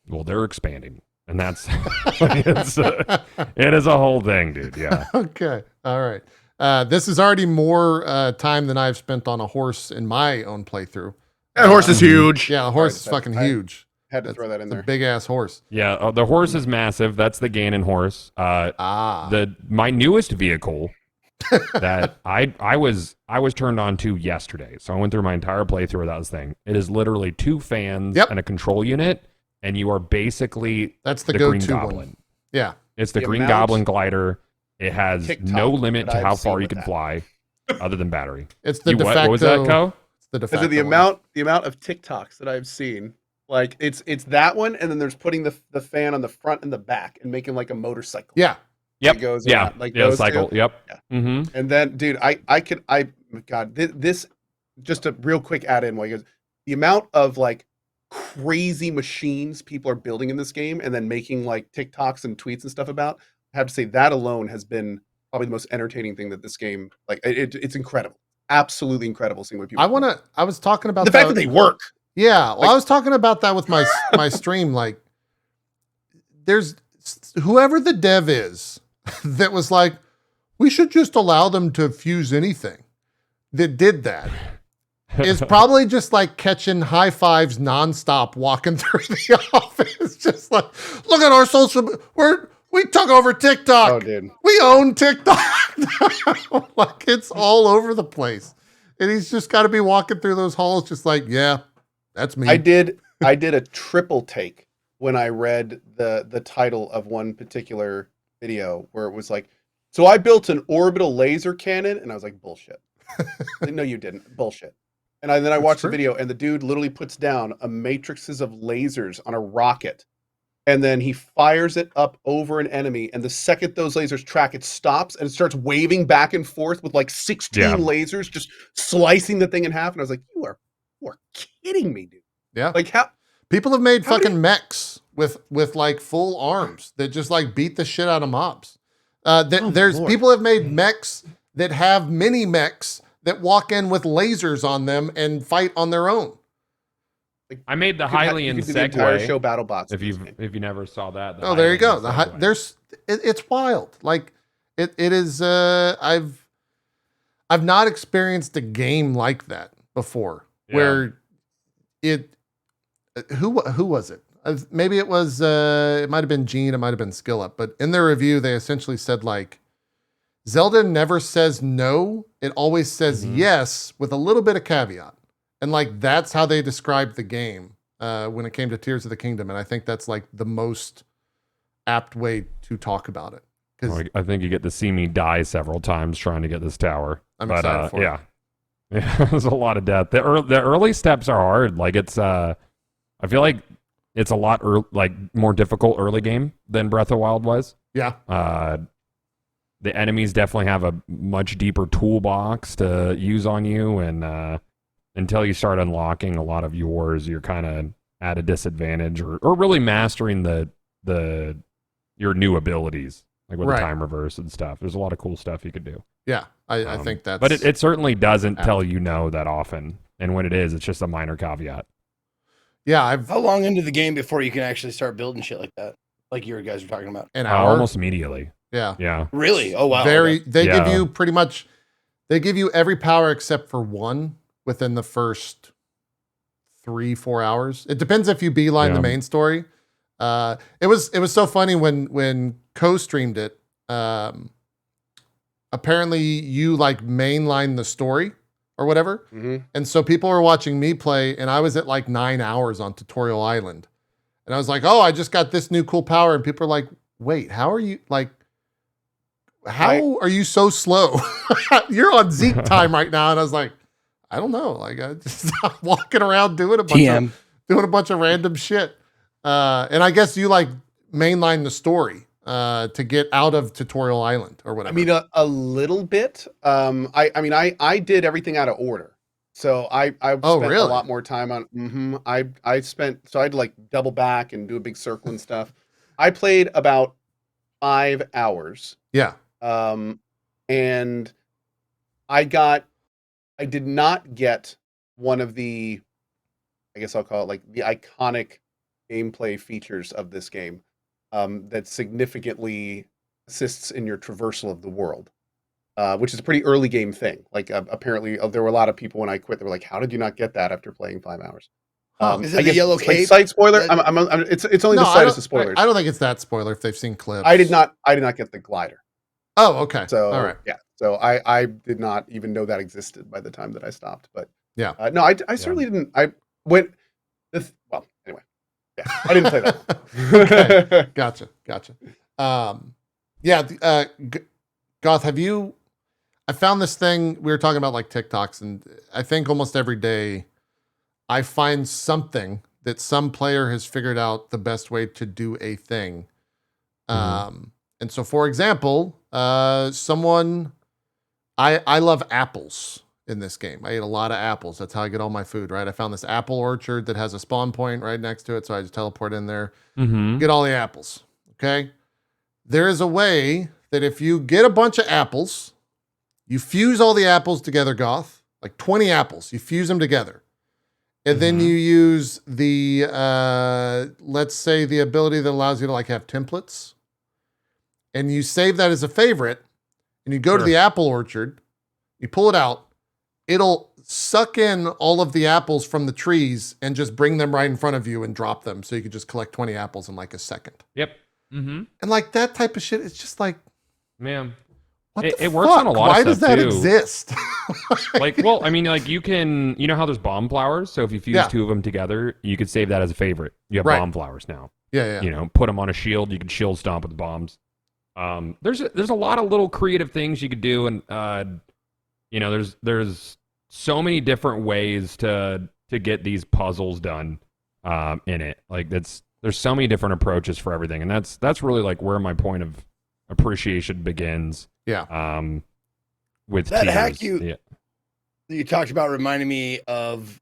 Well, they're expanding, and that's it is a whole thing, dude. Yeah. Okay. All right. This is already more time than I've spent on a horse in my own playthrough. That horse is huge. Yeah, the horse is fucking huge. Had to throw that in there. Big ass horse. Yeah, the horse is massive. That's the Ganon horse. My newest vehicle that I was turned on to yesterday. So I went through my entire playthrough without this thing. It is literally 2 fans and a control unit, and you are basically that's the Green go-to Goblin. one. Yeah, it's the Green Goblin glider. It has no limit to how far you can fly, other than battery. It's the de facto. What was that, Co? It's the de facto. The amount of TikToks that I've seen. Like it's that one, and then there's putting the fan on the front and the back and making like a motorcycle. Yeah. Yep. It goes around, like those cycle. Two. Yep. Yeah. Mm-hmm. And then, dude, this just a real quick add in. While you guys, the amount of like crazy machines people are building in this game, and then making like TikToks and tweets and stuff about. I have to say that alone has been probably the most entertaining thing that this game. Like it's incredible, absolutely incredible. Seeing what people. I was talking about the fact that they work. Yeah, well, I was talking about that with my stream. Like, there's whoever the dev is that was like, we should just allow them to fuse anything. That did that is probably just like catching high fives nonstop walking through the office. Just like, look at our social. We took over TikTok. Oh, dude. We own TikTok. Like it's all over the place, and he's just got to be walking through those halls, just like, yeah. That's me. I did a triple take when I read the title of one particular video where it was like, so I built an orbital laser cannon, and I was like, bullshit. Like, no, you didn't. Bullshit. And then I watched the video, and the dude literally puts down a matrices of lasers on a rocket, and then he fires it up over an enemy, and the second those lasers track, it stops and it starts waving back and forth with like 16 lasers just slicing the thing in half. And I was like, you are kidding me, dude. Yeah. Like how people have made fucking mechs with like full arms that just like beat the shit out of mobs. There's people have made mechs that have mini mechs that walk in with lasers on them and fight on their own. Like, I made the Hylian Segway. Show battle bots. If you never saw that. Oh, there you go. It's wild. Like it is. I've not experienced a game like that before. Yeah. Where it. Who was it? Maybe it was. It might have been Gene. It might have been Skill Up. But in their review, they essentially said like, Zelda never says no. It always says Mhm. yes with a little bit of caveat. And like that's how they described the game when it came to Tears of the Kingdom. And I think that's like the most apt way to talk about it. Because I think you get to see me die several times trying to get this tower. I'm but excited for it. yeah. Yeah, there's a lot of death. The early steps are hard. Like it's I feel like it's a lot like more difficult early game than Breath of the Wild was. Yeah. The enemies definitely have a much deeper toolbox to use on you, and until you start unlocking a lot of yours, you're kind of at a disadvantage, or really mastering your new abilities, like with Right. the time reverse and stuff. There's a lot of cool stuff you could do. Yeah. I think that's. But it certainly doesn't apt. tell you no that often, and when it is, it's just a minor caveat. Yeah. How long into the game before you can actually start building shit like that? Like you guys were talking about. An hour. Almost immediately. Yeah. Yeah. Really? Oh wow. Very. Okay. They give Yeah. you pretty much. They give you every power except for one within the first 3-4 hours. It depends if you beeline the Yeah. main story. It was so funny when co-streamed it. Apparently you like mainline the story or whatever. Mhm. And so people were watching me play, and I was at like 9 hours on Tutorial Island. And I was like, oh, I just got this new cool power. And people are like, wait, how are you like, how are you so slow? You're on Zeke time right now. And I was like, I don't know. Like I just I'm walking around doing a bunch of random shit. And I guess you like mainline the story to get out of Tutorial Island or whatever. I mean, a little bit. I did everything out of order. So I spent really? a lot more time on. I spent so I had to like double back and do a big circle and stuff. I played about 5 hours. yeah. And I did not get one of the, I guess I'll call it like the iconic gameplay features of this game that significantly assists in your traversal of the world, which is a pretty early game thing. Like apparently there were a lot of people when I quit, they were like, how did you not get that after playing 5 hours? Is it I the guess, yellow like, cape? side spoiler. That- It's only the slightest of spoilers. I don't think it's that spoiler if they've seen clips. I did not get the glider. Oh, okay. So all right. yeah, so I did not even know that existed by the time that I stopped. But Yeah. no, I certainly didn't. I went. Well, anyway, yeah, I didn't play that. Okay. Gotcha. Yeah. Goth, have you? I found this thing. We were talking about like TikToks, and I think almost every day I find something that some player has figured out the best way to do a thing. And so, for example, I love apples in this game. I eat a lot of apples. That's how I get all my food, right? I found this apple orchard that has a spawn point right next to it. So I just teleport in there, Mm-hmm. get all the apples. Okay. There is a way that if you get a bunch of apples, you fuse all the apples together, Goth, like 20 apples, you fuse them together. And then you use the, let's say the ability that allows you to like have templates. And you save that as a favorite, and you go to the apple orchard, you pull it out, it'll suck in all of the apples from the trees and just bring them right in front of you and drop them. So you could just collect 20 apples in like a second. Yep. Mm-hmm. And like that type of shit, it's just like, Man. what It- the it fuck? works on a lot of Why does stuff, that too. exist? Like, well, I mean, like you can, you know how there's bomb flowers? So if you fuse Yeah. two of them together, you could save that as a favorite. You have Right. bomb flowers now. yeah. You know, put them on a shield. You can shield stomp with bombs. There's a lot of little creative things you could do, and you know, there's so many different ways to get these puzzles done in it. Like there's so many different approaches for everything, and that's really like where my point of appreciation begins. Yeah. With That Tears. hack Yeah. you talked about reminding me of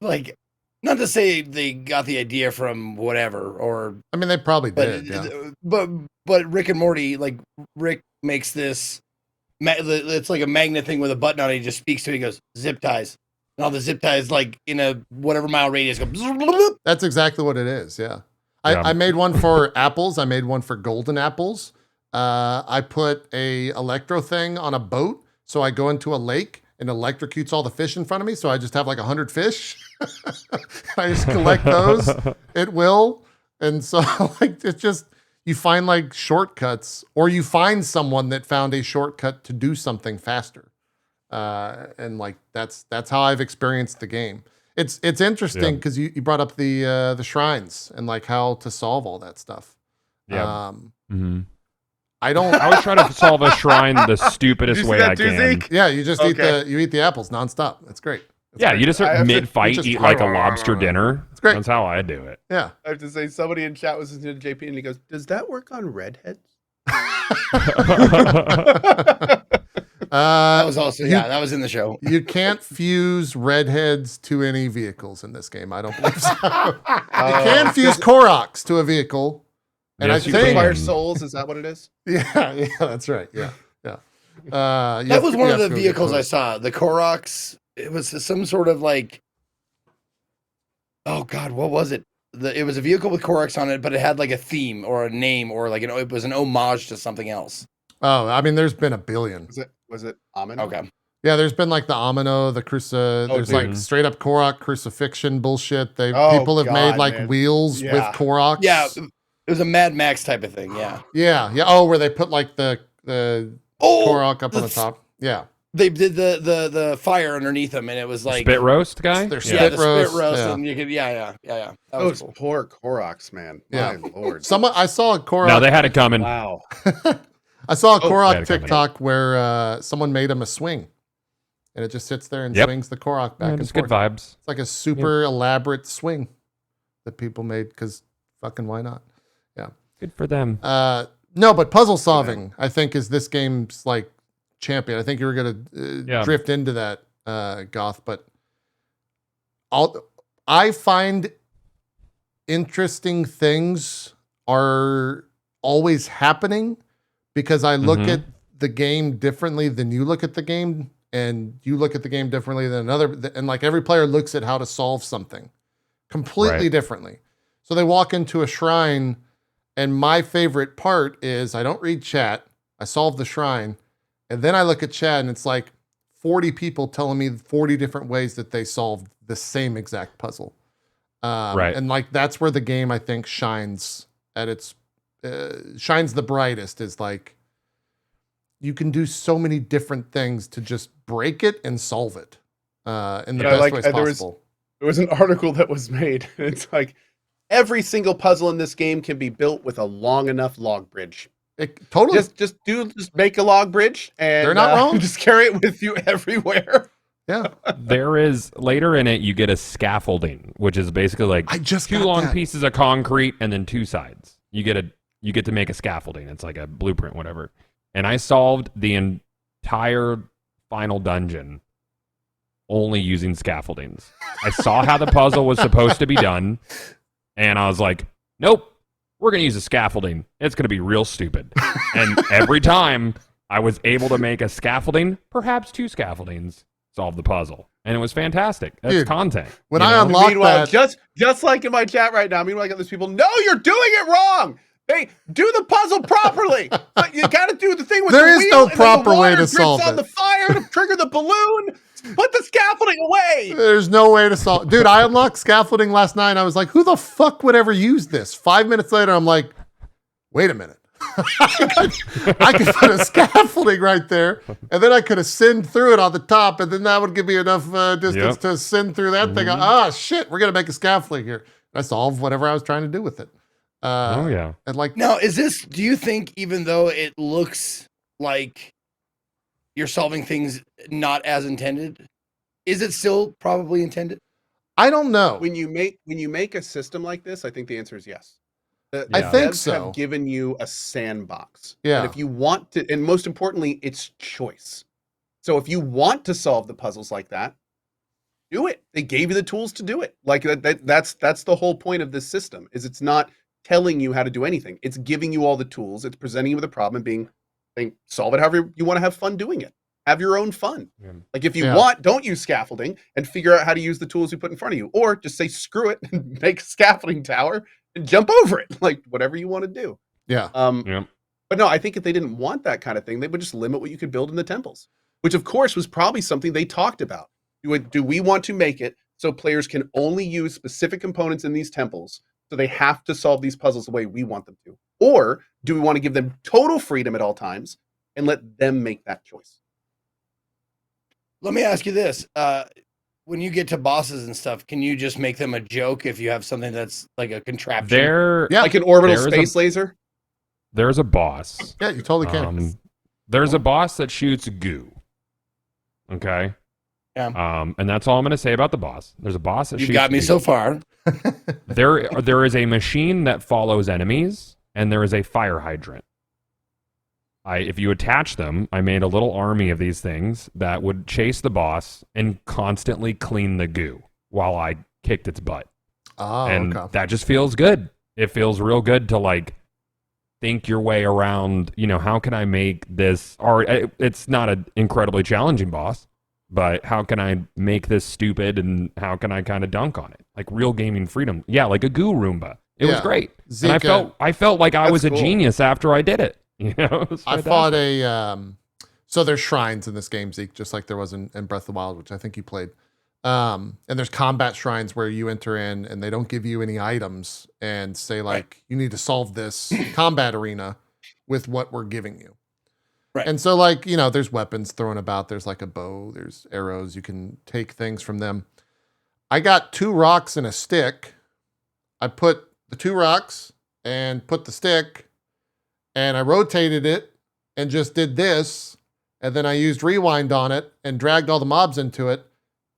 like, not to say they got the idea from whatever, or I mean, they probably but did. Yeah. but Rick and Morty, like Rick makes this it's like a magnet thing with a button on it. He just speaks to it. He goes zip ties, and all the zip ties like in a whatever mile radius go. That's exactly what it is. Yeah. Yeah. I made one for apples. I made one for golden apples. I put a electro thing on a boat. So I go into a lake and electrocutes all the fish in front of me. So I just have like 100 fish. I just collect those at will. And so like, it's just, you find like shortcuts, or you find someone that found a shortcut to do something faster. And like that's how I've experienced the game. It's interesting because you brought up the shrines and like how to solve all that stuff. Yeah. I don't. I always try to solve a shrine the stupidest Did you see way that I too, can. Zeke? Yeah, you just Okay. eat the apples nonstop. That's great. That's Yeah, great. you just I have to- mid-fight just- eat like a lobster dinner. It's great. That's how I do it. Yeah. I have to say, somebody in chat was listening to JP and he goes, "Does that work on redheads?" That was also you- that was in the show. You can't fuse redheads to any vehicles in this game. I don't believe so. You can fuse Koroks to a vehicle. And Yes, I you think, can. Fire souls, is that what it is? yeah, that's right. Yeah. That was one of the vehicles I saw. The Koroks. It was some sort of like, oh God, what was it? It was a vehicle with Koroks on it, but it had like a theme or a name or like it was an homage to something else. Oh, I mean, there's been a billion. Was it Amin? Okay. Yeah, there's been like the Amino, the there's dude. like straight up Korok crucifixion bullshit. Oh, People have made God, like man. wheels with Yeah. Koroks. Yeah, it was a Mad Max type of thing. Yeah. Yeah. Oh, where they put like the Oh, Korok up on the top. Yeah. they did the fire underneath them, and it was like Spit roast guy? They're yeah, spit the roast, spit roast, yeah. and you could That was Those cool. poor Koroks, man. Yeah. My lord. I saw a Korok. No, they had it coming. Wow. I saw a Oh, Korok yeah, TikTok where someone made him a swing, and it just sits there and Yep. swings the Korok back Yeah, and just forth. good vibes. It's like a super elaborate swing that people made because fucking why not? Good for them. No, but puzzle solving, I think, is this game's like champion. I think you were gonna drift into that, Goth, but I find interesting things are always happening because I look at the game differently than you look at the game, and you look at the game differently than another, and like every player looks at how to solve something completely Right. differently. So they walk into a shrine, and my favorite part is I don't read chat, I solve the shrine, and then I look at chat and it's like 40 people telling me 40 different ways that they solved the same exact puzzle. Right. And like that's where the game I think shines at its shines the brightest, is like you can do so many different things to just break it and solve it in the Yeah, best like, ways there was- possible. There was an article that was made. And it's like every single puzzle in this game can be built with a long enough log bridge. Totally. Just make a log bridge and They're not wrong. Just carry it with you everywhere. Yeah. There is later in it you get a scaffolding, which is basically like I just two got long that. pieces of concrete and then two sides. You get to make a scaffolding. It's like a blueprint, whatever. And I solved the entire final dungeon only using scaffoldings. I saw how the puzzle was supposed to be done, and I was like, nope, we're going to use a scaffolding. It's going to be real stupid. And every time I was able to make a scaffolding, perhaps two scaffoldings, solve the puzzle. And it was fantastic. That's Dude, content. when you I know? unlocked Meanwhile, that, just like in my chat right now, meanwhile, I got these people, no, you're doing it wrong. They do the puzzle properly. But you got to do the thing with There the is wheel, no and then proper the way water to drips solve on it. the fire to trigger the balloon. Put the scaffolding away. there's no way to solve. Dude, I unlocked scaffolding last night. I was like, who the fuck would ever use this? 5 minutes later, I'm like, wait a minute. I could put a scaffolding right there, and then I could ascend through it on the top, and then that would give me enough distance to ascend through that thing. Ah, shit, we're gonna make a scaffolding here. I solved whatever I was trying to do with it. Oh, yeah. And like, Now, do you think, even though it looks like you're solving things not as intended, is it still probably intended? I don't know. When you make a system like this, I think the answer is yes. I think devs so. have given you a sandbox. Yeah. And if you want to, and most importantly, it's choice. So if you want to solve the puzzles like that, do it. They gave you the tools to do it. Like that's the whole point of this system. Is it's not telling you how to do anything. It's giving you all the tools. It's presenting you with a problem and saying, solve it however you want to have fun doing it. Have your own fun. Yeah. Like if you Yeah. want, don't use scaffolding and figure out how to use the tools we put in front of you, or just say screw it and make a scaffolding tower and jump over it. Like whatever you want to do. Yeah. Yeah. But no, I think if they didn't want that kind of thing, they would just limit what you could build in the temples, which of course was probably something they talked about. Do we want to make it so players can only use specific components in these temples So they have to solve these puzzles the way we want them to. Or do we want to give them total freedom at all times and let them make that choice? Let me ask you this. When you get to bosses and stuff, can you just make them a joke if you have something that's like a contraption? Like an orbital there's space laser? There's a boss. Yeah, you totally can. There's a boss that shoots goo. Okay. Yeah. And that's all I'm going to say about the boss. There's a boss that You've shoots got me goo. so far. There is a machine that follows enemies, and there is a fire hydrant. If you attach them, I made a little army of these things that would chase the boss and constantly clean the goo while I kicked its butt. Oh, And okay. that just feels good. It feels real good to like think your way around, how can I make this, or it's not an incredibly challenging boss, but how can I make this stupid and how can I kind of dunk on it? Like real gaming freedom. Yeah, like a goo Roomba. It was great. Zeke, And I felt like I that's was a cool. genius after I did it. It was I fantastic. fought so there's shrines in this game, Zeke, just like there was in Breath of the Wild, which I think you played. And there's combat shrines where you enter in and they don't give you any items and say like, you need to solve this combat arena with what we're giving you. Right. And so like, there's weapons thrown about. There's like a bow, there's arrows. You can take things from them. I got 2 rocks and a stick. I put the 2 rocks and put the stick and I rotated it and just did this. And then I used rewind on it and dragged all the mobs into it.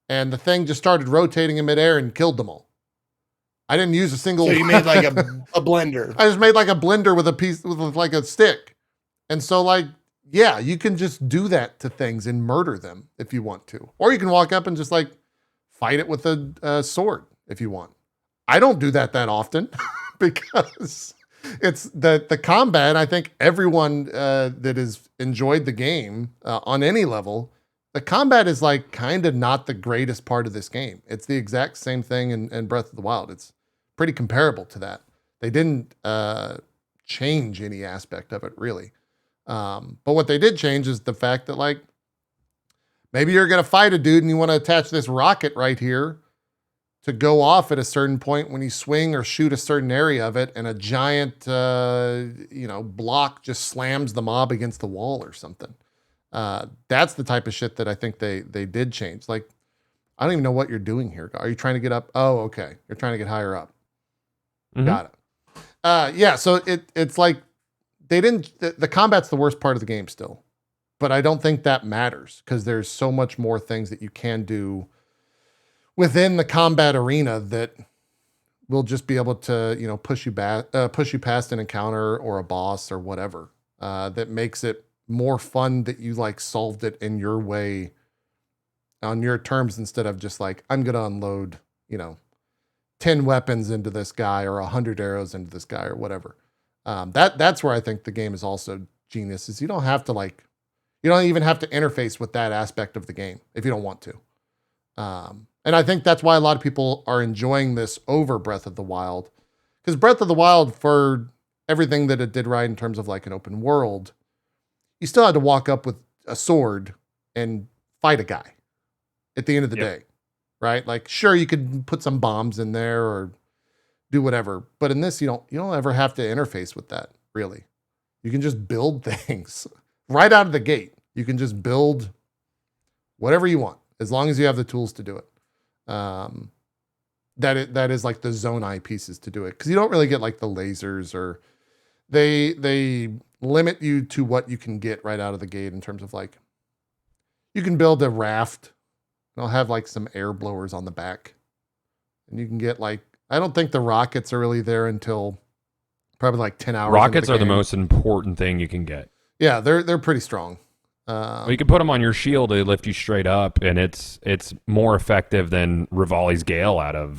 And the thing just started rotating in midair and killed them all. I didn't use a single. So you made like a blender. I just made like a blender with like a stick. And so like, yeah, you can just do that to things and murder them if you want to. Or you can walk up and just like fight it with a sword if you want. I don't do that often because it's the combat. I think everyone that has enjoyed the game on any level, the combat is like kind of not the greatest part of this game. It's the exact same thing in Breath of the Wild. It's pretty comparable to that. They didn't change any aspect of it really. But what they did change is the fact that like, maybe you're going to fight a dude and you want to attach this rocket right here to go off at a certain point when you swing or shoot a certain area of it, and a giant, block just slams the mob against the wall or something. That's the type of shit that I think they did change. Like, I don't even know what you're doing here. Are you trying to get up? Oh, okay. You're trying to get higher up. Mhm. Got it. Yeah. So it's like they didn't. The combat's the worst part of the game still, but I don't think that matters because there's so much more things that you can do within the combat arena that will just be able to, push you past an encounter or a boss or whatever. That makes it more fun that you like solved it in your way, on your terms, instead of just like, I'm gonna unload, 10 weapons into this guy or 100 arrows into this guy or whatever. That's where I think the game is also genius, is you don't even have to interface with that aspect of the game if you don't want to. And I think that's why a lot of people are enjoying this over Breath of the Wild, because Breath of the Wild, for everything that it did right in terms of like an open world, you still had to walk up with a sword and fight a guy at the end of the day, right? Like, sure, you could put some bombs in there or do whatever, but in this, you don't ever have to interface with that, really. You can just build things right out of the gate. You can just build whatever you want, as long as you have the tools to do it. That is like the zone eye pieces to do it, because you don't really get like the lasers, or they limit you to what you can get right out of the gate in terms of like, you can build a raft. They'll have like some air blowers on the back, and you can get like, I don't think the rockets are really there until probably like 10 hours. Rockets into are the game. most important thing you can get. Yeah, they're pretty strong. Well, you can put them on your shield to lift you straight up, and it's more effective than Rivali's Gale out of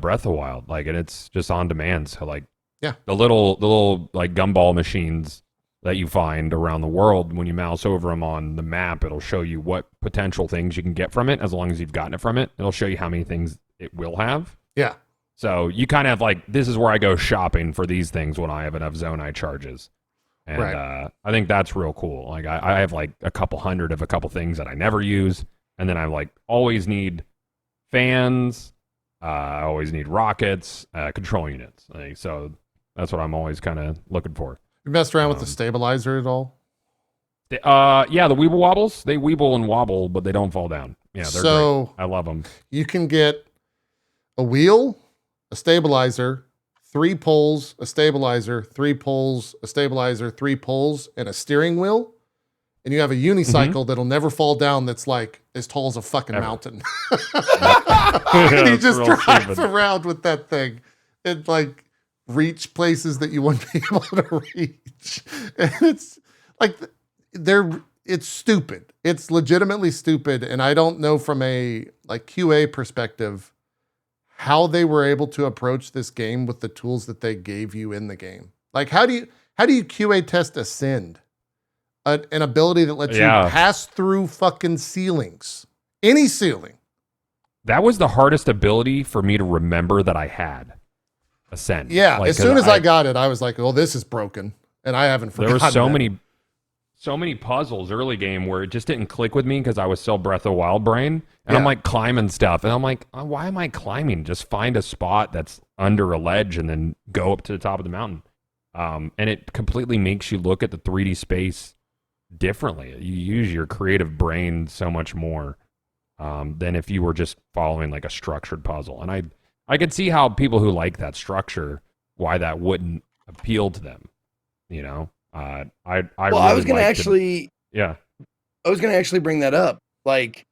Breath of the Wild. Like, and it's just on demand. So like, the little like gumball machines that you find around the world, when you mouse over them on the map, it'll show you what potential things you can get from it. As long as you've gotten it from it, it'll show you how many things it will have. Yeah. So you kind of like, this is where I go shopping for these things when I have enough zone eye charges. And I think that's real cool. Like, I have like a couple hundred of a couple things that I never use. And then I like always need fans, I always need rockets, control units. Like, so that's what I'm always kind of looking for. You messed around with the stabilizer at all? Yeah, the Weeble Wobbles, they weeble and wobble, but they don't fall down. Yeah, they're great. I love them. You can get a wheel, a stabilizer, 3 poles, a stabilizer, 3 poles, a stabilizer, 3 poles, and a steering wheel. And you have a unicycle that'll never fall down that's like as tall as a fucking mountain. And you just drive around with that thing and like reach places that you wouldn't be able to reach. And it's like it's stupid. It's legitimately stupid. And I don't know from a like QA perspective how they were able to approach this game with the tools that they gave you in the game. Like how do you QA test Ascend? An ability that lets you pass through fucking ceilings. Any ceiling. That was the hardest ability for me to remember that I had. Ascend. Yeah, like, as soon as I got it, I was like, "Oh, this is broken," and I haven't forgotten. There were so many puzzles early game where it just didn't click with me because I was still Breath of Wild brain, and I'm like climbing stuff, and I'm like, oh, "Why am I climbing? Just find a spot that's under a ledge and then go up to the top of the mountain." And it completely makes you look at the 3D space differently. You use your creative brain so much more than if you were just following like a structured puzzle. And I could see how people who like that structure, why that wouldn't appeal to them. You know, I was gonna actually bring that up. Like,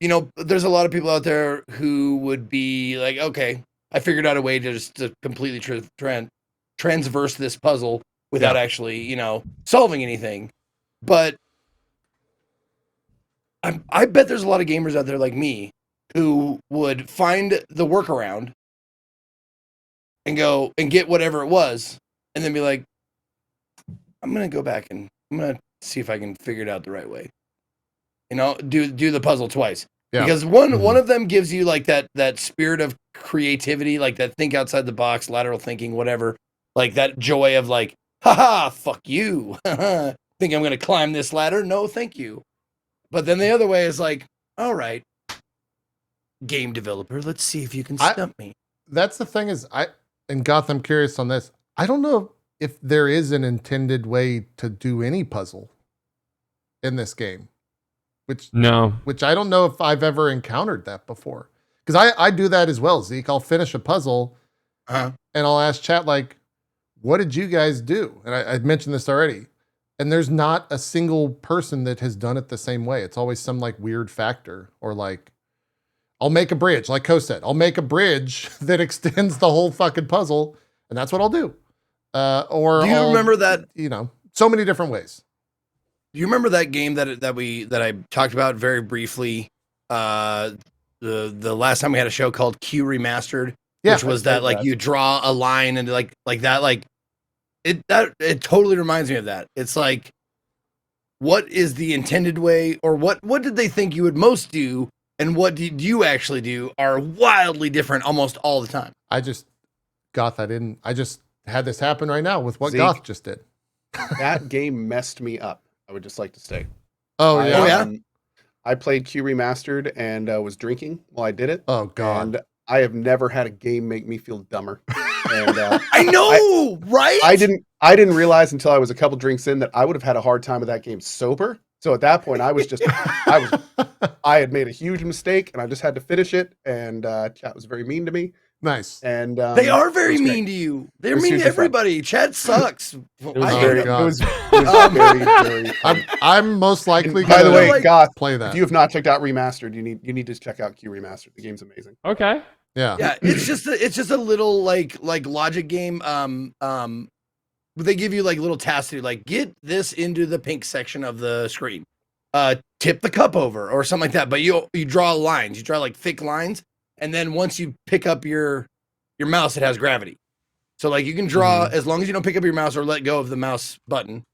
you know, there's a lot of people out there who would be like, okay, I figured out a way to completely transverse this puzzle without actually, you know, solving anything. But I bet there's a lot of gamers out there like me who would find the workaround and go and get whatever it was and then be like, I'm going to go back and I'm going to see if I can figure it out the right way. You know, do the puzzle twice. Yeah. Because one of them gives you like that spirit of creativity, like that think outside the box, lateral thinking, whatever. Like that joy of like, haha, fuck you. Think I'm going to climb this ladder? No, thank you. But then the other way is like, all right, game developer, let's see if you can stump me. That's the thing is, and Goth, I'm curious on this. I don't know if there is an intended way to do any puzzle in this game. Which I don't know if I've ever encountered that before. Because I do that as well, Zeke. I'll finish a puzzle and I'll ask chat like, what did you guys do? And I mentioned this already. And there's not a single person that has done it the same way. It's always some like weird factor or like, I'll make a bridge, like Ko said. I'll make a bridge that extends the whole fucking puzzle, and that's what I'll do. Or do you remember that? You know, so many different ways. Do you remember that game that I talked about very briefly? The last time we had a show called Q Remastered, which was that like you draw a line and like that like. It totally reminds me of that. It's like, what is the intended way, or what did they think you would most do, and what did you actually do are wildly different almost all the time. I just had this happen right now with what Zeke, Goth just did. That game messed me up. I would just like to say. Oh yeah. I played Q Remastered and was drinking while I did it. Oh god. And I have never had a game make me feel dumber. And I know, right? I didn't realize until I was a couple drinks in that I would have had a hard time with that game sober. So at that point, I had made a huge mistake, and I just had to finish it. And chat was very mean to me. Nice. And they are very mean to you. They're mean to everybody. Chat sucks. It was very I'm most likely. By the way, Goth, play that. If you have not checked out Remastered, you need to check out Q Remastered. The game's amazing. Okay. Yeah. It's just a little like logic game. They give you like little tasks to like get this into the pink section of the screen. Tip the cup over or something like that. But you draw lines. You draw like thick lines, and then once you pick up your mouse, it has gravity. So like you can draw as long as you don't pick up your mouse or let go of the mouse button.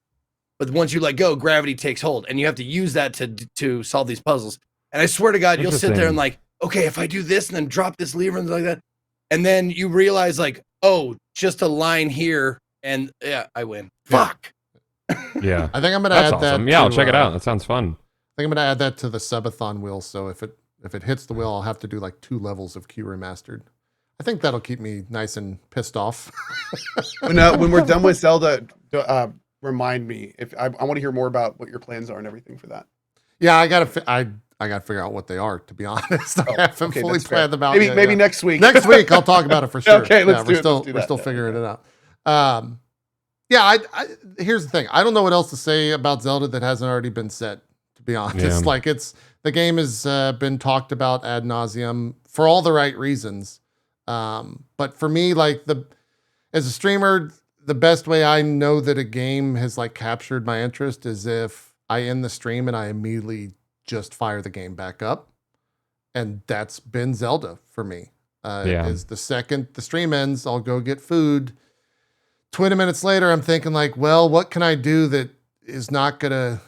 But once you let go, gravity takes hold, and you have to use that to solve these puzzles. And I swear to God, you'll sit there and like, okay, if I do this and then drop this lever and like that, and then you realize like, oh, just a line here, and yeah, I win. Yeah. Fuck. Yeah, I think I'm gonna add awesome. that. Yeah, I'll check it out. That sounds fun. I think I'm gonna add that to the subathon wheel. So if it if it hits the wheel, I'll have to do like 2 levels of Q remastered. I think that'll keep me nice and pissed off. When we're done with Zelda, remind me if I want to hear more about what your plans are and everything for that. Yeah, I gotta figure out what they are. To be honest, I haven't fully that's fair. planned them out. Maybe yet. next week. Next week I'll talk about it for sure. Okay, let's do it. We're still figuring it out. Yeah, here's the thing. I don't know what else to say about Zelda that hasn't already been said. To be honest, like the game has been talked about ad nauseum for all the right reasons. But for me, like as a streamer, the best way I know that a game has like captured my interest is if I end the stream and I immediately just fire the game back up. And that's been Zelda for me. Is the second the stream ends, I'll go get food. 20 minutes later, I'm thinking like, well, what can I do that is not going to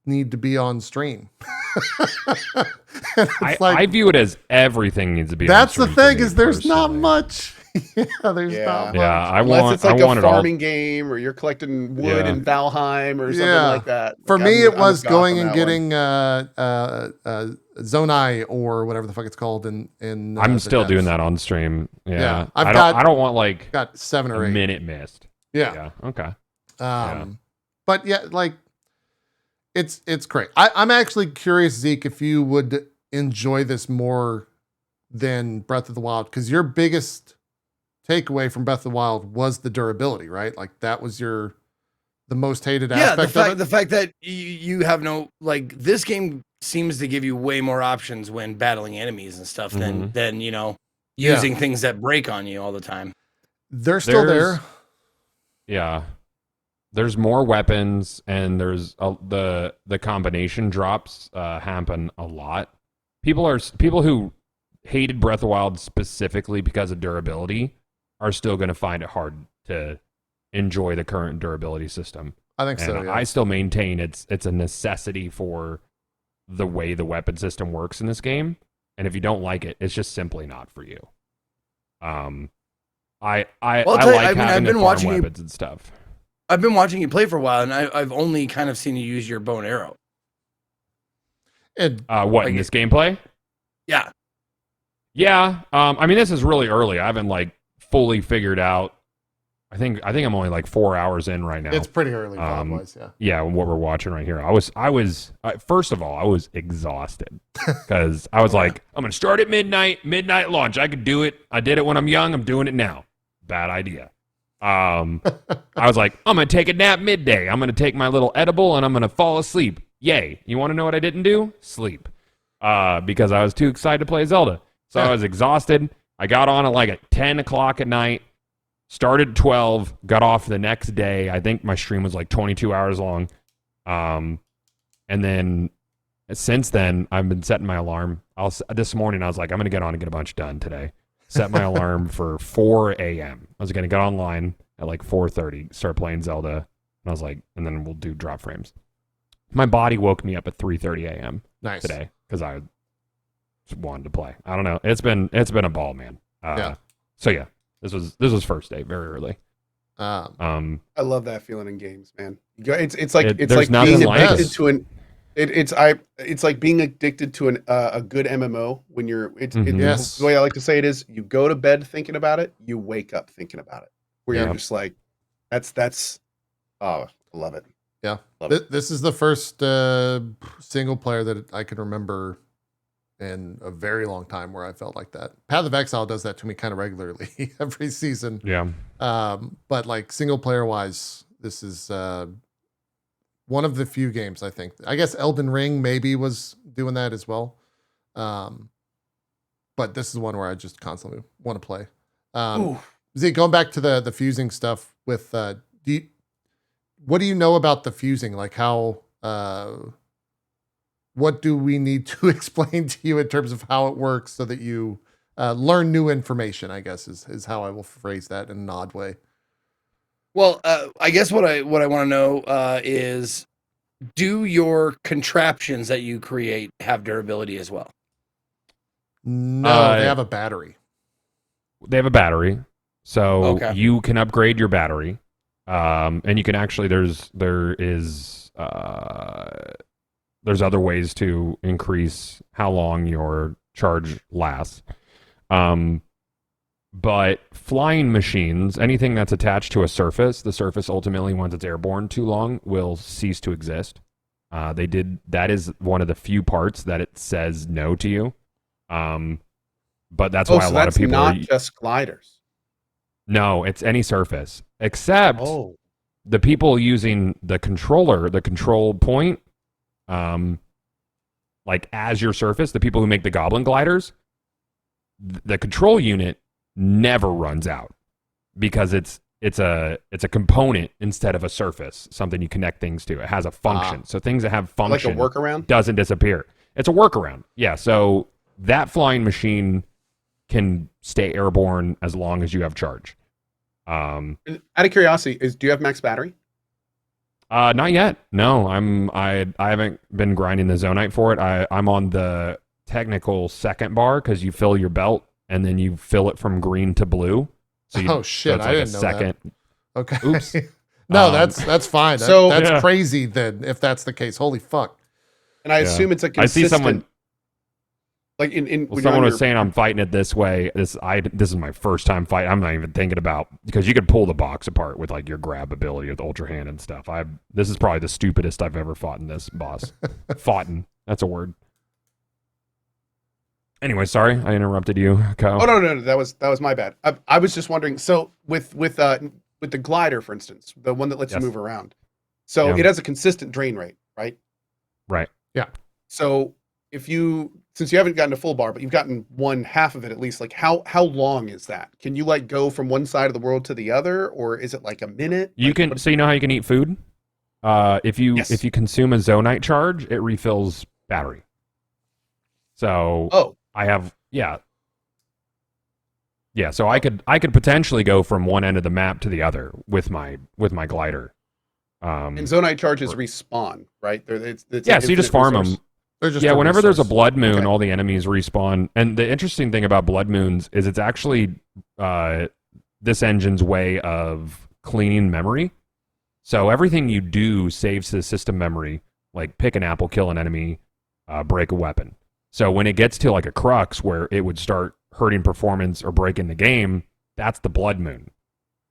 need to be on stream? I view it as everything needs to be. That's on the stream thing is there's not much. Not much. Unless it's like a farming all... game, or you're collecting wood in Valheim or something like that. For like, me, it was going and getting Zonai or whatever the fuck it's called. I'm still doing that on stream. Yeah, I don't want like got 7 or 8 minute missed. Yeah. Okay. But yeah, like it's great. I'm actually curious, Zeke, if you would enjoy this more than Breath of the Wild, because your biggest takeaway from Breath of the Wild was the durability, right? Like that was the most hated aspect of it. The fact that you have no, like, this game seems to give you way more options when battling enemies and stuff than using things that break on you all the time. They're still there. Yeah. There's more weapons, and there's the combination drops happen a lot. People who hated Breath of the Wild specifically because of durability are still going to find it hard to enjoy the current durability system. I think so. Yeah. I still maintain it's a necessity for the way the weapon system works in this game, and if you don't like it, it's just simply not for you. I like having the farm weapons and stuff. I've been watching you play for a while, and I've only kind of seen you use your bow and arrow. And in this gameplay? Yeah. Yeah. I mean, this is really early. I haven't like fully figured out. I think I'm only like 4 hours in right now. It's pretty early, wise, yeah. Yeah, what we're watching right here. I was first of all, I was exhausted because I was like, I'm gonna start at midnight launch. I could do it. I did it when I'm young. I'm doing it now. Bad idea. I was like, I'm gonna take a nap midday. I'm gonna take my little edible and I'm gonna fall asleep. Yay! You want to know what I didn't do? Sleep. Because I was too excited to play Zelda. So I was exhausted. I got on at 10 o'clock at night. Started at 12, got off the next day. I think my stream was like 22 hours long. And then since then, I've been setting my alarm. This morning, I was like, I'm going to get on and get a bunch done today. Set my alarm for 4 a.m. I was going to get online at like 4:30, start playing Zelda. And I was like, and then we'll do drop frames. My body woke me up at 3:30 a.m. today because I wanted to play. I don't know. It's been a ball, man. So yeah. This was first day, very early. I love that feeling in games, man. It's like being addicted to an. It's like being addicted to a good MMO when you're. The way I like to say it is, you go to bed thinking about it, you wake up thinking about it. Where you're just like, that's. Oh, I love it. Yeah, this is the first single player that I can remember in a very long time where I felt like that. Path of Exile does that to me kind of regularly every season. Yeah. But like single player wise, this is one of the few games I think. I guess Elden Ring maybe was doing that as well. But this is one where I just constantly want to play. Zeke, going back to the fusing stuff with what do you know about the fusing? Like how what do we need to explain to you in terms of how it works so that you learn new information, I guess is how I will phrase that in an odd way. Well, I guess what I want to know is, do your contraptions that you create have durability as well? No, they have a battery. They have a battery. So you can upgrade your battery. And you can actually, there is there's other ways to increase how long your charge lasts. But flying machines, anything that's attached to a surface, the surface ultimately, once it's airborne too long, will cease to exist. That is one of the few parts that it says no to you. But that's why a lot of people not just gliders. No, it's any surface except the people using the control point, like as your surface, the people who make the goblin gliders, the control unit never runs out because it's a component instead of a surface, something you connect things to. It has a function. So things that have function, like a workaround, doesn't disappear. It's a workaround. Yeah. So that flying machine can stay airborne as long as you have charge. Out of curiosity, do you have max battery? Not yet. No, I haven't been grinding the zonite for it. I'm on the technical second bar because you fill your belt and then you fill it from green to blue. So Oh shit! so it's I like didn't a know second. that. Okay. Oops. No, that's fine. So- That's Yeah. crazy then, if that's the case. Holy fuck. And I Yeah. assume it's a I consistent. see someone. Like in Well, when you're someone on was your- saying I'm fighting it this way. This is my first time fight. I'm not even thinking about because you could pull the box apart with like your grab ability with Ultra Hand and stuff. This is probably the stupidest I've ever fought in this boss. Foughten. That's a word. Anyway, sorry I interrupted you, Kyle. Oh no, that was my bad. I was just wondering. So with the glider, for instance, the one that lets Yes. you move around, so Yeah. it has a consistent drain rate, right? Right. So since you haven't gotten a full bar, but you've gotten one half of it at least, like how long is that? Can you like go from one side of the world to the other, or is it like a minute? You Like, can what- so you know how you can eat food. If you Yes. consume a zonite charge, it refills battery. So Oh, I have So I could potentially go from one end of the map to the other with my glider. and zonite charges respawn, right? It's Yeah, so you just infinite farm resource. them. They're just Yeah, a whenever there's a resource. blood moon, Okay. all the enemies respawn. And the interesting thing about blood moons is it's actually this engine's way of cleaning memory. So everything you do saves to the system memory, like pick an apple, kill an enemy, break a weapon. So when it gets to like a crux where it would start hurting performance or breaking the game, that's the blood moon.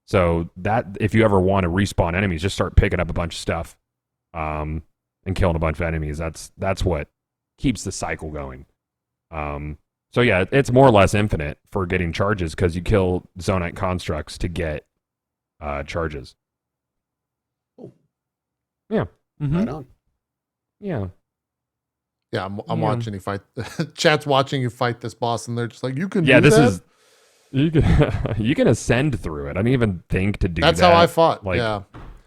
So that if you ever want to respawn enemies, just start picking up a bunch of stuff and killing a bunch of enemies. That's what keeps the cycle going. So yeah, it's more or less infinite for getting charges because you kill zonite constructs to get charges. Cool. Yeah. Mhm. Right on. Yeah. Yeah, I'm Yeah. watching you fight. Chat's watching you fight this boss, and they're just like, "You can." Yeah, do this that? is you can you can ascend through it. I didn't even think to do That's that. how I fought. Like, yeah,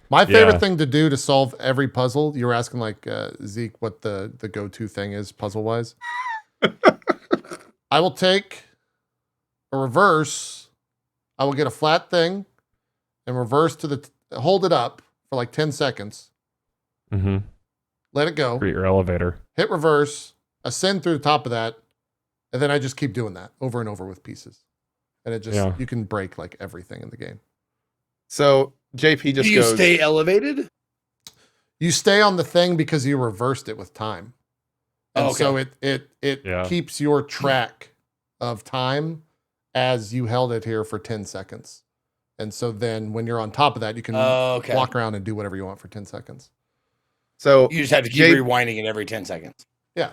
my favorite Yeah. thing to do to solve every puzzle. You were asking like Zeke what the go-to thing is puzzle wise. I will take a reverse. I will get a flat thing and reverse to hold it up for like 10 seconds. Mm-hmm. Let it go. Create your elevator. Hit reverse. Ascend through the top of that, and then I just keep doing that over and over with pieces. And it just Yeah. you can break like everything in the game. So JP just Do you goes. stay elevated? You stay on the thing because you reversed it with time. And Oh, okay. so it Yeah. keeps your track of time as you held it here for 10 seconds. And so then when you're on top of that, you can Okay. walk around and do whatever you want for 10 seconds. So You just have to keep Jay- rewinding it every 10 seconds. Yeah.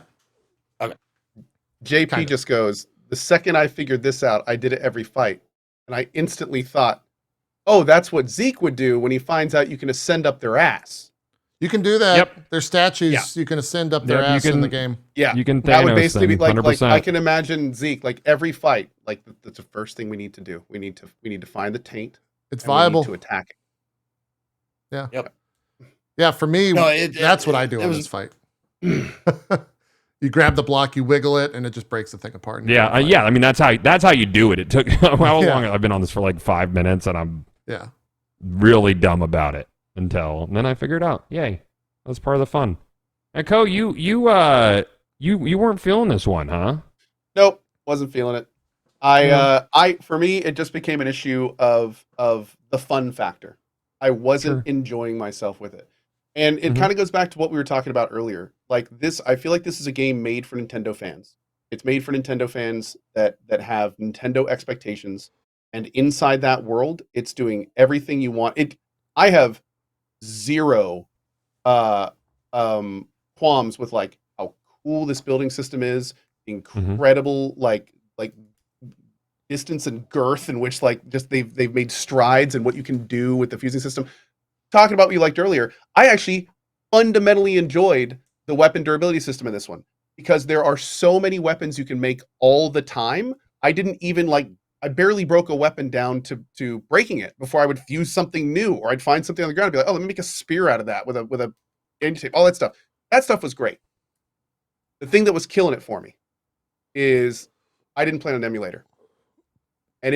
JP Kinda. just goes, the second I figured this out, I did it every fight. And I instantly thought, oh, that's what Zeke would do when he finds out you can ascend up their ass. You can do that. Yep. There's statues Yeah. you can ascend up their Yep, you ass in can- the game. Yeah. You can That would Thanos basically be them, like 100%. I can imagine Zeke, like every fight, like that's the first thing we need to do. We need to find the taint. It's and we need viable. to attack it. Yeah, for me, No, that's what I do it in was- this fight. You grab the block, you wiggle it, and it just breaks the thing apart. and you Yeah, can't fight. yeah. I mean, that's how you do it. It took how Yeah. long? I've been on this for like 5 minutes, and I'm Yeah. really dumb about it and then I figured out. Yay, that's part of the fun. And Co, you weren't feeling this one, huh? Nope, wasn't feeling it. For me, it just became an issue of the fun factor. I wasn't Sure. enjoying myself with it. And it Mhm. kind of goes back to what we were talking about earlier. Like this, I feel like this is a game made for Nintendo fans. It's made for Nintendo fans that have Nintendo expectations, and inside that world, it's doing everything you want. I have zero uh qualms with like how cool this building system is, incredible like distance and girth in which like just they've made strides in what you can do with the fusing system. Talking about what you liked earlier, I actually fundamentally enjoyed the weapon durability system in this one because there are so many weapons you can make all the time. I didn't even like I barely broke a weapon down to breaking it before I would fuse something new, or I'd find something on the ground and be like, oh, let me make a spear out of that with a end tape, all that stuff. That stuff was great. The thing that was killing it for me is I didn't play on an emulator. And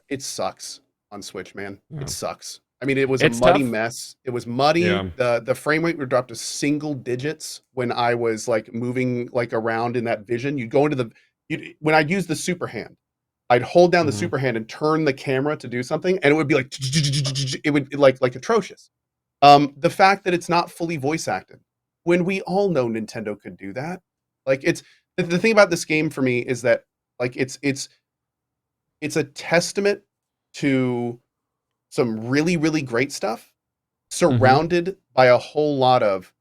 it sucks on Switch, man. Yeah. It sucks. I mean, it was It's a muddy tough. mess. It was muddy. Yeah. The frame rate would drop to single digits when I was like moving like around in that vision. You'd go into when I'd use the super hand, I'd hold down the Mhm. super hand and turn the camera to do something, and it would be like it would like atrocious. The fact that it's not fully voice acted, when we all know Nintendo could do that. Like it's the thing about this game for me is that like it's a testament to some really, really great stuff surrounded by a whole lot of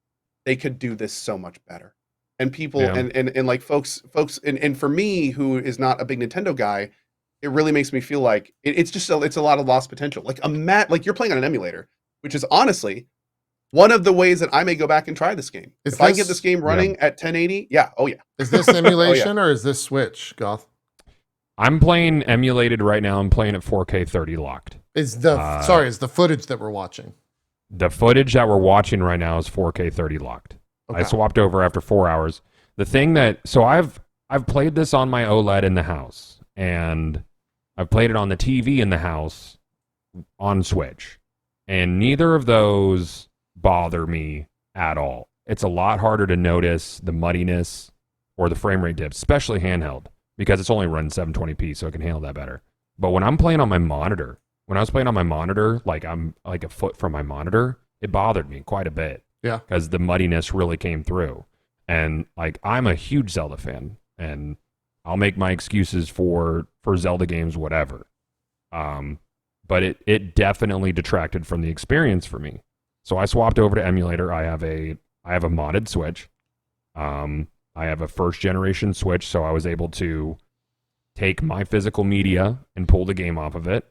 they could do this so much better. And people Yeah. and like folks and for me who is not a big Nintendo guy, it really makes me feel like it's a lot of lost potential. Like like you're playing on an emulator, which is honestly one of the ways that I may go back and try this game. Is If I this- get this game running at 1080, yeah, oh yeah. Is this emulation or is this Switch, Goth? I'm playing emulated right now. I'm playing at 4K 30 locked. Is the footage that we're watching? The footage that we're watching right now is 4K 30 locked. I Okay. swapped over after 4 hours. The thing so I've played this on my OLED in the house, and I've played it on the TV in the house on Switch, and neither of those bother me at all. It's a lot harder to notice the muddiness or the frame rate dips, especially handheld, because it's only running 720p, so it can handle that better. But when I'm playing on my monitor, when I was playing on my monitor, like I'm like a foot from my monitor, it bothered me quite a bit. Yeah. Because the muddiness really came through. And like I'm a huge Zelda fan, and I'll make my excuses for Zelda games, whatever. But it definitely detracted from the experience for me. So I swapped over to emulator. I have a modded Switch. I have a first generation Switch, so I was able to take my physical media and pull the game off of it.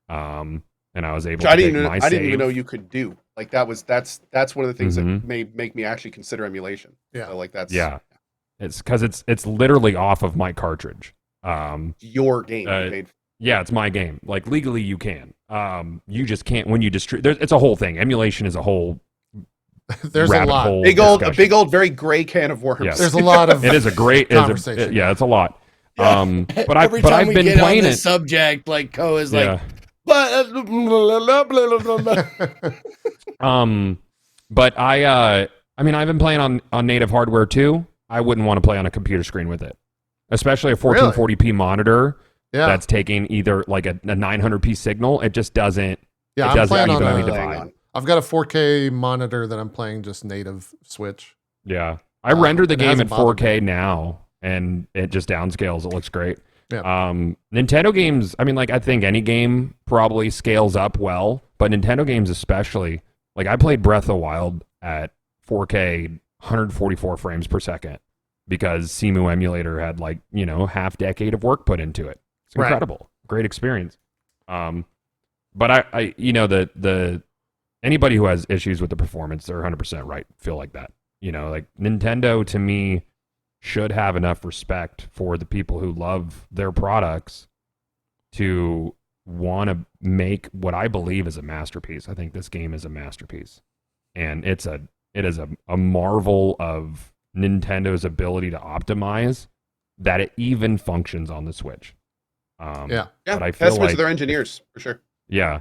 And I was able to take my save. I didn't even know you could do. Like that's one of the things that Mhm. make me actually consider emulation. Yeah. So like that's Yeah. It's because it's literally off of my cartridge. your game. You made. Yeah, it's my game. Like legally, you can. You just can't when you distribute. It's a whole thing. Emulation is a whole. There's a rabbit lot. hole A big discussion. old, very gray can of worms. Yes. There's a lot of It is a great conversation. yeah, it's a lot. Yeah. But Every but time I've we been get on playing this it. subject, like Ko is like, Yeah. but blah, blah, blah, blah, blah. But I mean, I've been playing on native hardware too. I wouldn't want to play on a computer screen with it, especially a 1440p monitor yeah. that's taking either like a 900p signal. It just doesn't. Yeah, it I'm doesn't playing on evenly a, divide. I've got a 4K monitor that I'm playing just native Switch. Yeah, I render the it game at hasn't bothered 4K now, and it just downscales. It looks great. Yeah. Nintendo games. I mean, like I think any game probably scales up well, but Nintendo games especially. Like I played Breath of the Wild at 4K, 144 frames per second because Cemu emulator had like half decade of work put into it. It's Right. incredible, great experience. But I the anybody who has issues with the performance, they're 100% right. Feel like that. Like Nintendo to me should have enough respect for the people who love their products to want to make what I believe is a masterpiece. I think this game is a masterpiece, and it is a marvel of Nintendo's ability to optimize that it even functions on the Switch. Yeah. But I feel Testament like to their engineers for sure. yeah,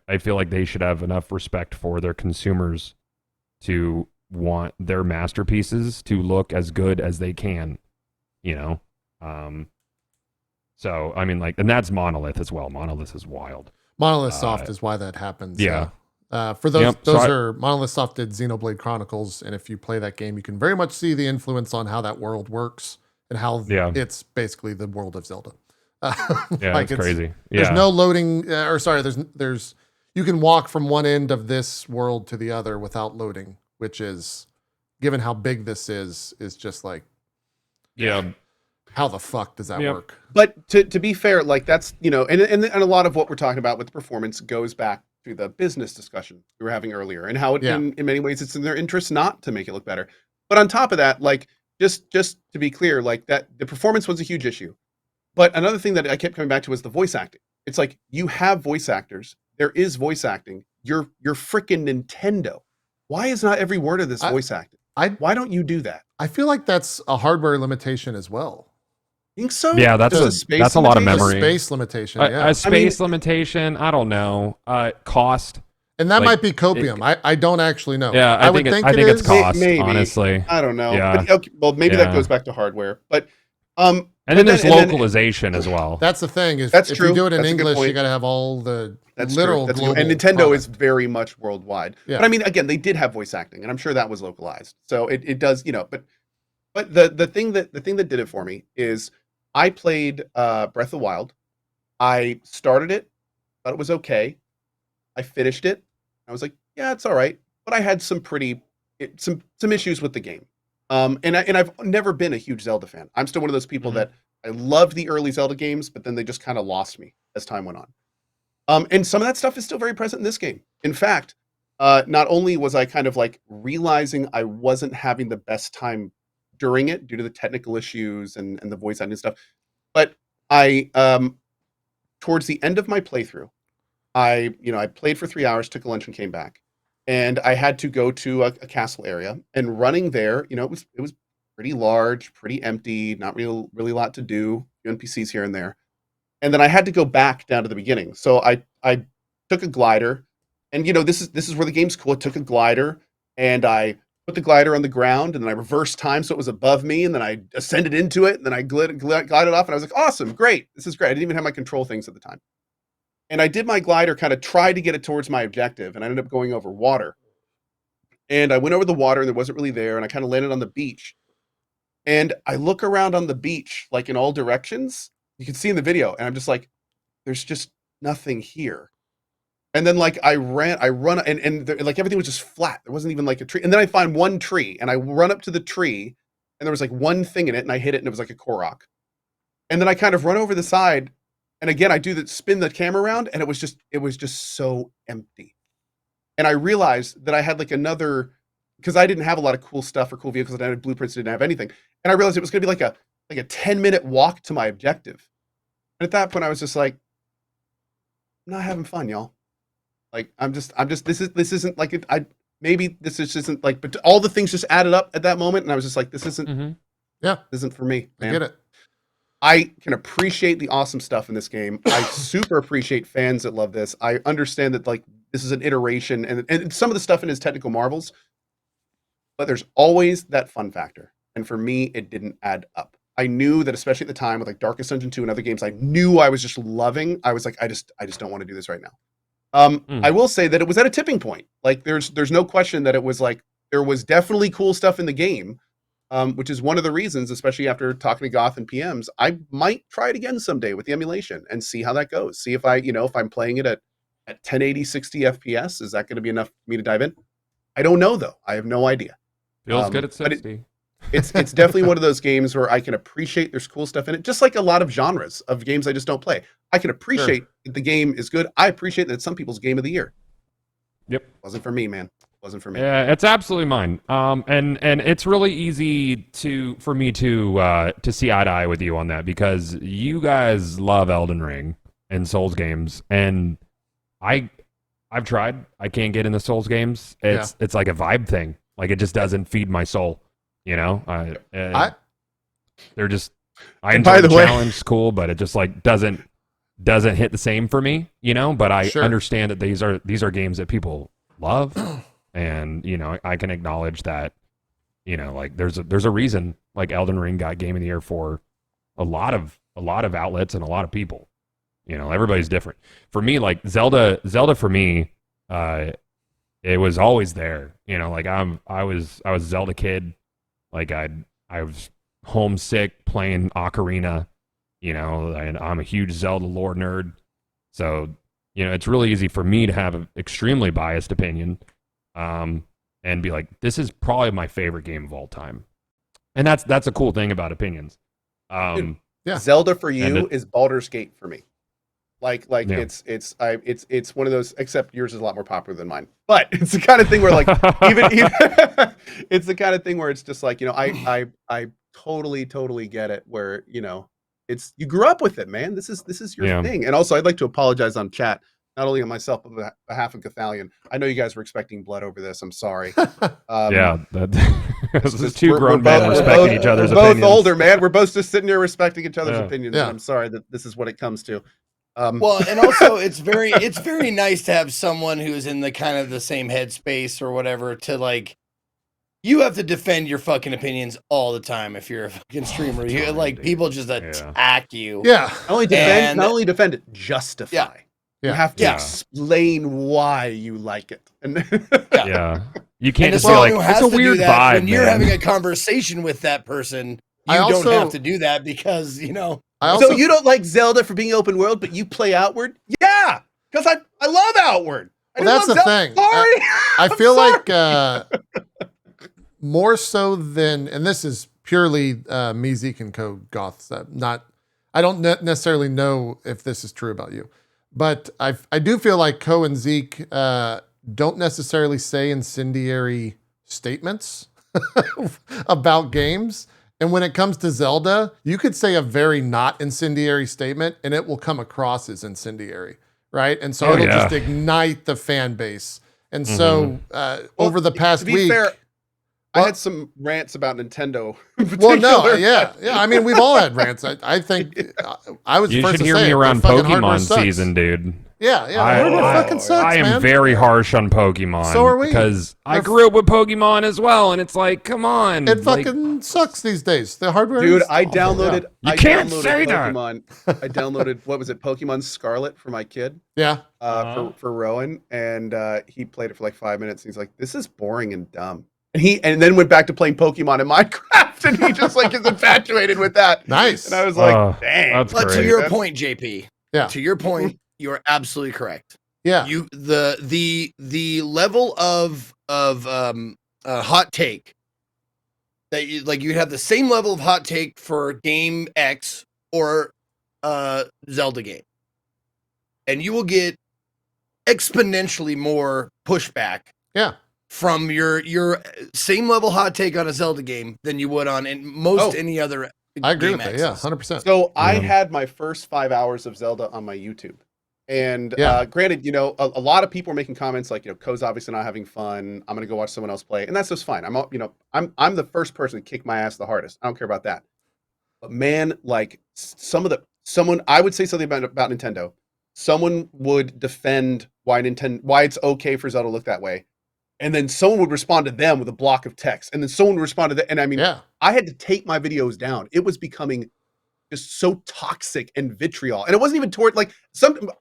I feel like they should have enough respect for their consumers to want their masterpieces to look as good as they can, So, I mean, like, and that's Monolith as well. Monolith is wild. Monolith Soft is why that happens. Yeah. For those, Yep, so those I- are Monolith Soft did Xenoblade Chronicles, and if you play that game, you can very much see the influence on how that world works and how Yeah. it's basically the world of Zelda. Yeah, Like, it's crazy. There's Yeah. no loading, there's you can walk from one end of this world to the other without loading, which is, given how big this is just like, Yeah. how the fuck does that Yep. work? But to be fair, like that's, you know, and a lot of what we're talking about with the performance goes back to the business discussion we were having earlier, and how it, Yeah. in many ways it's in their interest not to make it look better. But on top of that, like just to be clear, like that the performance was a huge issue. But another thing that I kept coming back to was the voice acting. It's like you have voice actors, there is voice acting. You're freaking Nintendo. Why is not every word of this voice acted? Why don't you do that? I feel like that's a hardware limitation as well. Think so? Yeah, that's Just a space that's a lot of limitation? A memory. space limitation, yeah. A space limitation. I don't know. Cost. And that like, might be copium. I don't actually know. Yeah, I think it's cost. Maybe. Honestly, I don't know. Yeah. But, okay, well, maybe that Yeah. goes back to hardware. But and then there's localization as well. That's the thing. Is That's if true. you do it in That's a good English, you point. got to have all the That's literal true. That's true. global. And Nintendo product. is very much worldwide. Yeah. But I mean, again, they did have voice acting, and I'm sure that was localized. So it does, you know. But the thing that did it for me is I played Breath of the Wild. I started it, thought it was okay. I finished it. I was like, yeah, it's all right. But I had some some issues with the game. And I've never been a huge Zelda fan. I'm still one of those people that I loved the early Zelda games, but then they just kind of lost me as time went on. And some of that stuff is still very present in this game. In fact, not only was I kind of like realizing I wasn't having the best time during it due to the technical issues and the voice acting stuff, but I towards the end of my playthrough, I played for 3 hours, took a lunch, and came back. And I had to go to a castle area, and running there, it was pretty large, pretty empty, not really a lot to do, few NPCs here and there. And then I had to go back down to the beginning. So I took a glider, and this is where the game's cool. I took a glider and I put the glider on the ground, and then I reversed time so it was above me, and then I ascended into it, and then I glided off, and I was like, awesome, great, this is great. I didn't even have my control things at the time. And I did my glider, kind of tried to get it towards my objective, and I ended up going over water. And I went over the water, and there wasn't really there, and I kind of landed on the beach. And I look around on the beach, like in all directions. You can see in the video, and I'm just like, there's just nothing here. And then like I run, and like everything was just flat. There wasn't even like a tree. And then I find one tree, and I run up to the tree, and there was like one thing in it, and I hit it, and it was like a Korok. And then I kind of run over the side, and again I spin the camera around, and it was just so empty. And I realized that I had like another, because I didn't have a lot of cool stuff or cool vehicles. I didn't have blueprints, didn't have anything. And I realized it was going to be like a 10-minute walk to my objective. And at that point, I was just like, I'm not having fun, y'all. Like, I'm just, this isn't like it. Maybe this just isn't like, but all the things just added up at that moment. And I was just like, this isn't, this isn't for me, man. I get it. I can appreciate the awesome stuff in this game. I super appreciate fans that love this. I understand that like this is an iteration, and some of the stuff in his technical marvels, but there's always that fun factor. And for me, it didn't add up. I knew that, especially at the time with like Darkest Dungeon 2 and other games I knew I was just loving. I was like, I just don't want to do this right now. I will say that it was at a tipping point. Like there's no question that it was like, there was definitely cool stuff in the game. Which is one of the reasons, especially after talking to Goth and PMs, I might try it again someday with the emulation and see how that goes. See if if I'm playing it at 1080, 60 FPS, is that going to be enough for me to dive in? I don't know though. I have no idea. Feels good at but 60. It's definitely one of those games where I can appreciate there's cool stuff in it, just like a lot of genres of games I just don't play. I can appreciate that the game is good. I appreciate that it's some people's game of the year. Yep. Wasn't for me, man. Wasn't for me. Yeah, it's absolutely mine. And it's really easy for me to see eye to eye with you on that, because you guys love Elden Ring and Souls games, and I've tried. I can't get into Souls games. It's like a vibe thing. Like it just doesn't feed my soul. They're just. I enjoy the challenge, it's cool, but it just like doesn't hit the same for me. But I understand that these are games that people love. And I can acknowledge that like there's a reason like Elden Ring got Game of the Year for a lot of outlets and a lot of people. Everybody's different. For me, like Zelda for me, it was always there. Like I was a Zelda kid. Like I was homesick playing Ocarina. And I'm a huge Zelda lore nerd. So it's really easy for me to have an extremely biased opinion, and be like, this is probably my favorite game of all time. And that's a cool thing about opinions. Dude, Yeah. Zelda for you is Baldur's Gate for me. Like Yeah. it's one of those, except yours is a lot more popular than mine. But it's the kind of thing where like even it's the kind of thing where it's just like, I totally get it where, it's you grew up with it, man. This is your thing. And also I'd like to apologize on chat, not only on myself, but on behalf of Gothalion. I know you guys were expecting blood over this. I'm sorry. This is two grown men respecting each other's we're opinions. both older, man. We're both just sitting here respecting each other's opinions. Yeah. And I'm sorry that this is what it comes to. Well, and also it's very nice to have someone who's in the kind of the same headspace or whatever to like. You have to defend your fucking opinions all the time if you're a fucking streamer. You like people just attack you. Yeah. Not only defend it, justify. Yeah. You have to Yeah. explain why you like it. And Yeah. You can't And just as be someone like, who it's has a to weird do that, vibe, when you're man. having a conversation with that person, you I also- don't have to do that because I also so you don't like Zelda for being open world, but you play Outward? Yeah, because I love Outward. I Well, that's love the Zelda. thing. Sorry. I I'm feel sorry. like more so than, and this is purely me, Zeke, and Co goths. I don't necessarily know if this is true about you, but I do feel like Co and Zeke don't necessarily say incendiary statements about games. And when it comes to Zelda, you could say a very not incendiary statement and it will come across as incendiary, right? And so it'll just ignite the fan base. And so over the past to be week... fair, I had some rants about Nintendo. In Well, no, particular. yeah. I mean, we've all had rants. I think I was the You first should to hear say me it. around Their fucking hardware Pokemon sucks. season, dude. Yeah, hardware fucking sucks, I am man. very harsh on Pokemon. So are we. Because I They're- grew up with Pokemon as well, and it's like, come on. It like, fucking sucks these days. The hardware Dude, is I awful. downloaded. You I can't downloaded say that. Pokemon. I downloaded what was it? Pokemon Scarlet for my kid. Yeah. For Rowan, and he played it for like 5 minutes. And he's like, "This is boring and dumb." And then went back to playing Pokemon and Minecraft, and he just like is infatuated with that. Nice. And I was like, "Dang." that's But to great. your point, JP. Yeah. To your point, you're absolutely correct. Yeah. You the level of hot take that you like, you'd have the same level of hot take for game X or Zelda game, and you will get exponentially more pushback. Yeah. From your same level hot take on a Zelda game than you would on any other. I agree game with that. Yeah, X's. 100%. So I had my first 5 hours of Zelda on my YouTube. And granted, a lot of people are making comments like, Ko's obviously not having fun. I'm gonna go watch someone else play, and that's just fine. I'm the first person to kick my ass the hardest. I don't care about that. But man, like someone I would say something about Nintendo. Someone would defend why it's okay for Zelda to look that way, and then someone would respond to them with a block of text, and then someone would respond to that. And I mean, I had to take my videos down. It was becoming just so toxic and vitriol, and it wasn't even toward like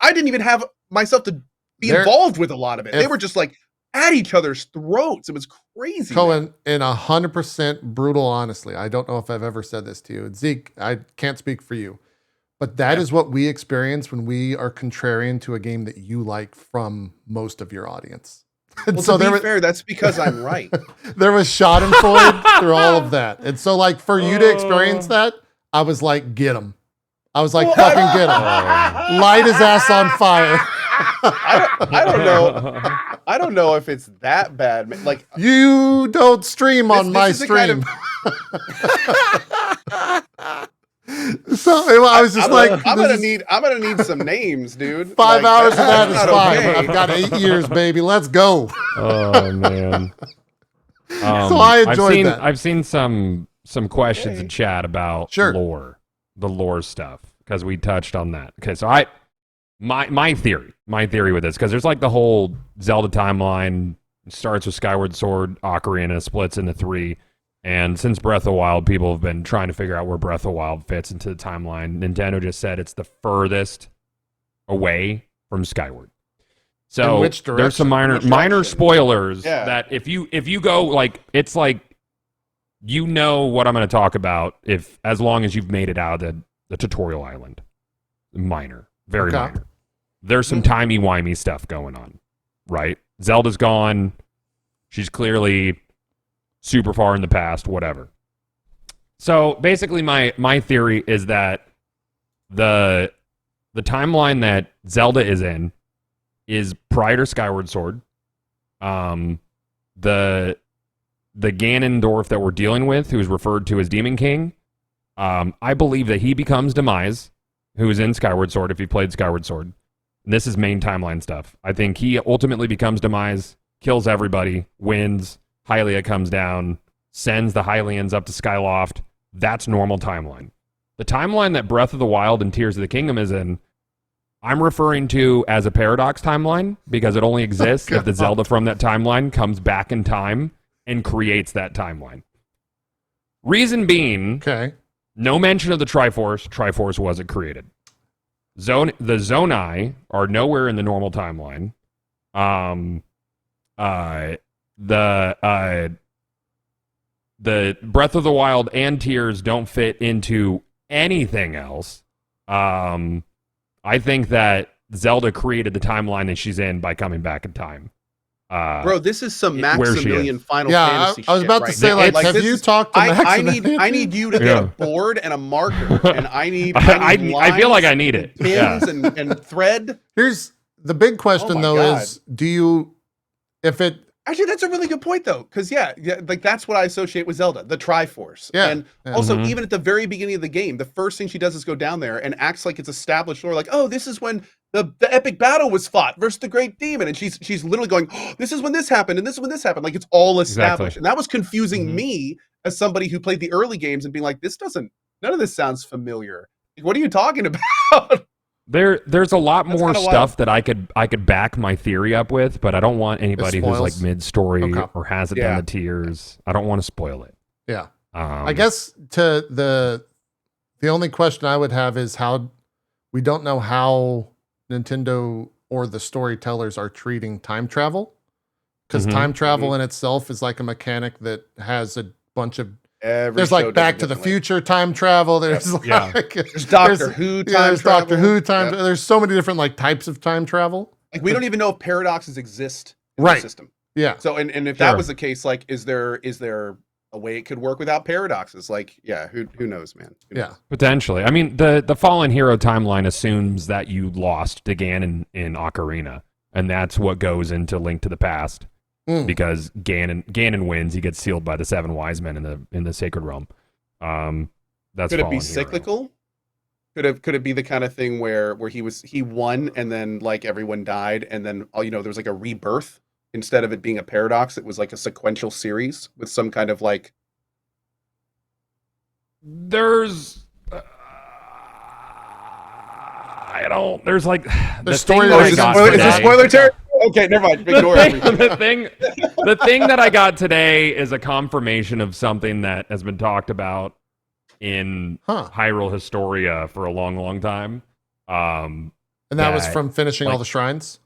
I didn't even have myself to be involved with a lot of it. They were just like at each other's throats. It was crazy. Cohen, in 100% brutal, honestly, I don't know if I've ever said this to you. Zeke, I can't speak for you, but that is what we experience when we are contrarian to a game that you like from most of your audience. Well, so to be fair, that's because I'm right. There was schadenfreude through all of that. And so like for you to experience that, I was like, get him. I was like, fucking get him. Light his ass on fire. I don't know. I don't know if it's that bad. Like, you don't stream on my stream. So I was just like, I'm gonna need some names, dude. 5 hours of that is that's fine. okay. I've got 8 years, baby. Let's go. Oh man. So I enjoyed that. I've seen some questions in chat about the lore stuff, because we touched on that. Okay, so my theory with this, because there's like the whole Zelda timeline starts with Skyward Sword, Ocarina, splits into 3. And since Breath of the Wild, people have been trying to figure out where Breath of the Wild fits into the timeline. Nintendo just said it's the furthest away from Skyward. In which there's some direction? minor spoilers Yeah. that if you go like it's like you know what I'm going to talk about as long as you've made it out of the tutorial island. Minor, very Okay. minor. There's some timey-wimey stuff going on, right? Zelda's gone. She's clearly super far in the past, whatever. So basically my theory is that the timeline that Zelda is in is prior to Skyward Sword. The Ganondorf that we're dealing with, who's referred to as Demon King, I believe that he becomes Demise, who is in Skyward Sword if he played Skyward Sword. And this is main timeline stuff. I think he ultimately becomes Demise, kills everybody, wins, Hylia comes down, sends the Hylians up to Skyloft. That's normal timeline. The timeline that Breath of the Wild and Tears of the Kingdom is in, I'm referring to as a paradox timeline because it only exists if the Zelda from that timeline comes back in time and creates that timeline. Reason being, Okay. no mention of the Triforce. Triforce wasn't created. The Zonai are nowhere in the normal timeline. The Breath of the Wild and Tears don't fit into anything else. I think that Zelda created the timeline that she's in by coming back in time. Bro, this is some where she Maximilian is. Final Yeah, Fantasy I was shit about to right say, now. like, have this you is- talked to I Maximilian? need you to get Yeah. a board and a marker, and I need I feel like I need and it. Yeah. pins and thread. Here's the big question, Oh my though: God. is do you, if it, Actually, that's a really good point, though, because yeah, like that's what I associate with Zelda, the Triforce. Yeah, And yeah. also, Mhm. even at the very beginning of the game, the first thing she does is go down there and acts like it's established lore, like, oh, this is when the epic battle was fought versus the great demon, and she's literally going, oh, this is when this happened, and this is when this happened, like it's all established, Exactly. and that was confusing Mhm. me as somebody who played the early games and being like, none of this sounds familiar. Like, what are you talking about? There's a lot That's more kinda stuff that I could back my theory up with, but I don't want anybody who's like spoils. mid-story Okay. or hasn't Yeah. done the tiers. I don't want to spoil it. yeah. Um, I guess to the only question I would have is how we don't know how Nintendo or the storytellers are treating time travel, because Mhm. time travel in itself is like a mechanic that has a bunch of. Every There's show like does Back it to the differently. Future time travel. There's Yeah. like There's Doctor Who time there's Doctor travel. Who time. Yep. There's so many different like types of time travel. Like we don't even know if paradoxes exist in Right. the system. Yeah. So and if Sure. that was the case, like is there a way it could work without paradoxes? Like, yeah, who knows, man? Who Yeah. knows? Potentially. I mean, the Fallen Hero timeline assumes that you lost to Ganon in Ocarina, and that's what goes into Link to the Past Mm. because Ganon wins. He gets sealed by the Seven Wise Men in the Sacred Realm. That's Could it Fallen be Hero. cyclical? Could it be the kind of thing where he won and then like everyone died and then there was like a rebirth instead of it being a paradox? It was like a sequential series with some kind of like. There's I don't. There's like the story thing that that I I is, got this today. spoiler territory? Okay, never mind. Ignore everything. The thing that I got today is a confirmation of something that has been talked about in Huh. Hyrule Historia for a long, long time. And that was that, from finishing all like, the shrines.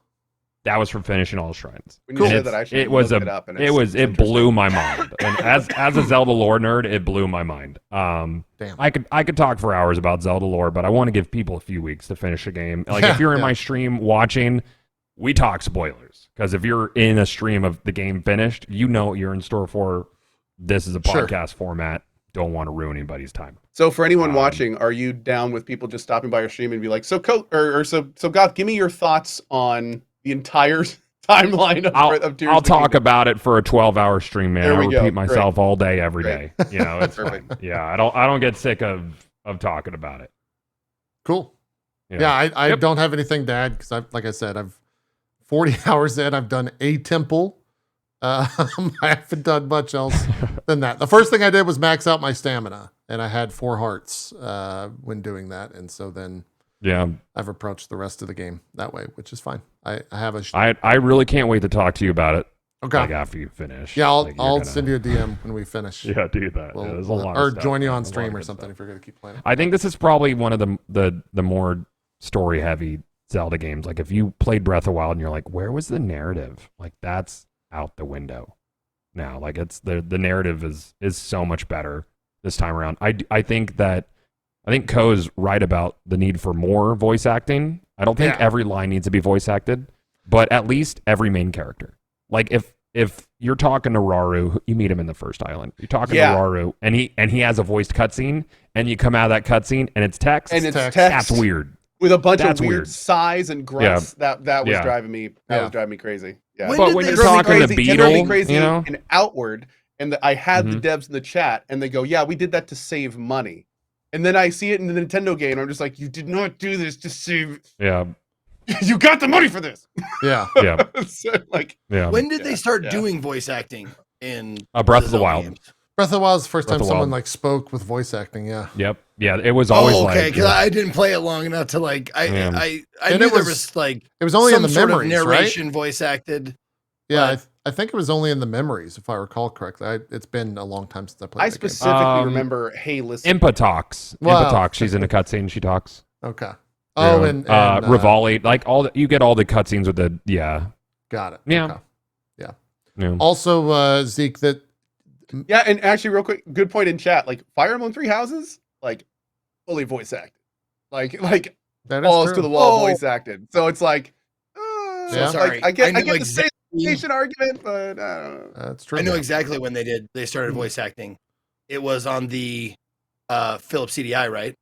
That was from finishing all the shrines. When you And said it's- that, I actually it was looked a it up, and it it's was it interesting. blew my mind. And as a Zelda lore nerd, it blew my mind. Damn. I could talk for hours about Zelda lore, but I want to give people a few weeks to finish a game. Like Yeah, if you're in yeah. my stream watching, we talk spoilers because if you're in a stream of the game finished, you know what you're in store for. This is a Sure. podcast format. Don't want to ruin anybody's time. So for anyone Um, watching, are you down with people just stopping by your stream and be like, so Goth, give me your thoughts on the entire timeline of Tears I'll of the talk Kingdom. about it for a 12-hour stream, man. There I we repeat go. myself all day, every Great. day. You know, it's Perfect. fine. Yeah, I don't get sick of talking about it. Cool. You Yeah, know? I Yep. don't have anything to add because like I said, I've 40 hours in. I've done a temple. I haven't done much else than that. The first thing I did was max out my stamina, and I had 4 hearts when doing that. And so then Yeah, I've approached the rest of the game that way, which is fine. I have a I really can't wait to talk to you about it. okay. Like after you finish. Yeah, Like, you're I'll gonna- send you a DM when we finish. Yeah, do that. We'll- Yeah, there's a lot or of stuff, join you man. on There's a lot stream of or good something stuff. if you're gonna keep playing. I think this is probably one of the more story heavy Zelda games. Like if you played Breath of the Wild and you're like, where was the narrative? Like that's out the window now. Like it's the narrative is so much better this time around. I think Ko's right about the need for more voice acting. I don't think every line needs to be voice acted, but at least every main character. Like if you're talking to Raru, you meet him in the first island. You're talking to Raru, and he has a voiced cutscene, and you come out of that cutscene, and it's text. And it's text. That's weird. With a bunch That's of weird. sighs and grunts. That was driving me. That was driving me crazy. Yeah. But when you're talking to It drove me Beetle, crazy you know, and outward. And I had the devs in the chat, and they go, "Yeah, we did that to save money." And then I see it in the Nintendo game, and I'm just like, "You did not do this to save. yeah, You got the money for this." Yeah. yeah, So, like, yeah. When did they start doing voice acting in Breath of the Zelda Wild. games? Breath of the Wild is the first Breath time of the someone Wild. like spoke with voice acting. Yeah. Yep. Yeah. It was always Oh, okay, like. because I didn't play it long enough to like. I And knew it there was- was like It was only in some the sort of memories, right? narration voice acted. Yeah, I think it was only in the memories, if I recall correctly. It's been a long time since I played I the game. specifically remember, "Hey, listen." Impa talks. Wow. Impa talks. She's in a cutscene. She talks. Okay. Oh, Yeah. and Rivali, like you get all the cutscenes with the got it. Yeah. Okay. yeah. Also, Zeke, that Yeah, and actually, real quick, good point in chat. Like Fire Emblem Three Houses, like fully voice acted, like that is balls true. to the wall Oh. voice acted. So it's like, Yeah. Sorry, like, I get knew the exactly- station argument, but I don't know. That's true. I know exactly when they started voice acting. It was on the Philips CDI, right?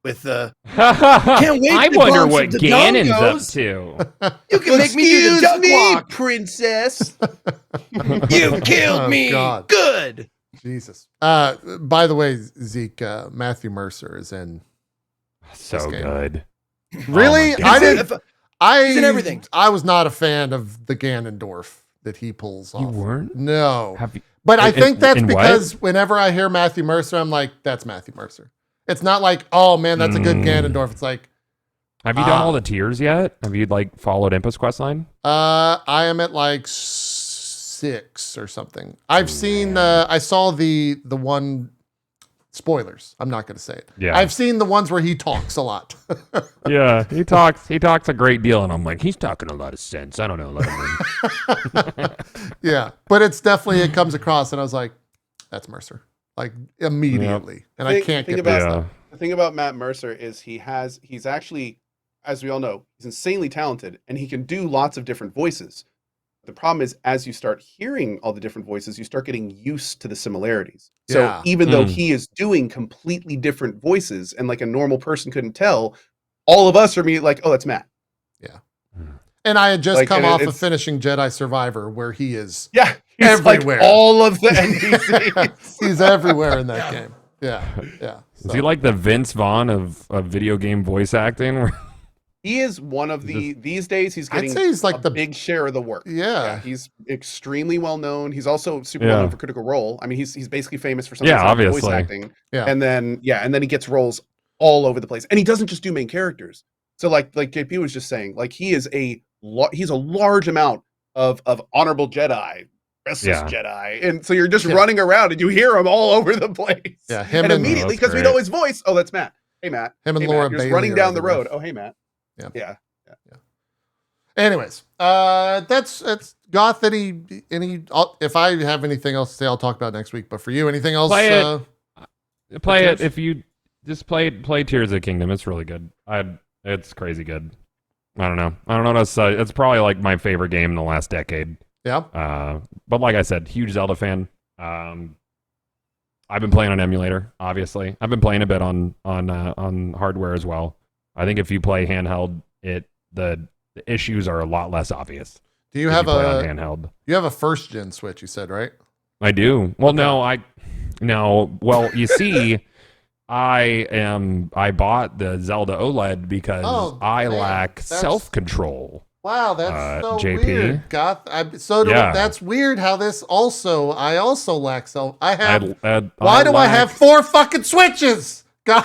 With the Can't wait I to wonder bounce what the Ganon's up dongos. to. you can make me do the duck walk. princess. You killed me. God. Good. Jesus. By the way, Zeke, Matthew Mercer is in. So This game. good. Really? Oh my I God. didn't. He's in everything. I was not a fan of the Ganondorf that he pulls off. You weren't? No. Have you, But I in- think that's in what? because whenever I hear Matthew Mercer, I'm like, that's Matthew Mercer. It's not like, oh man, that's a good Ganondorf. It's like, have you done all the tiers yet? Have you like followed Impa's questline? I am at like 6 or something. I've seen, I saw the one, spoilers. I'm not going to say it. Yeah. I've seen the ones where he talks a lot. Yeah, he talks a great deal, and I'm like, he's talking a lot of sense. I don't know. Let him in. Yeah. But it's definitely, it comes across and I was like, that's Mercer. Like immediately. And I can't get past that. The thing about Matt Mercer is he's actually, as we all know, he's insanely talented and he can do lots of different voices. The problem is, as you start hearing all the different voices, you start getting used to the similarities. So Yeah. even though he is doing completely different voices and like a normal person couldn't tell, all of us are like, oh, that's Matt. And I had just Like, come and off of it's- finishing Jedi Survivor where he is, Yeah. He's Everywhere. like all of the NPCs. he's everywhere in that game. Yeah. Yeah. Is he like the Vince Vaughn of video game voice acting? He is one of these days he's I'd getting say he's like a the big share of the work. Yeah. He's extremely well known. He's also super well known for Critical Role. I mean, he's basically famous for some Yeah, of his voice obviously. acting. Yeah. And then he gets roles all over the place. And he doesn't just do main characters. So like JP was just saying, like he's a large amount of honorable Jedi, restless Jedi. And so you're just running around and you hear him all over the place. Yeah, him and and- immediately, that's because we great. know his voice, oh, that's Matt. Hey Matt. Him and Hey, Laura Matt. You're just Bailey running are down the everywhere. road. Oh, hey Matt. Yeah. Yeah. Anyways, that's Goth. Any if I have anything else to say, I'll talk about it next week. But for you, anything else? Play it. Play it Tears? if you just play Tears of the Kingdom. It's really good. It's crazy good. I don't know what else to say. It's probably like my favorite game in the last decade. Yeah. But like I said, huge Zelda fan. I've been playing on emulator, obviously. I've been playing a bit on hardware as well. I think if you play handheld, the issues are a lot less obvious. Do you if have play on a handheld? you have a first gen Switch? You said right? I do. Well, no. Well, you see, I bought the Zelda OLED because I man, lack that's- self-control. Wow, that's so JP? weird. Goth. That's weird. How this also I also lack self. I have. Why do I have 4 fucking Switches? God.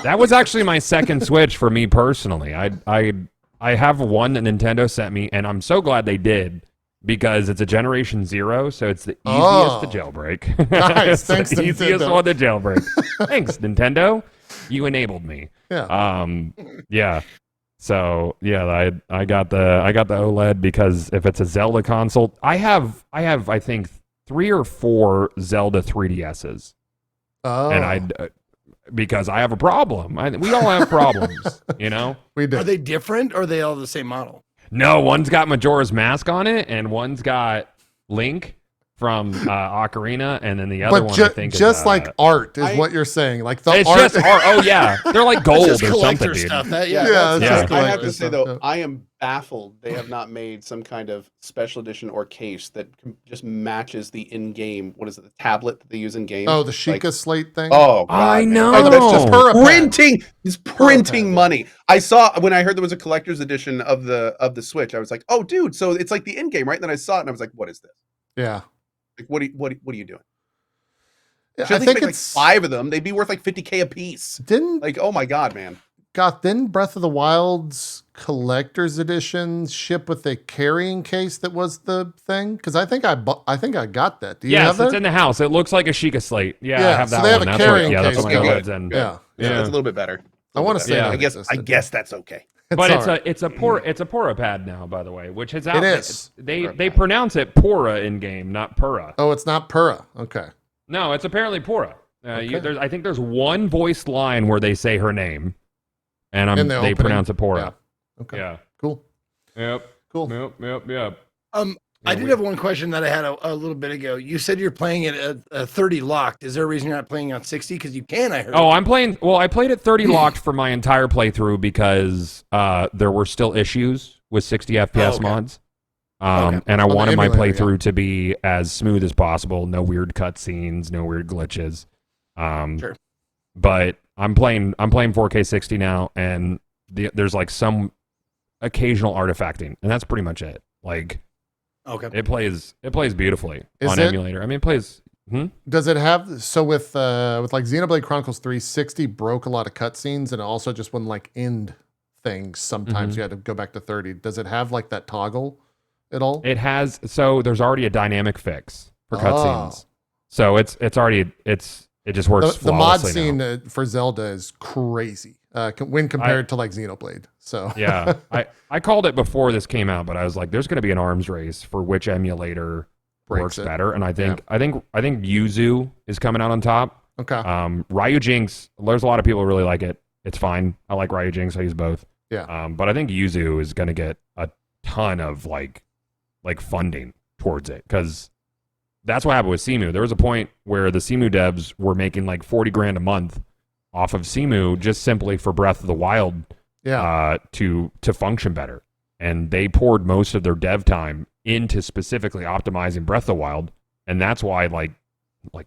That was actually my second Switch for me personally. I have one that Nintendo sent me, and I'm so glad they did because it's a Generation 0, so it's the easiest to jailbreak. Nice, It's thanks, the easiest Nintendo. one to jailbreak. Thanks, Nintendo. You enabled me. Yeah. Yeah. So yeah, I got the OLED because if it's a Zelda console, I have I think 3 or 4 Zelda 3DSs, Oh, and because I have a problem. We all have problems, you know. we Are did. they different or are they all the same model? No, one's got Majora's Mask on it, and one's got Link from Ocarina, and then the other But one I think just is, like art is I- what you're saying. Like the it's art. just art. Oh yeah, they're like gold That's or just something, collector dude. stuff. That, Yeah, that's it's Yeah. just I have to collector say stuff, though, yeah. I am baffled they have not made some kind of special edition or case that just matches the in-game. What is it? The tablet that they use in game. Oh, the Sheikah slate thing. Oh, God, I man. know. Like, that's just Purapad. printing. It's printing yeah. money. I saw when I heard there was a collector's edition of the Switch. I was like, oh, dude. So it's like the in-game, right? And then I saw it and I was like, what is this? Yeah. Like, what are you doing? Yeah, Should I at least think make like it's 5 of them. They'd be worth like $50K a piece. didn't Like, oh my God, man. didn't Breath of the Wild's collector's edition ship with a carrying case that was the thing? Because I think I got that. Do you Yes, have that? it's in the house. It looks like a Sheikah slate. Yeah, Yeah, I have so that they have one. a That's carrying what, that's case. what my Okay, OLED's good, in. good. Yeah. Yeah, that's a little bit better. I want to say Yeah. that I guess existed. that's okay. But all right. it's a Pura pad now, by the way, which is out. It is. They pronounce it Pura in game, not Pura. Oh, it's not Pura. Okay. No, it's apparently Pura. Okay. I think there's one voiced line where they say her name, and In the they opening? pronounce it Pura. Yeah. Okay. Yeah. Cool. Yep. Cool. Yep. I did have one question that I had a little bit ago. You said you're playing it at 30 locked. Is there a reason you're not playing on 60? Because you can, I heard. Oh, I'm playing. Well, I played at 30 locked for my entire playthrough because there were still issues with 60 FPS okay. mods. Okay. And I On the wanted my emulator, playthrough to be as smooth as possible. No weird cutscenes, no weird glitches. Sure. But I'm playing 4K 60 now, and there's like some occasional artifacting, and that's pretty much it. Like Okay. it plays beautifully Is on it? emulator. I mean, it plays. Does it have so with like Xenoblade Chronicles 360 broke a lot of cutscenes and it also just wouldn't like end things. Sometimes you had to go back to 30. Does it have like that toggle at all? It has. So there's already a dynamic fix for Oh. cutscenes. So it just works. The mod flawlessly scene now. for Zelda is crazy when compared to like Xenoblade. So Yeah, I called it before this came out, but I was like, there's going to be an arms race for which emulator Breaks works it. better, and I think Yuzu is coming out on top. okay. Ryu Jinx, there's a lot of people who really like it. It's fine. I like Ryu Jinx. I use both. Yeah. But I think Yuzu is going to get a ton of like funding towards it because that's what happened with Simu. There was a point where the Simu devs were making like $40,000 a month off of Simu just simply for Breath of the Wild Yeah. to function better. And they poured most of their dev time into specifically optimizing Breath of the Wild. And that's why like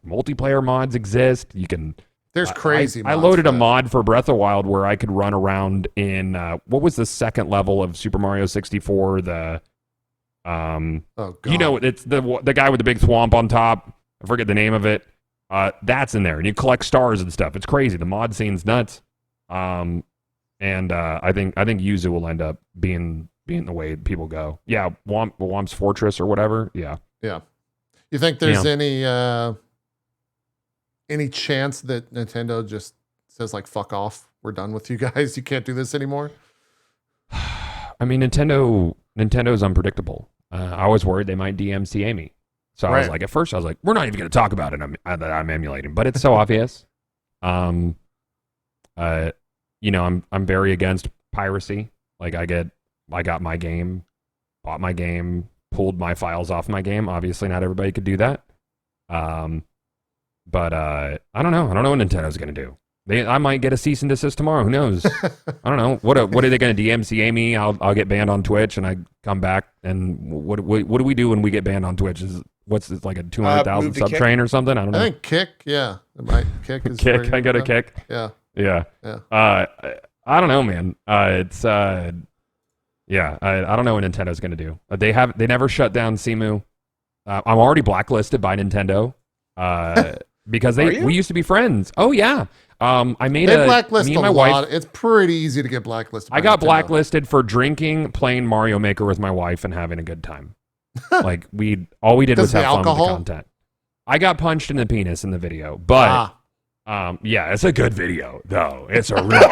multiplayer mods exist. You can There's crazy. I mods loaded for a that. mod for Breath of the Wild where I could run around in what was the second level of Super Mario 64? The Oh god. you know, it's the guy with the big swamp on top. I forget the name of it. That's in there, and you collect stars and stuff. It's crazy. The mod scene's nuts. And I think Yuzu will end up being the way people go. Yeah, Womp's Fortress or whatever. Yeah. Yeah. You think there's any chance that Nintendo just says like fuck off, we're done with you guys, you can't do this anymore? I mean, Nintendo's unpredictable. I was worried they might DMCA me. So I was Right. like, at first I was like, we're not even going to talk about it that I'm emulating, but it's so obvious. You know, I'm very against piracy. Like I got my game, bought my game, pulled my files off my game. Obviously not everybody could do that. But I don't know. I don't know what Nintendo's going to do. I might get a cease and desist tomorrow. Who knows? I don't know. What are they going to DMCA me? I'll get banned on Twitch, and I come back. And what do we do when we get banned on Twitch? What's it, like a 200,000 move to sub Kick. train or something? I don't know. I think Kick, yeah. It might Kick is Kick. where I got a you- kick. Yeah. Yeah. Yeah. I don't know, man. It's yeah. I don't know what Nintendo's going to do. They never shut down Simu. I'm already blacklisted by Nintendo. Because Are you? we used to be friends. Oh yeah. I made They blacklist me a and my lot. wife. It's pretty easy to get blacklisted. I by got Nintendo. blacklisted for drinking, playing Mario Maker with my wife, and having a good time. Like all we did was Does the have fun with alcohol? the content. I got punched in the penis in the video, but Ah, yeah, it's a good video though. It's a really good video.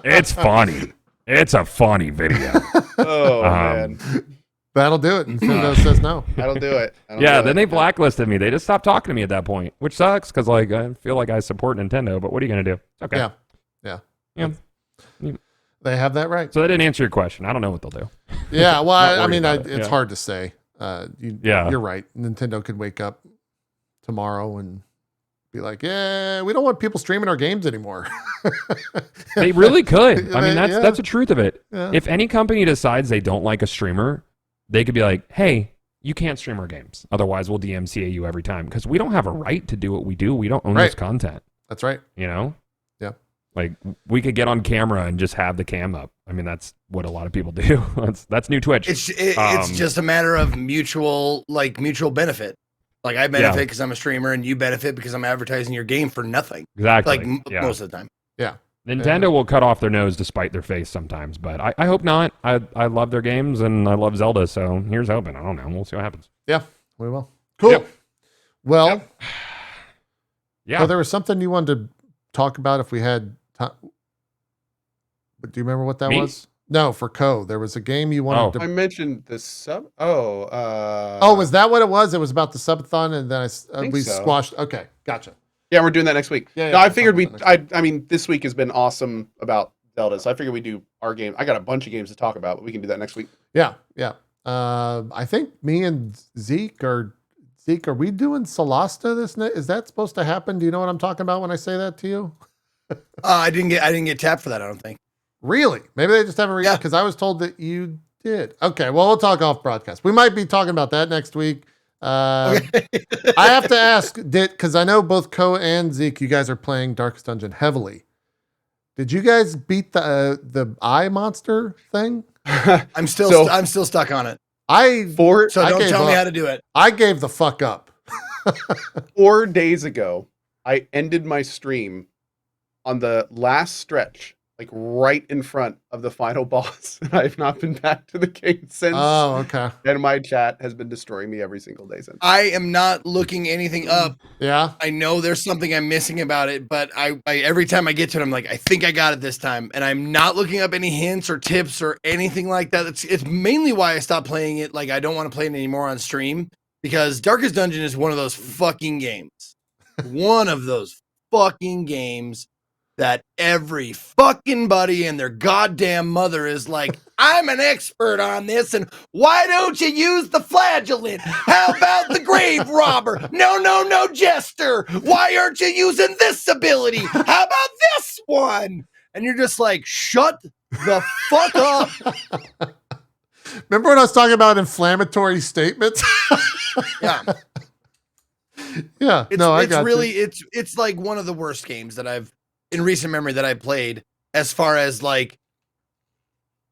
It's funny. It's a funny video. Oh man, That'll do it. Nintendo says no. that'll do it. Yeah, then they blacklisted me. They just stopped talking to me at that point, which sucks because like I feel like I support Nintendo, but what are you gonna do? It's okay. Yeah. They have that right. So that didn't answer your question. I don't know what they'll do. Yeah, well, Not I worried mean, about it, it's yeah. hard to say. Yeah. You're right. Nintendo could wake up tomorrow and be like, "Yeah, we don't want people streaming our games anymore." They really could. I mean, Yeah. that's the truth of it. Yeah. If any company decides they don't like a streamer, they could be like, "Hey, you can't stream our games. Otherwise, we'll DMCA you every time because we don't have a right to do what we do. We don't own this Right. content." That's right. You know? Yeah. Like we could get on camera and just have the cam up. I mean, that's what a lot of people do. That's new Twitch. It's just a matter of mutual benefit. Like I benefit Yeah. because I'm a streamer, and you benefit because I'm advertising your game for nothing. Exactly. Like Yeah. most of the time. Yeah. Nintendo will cut off their nose to spite their face sometimes, but I hope not. I love their games and I love Zelda, so here's hoping. I don't know. We'll see what happens. Yeah. We will. Cool. Yep. Well, Yeah. oh, there was something you wanted to talk about if we had time. But do you remember what that Me? was? No, for Co. There was a game you wanted I to. mentioned the sub. Oh, was that what it was? It was about the subathon, and then think we so. squashed. Okay, gotcha. Yeah, we're doing that next week. Yeah, No, yeah, I figured we'll talk about it I mean, this week has been awesome about Zelda, so I figured we do our game. I got a bunch of games to talk about, but we can do that next week. Yeah, yeah. I think me and Zeke, are we doing Solasta this night? Is that supposed to happen? Do you know what I'm talking about when I say that to you? I didn't get tapped for that. I don't think. Really? Maybe they just haven't Yeah. because I was told that you did. Okay, well, we'll talk off broadcast. We might be talking about that next week. Okay. I have to ask, because I know both Co and Zeke, you guys are playing Darkest Dungeon heavily. Did you guys beat the eye monster thing? I'm still stuck on it. So So don't gave tell me up. how to do it. I gave the fuck up. 4 days ago, I ended my stream on the last stretch, like right in front of the final boss. And I've not been back to the game since. Oh, okay. And my chat has been destroying me every single day since. I am not looking anything up. Yeah. I know there's something I'm missing about it, but I every time I get to it, I'm like, I think I got it this time, and I'm not looking up any hints or tips or anything like that. It's mainly why I stopped playing it. Like I don't want to play it anymore on stream because Darkest Dungeon is one of those fucking games. One of those fucking games that every fucking buddy and their goddamn mother is like, I'm an expert on this, and why don't you use the flagellant? How about the grave robber? No, jester. Why aren't you using this ability? How about this one? And you're just like, shut the fuck up. Remember when I was talking about inflammatory statements? Yeah. Yeah. It's, no, I it's got really, you. it's like one of the worst games that I've in recent memory that I played as far as like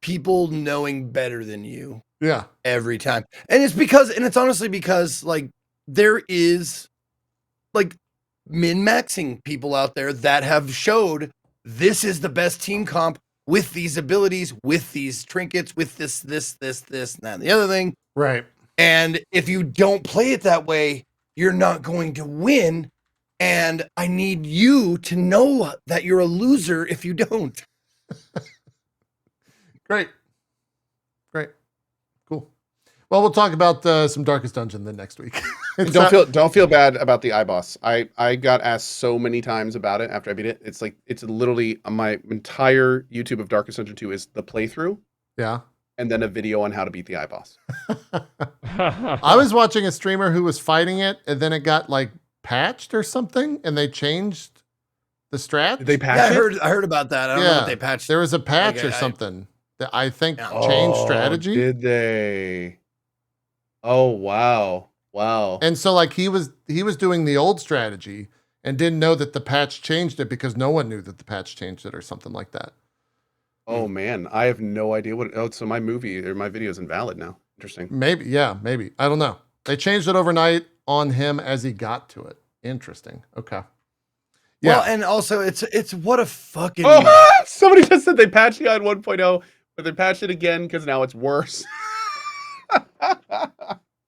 people knowing better than you Yeah. every time. And it's honestly because like there is like min-maxing people out there that have showed this is the best team comp with these abilities, with these trinkets, with this, and that, and the other thing. Right. And if you don't play it that way, you're not going to win. And I need you to know that you're a loser if you don't. Great. Cool. Well, we'll talk about some Darkest Dungeon then next week. Don't feel bad about the iBoss. I got asked so many times about it after I beat it. It's literally my entire YouTube of Darkest Dungeon 2 is the playthrough Yeah. and then a video on how to beat the iBoss. I was watching a streamer who was fighting it, and then it got like patched or something, and they changed the strat. Did they patch Yeah, it? I heard about that. I don't know what they patched. There was a patch Like, or something that I think Yeah. changed strategy. Did they? Oh wow. And so like he was doing the old strategy and didn't know that the patch changed it because no one knew that the patch changed it or something like that. Oh man, I have no idea what. Oh, so my video is invalid now. Interesting. Maybe. I don't know. They changed it overnight on him as he got to it. Interesting. Okay. Yeah. Well, and also it's what a fucking Oh, somebody just said they patched the on 1.0, but they patched it again because now it's worse.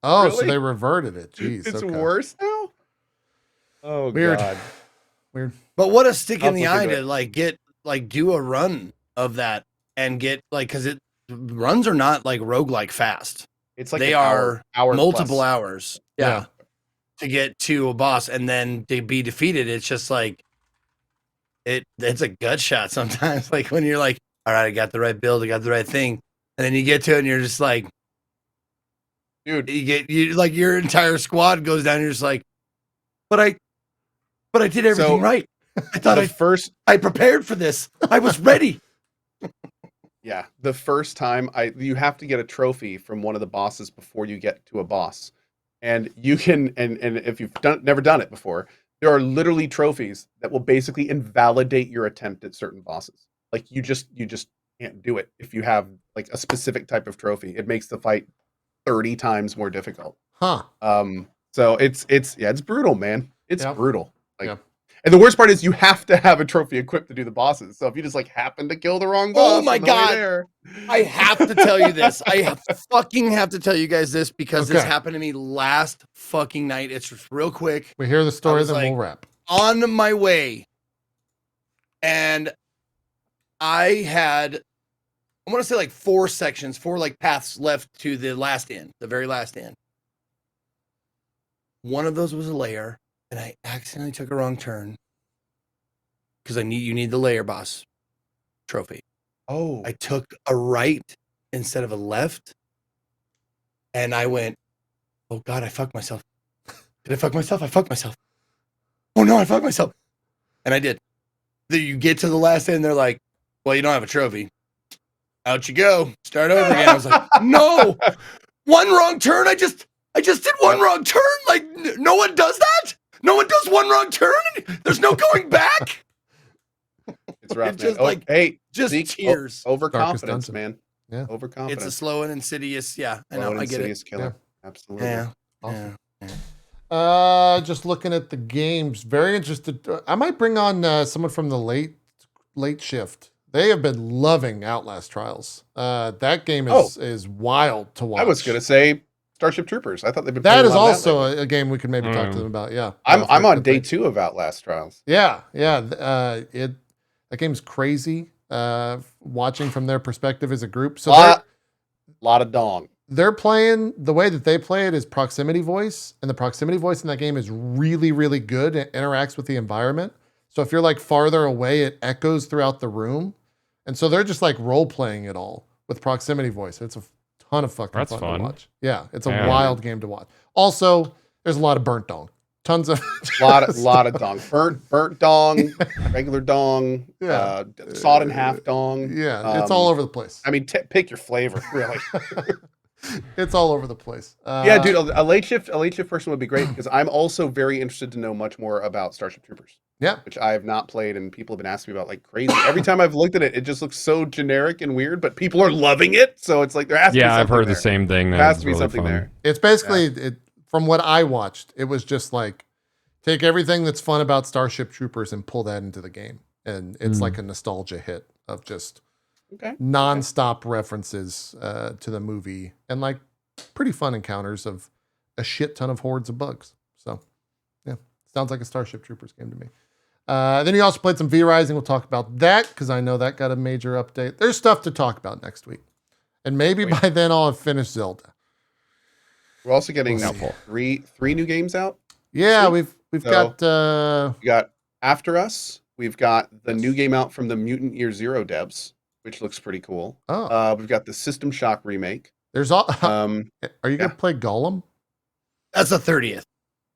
Oh, so really? they reverted it. Jeez. It's okay. worse now. Oh Weird. god. Weird. But what a stick I'll in the look eye into to it. like get like do a run of that and get like, because it runs are not like roguelike fast. It's like they an are hour multiple plus. hours. Yeah. To get to a boss and then to be defeated, it's just like it's a gut shot sometimes. Like when you're like, all right, I got the right build, I got the right thing, and then you get to it and you're just like, Dude, you like your entire squad goes down and you're just like, but I did everything right. I thought I prepared for this. I was ready. Yeah, the first time you have to get a trophy from one of the bosses before you get to a boss, and you can and if you've never done it before, there are literally trophies that will basically invalidate your attempt at certain bosses. Like you just can't do it if you have like a specific type of trophy. It makes the fight 30 times more difficult. Huh. So it's brutal, man. It's Yep. brutal. Like, Yep. And the worst part is you have to have a trophy equipped to do the bosses. So if you just like happen to kill the wrong boss, Oh my on the way God. there, I have to tell you this. I fucking have to tell you guys this because this Okay. happened to me last fucking night. It's just real quick. We hear the story, was then like- we'll wrap. On my way, and I had, I want to say like 4 like paths left to the last end, the very last end. One of those was a layer, and I accidentally took a wrong turn because you need the layer boss trophy. oh, I took a right instead of a left, and I went, oh God, I fucked myself. Did I fuck myself? I fucked myself. Oh no, I fucked myself. And I did. Then you get to the last end, they're like, well, you don't have a trophy. Out you go. Start over again. I was like, no, one wrong turn. I just did one wrong turn. Like, no one does that. No one does one wrong turn. There's no going back. it's rough, It's man. just like- hey, Just Zeke, tears. overconfidence, dungeon. man. Yeah. Overconfidence. It's a slow and insidious. Yeah, I know. Slow and I get it. insidious killer. Absolutely. Yeah. Awesome. Yeah. Just looking at the games, very interested. I might bring on someone from the late shift. They have been loving Outlast Trials. That game is wild to watch. I was gonna say Starship Troopers. I thought they've been. that playing is a lot of also lately. a game we could maybe talk to them about. Yeah, I'm on If day they- 2 of Outlast Trials. Yeah. That game's crazy. Watching from their perspective as a group. So Lot of dong. they're playing, the way that they play it is proximity voice, and the proximity voice in that game is really, really good. It interacts with the environment. So if you're like farther away, it echoes throughout the room. And so they're just like role playing it all with proximity voice. It's a ton of fucking That's fun fun. to watch. Yeah, it's a Yeah. wild game to watch. Also, there's a lot of burnt dong. Tons of lot of dong. Burnt dong, regular dong, Yeah. sawed in half dong. Yeah, it's all over the place. I mean, pick your flavor, really. It's all over the place. Yeah, dude, a late shift person would be great because I'm also very interested to know much more about Starship Troopers. Yeah. Which I have not played, and people have been asking me about like crazy. Every time I've looked at it, it just looks so generic and weird, but people are loving it. So it's like there has to be Yeah, I've something heard there. the same thing. There That has it's to be really something fun. there. It's basically from what I watched, it was just like take everything that's fun about Starship Troopers and pull that into the game. And it's like a nostalgia hit of just Okay. nonstop references to the movie and like pretty fun encounters of a shit ton of hordes of bugs. So yeah, sounds like a Starship Troopers game to me. Then you also played some V-Rising. We'll talk about that because I know that got a major update. There's stuff to talk about next week. And maybe by then I'll have finished Zelda. We're also getting We'll three new games out. Yeah, Sweet. we've So- got We got After Us. We've got the new game out from the Mutant Year Zero devs, which looks pretty cool. We've got the System Shock remake. there's all are you gonna yeah. play Gollum? That's the 30th.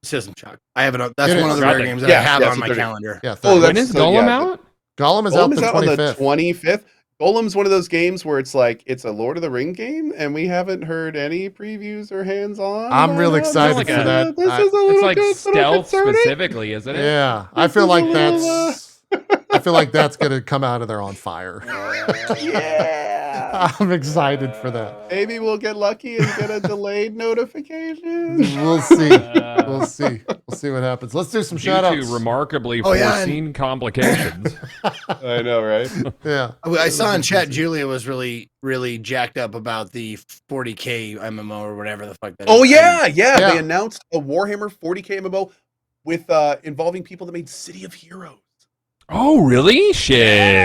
System Shock. I have it. That's It one is. of the rare games that I have Yeah, on it's my 30th. calendar. Yeah, Oh, 30. When is Golem out? Gollum is Golem out is the out on the 25th. 25th. Golem's one of those games where it's like it's a Lord of the Ring game, and we haven't heard any previews or hands-on. I'm real excited for that. This I- is a little It's like bit stealth concerning. specifically, isn't it? Yeah, I This feel is a like little, I feel like that's gonna come out of there on fire. Yeah. I'm excited for that. Maybe we'll get lucky and get a delayed notification. We'll see. We'll see. We'll see what happens. Let's do some Due shout to outs. remarkably Oh, yeah, and- foreseen complications. I know, right? Yeah. I saw in chat Julia was really, really jacked up about the 40K MMO or whatever the fuck that is. Oh yeah. Yeah. They announced a Warhammer 40K MMO with involving people that made City of Heroes. Oh, really? Shit.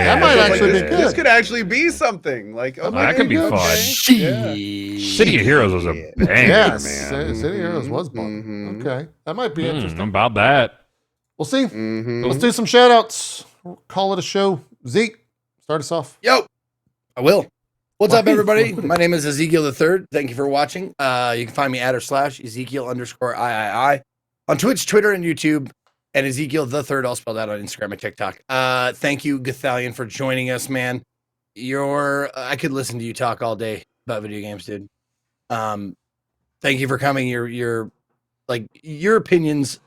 That might Like, actually be this, good. this could actually be something. Like, oh, That could be good. fun. Okay. City of Heroes was a banger, Yes, man. City Heroes was fun. Mhm. Okay, that might be interesting. About that. We'll see. Mhm. Let's do some shout outs. Call it a show. Zeke, start us off. Yo, I will. What's up, Why? everybody? My name is Ezekiel III. Thank you for watching. You can find me at or slash Ezekiel_III on Twitch, Twitter, and YouTube, and Ezekiel the Third, all spelled out on Instagram and TikTok. Thank you, Gothalion, for joining us, man. I could listen to you talk all day about video games, dude. Thank you for coming. Your opinions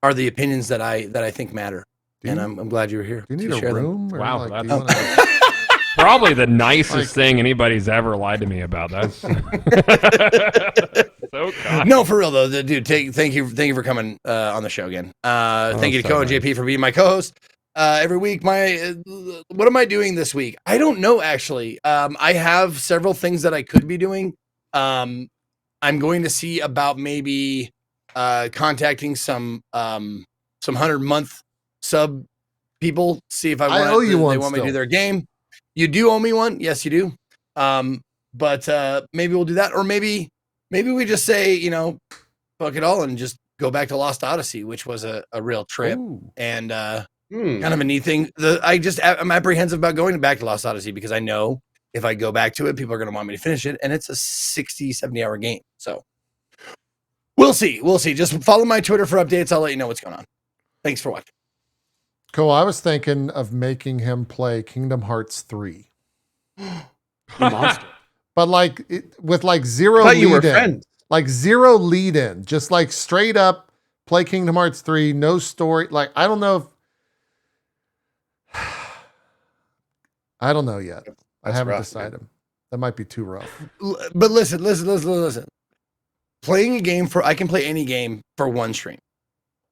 are the opinions that I think matter, and I'm glad you were here. Do you need to a share them. room? Or Wow, like, that's- do you wanna- Probably the nicest Like- thing anybody's ever lied to me about. That's so kind. No, for real though, dude. Thank you for coming on the show again. Thank you to so Ko and nice. JP for being my co-host every week. What am I doing this week? I don't know actually. I have several things that I could be doing. I'm going to see about maybe contacting some 100-month sub people. See if I want owe you they one want me to do still. their game. You do owe me one. Yes, you do. But maybe we'll do that, or maybe we just say, fuck it all and just go back to Lost Odyssey, which was a real trip Ooh. and Hmm. kind of a neat thing. I'm apprehensive about going back to Lost Odyssey because I know if I go back to it, people are going to want me to finish it, and it's a 60-70 hour game. So we'll see. Just follow my Twitter for updates. I'll let you know what's going on. Thanks for watching. Cool. I was thinking of making him play Kingdom Hearts 3. You monster. But with zero I thought you were lead in. friends. Like zero lead in. Just like straight up play Kingdom Hearts 3, no story. Like, I don't know if I don't know yet. I That's haven't rough, decided. That might be too rough. But listen. Playing a game I can play any game for one stream.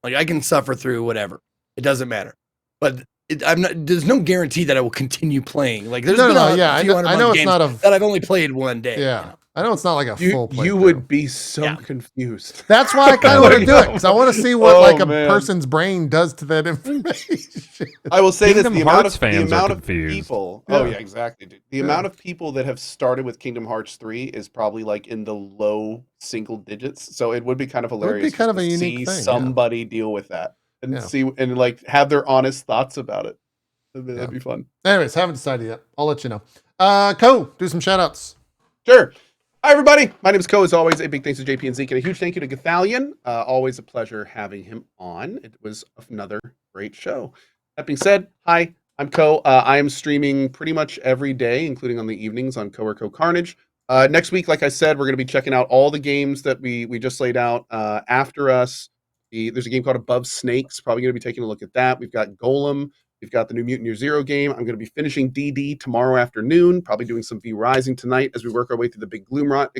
Like I can suffer through whatever. It doesn't matter. But there's no guarantee that I will continue playing. Like there's been a few I know it's not a that I've only played one day. yeah. I know it's not like a full play. You would be so confused. That's why I kind of want to do it because I want to see what Oh, a man. person's brain does to that information. I will say Kingdom this: the Hearts amount fans are of confused. people. Yeah. Oh yeah, exactly, dude. The amount of people that have started with Kingdom Hearts 3 is probably like in the low single digits. So it would be kind of would be hilarious. kind just of a to unique see thing, yeah. somebody deal with that and Yeah. see and like have their honest thoughts about it. That'd Yeah. be fun. Anyways, haven't decided yet. I'll let you know. Ko, do some shout outs. Sure. Hi, everybody. My name is Ko. As always, a big thanks to JP and Zeke, and a huge thank you to Gothalion. Always a pleasure having him on. It was another great show. That being said, hi, I'm Ko. I am streaming pretty much every day, including on the evenings on Ko or Ko Carnage. Next week, like I said, we're going to be checking out all the games that we just laid out. After us, there's a game called Above Snakes. Probably going to be taking a look at that. We've got Golem. We've got the new Mutant Year Zero game. I'm going to be finishing DD tomorrow afternoon, probably doing some V Rising tonight as we work our way through the big Gloomrot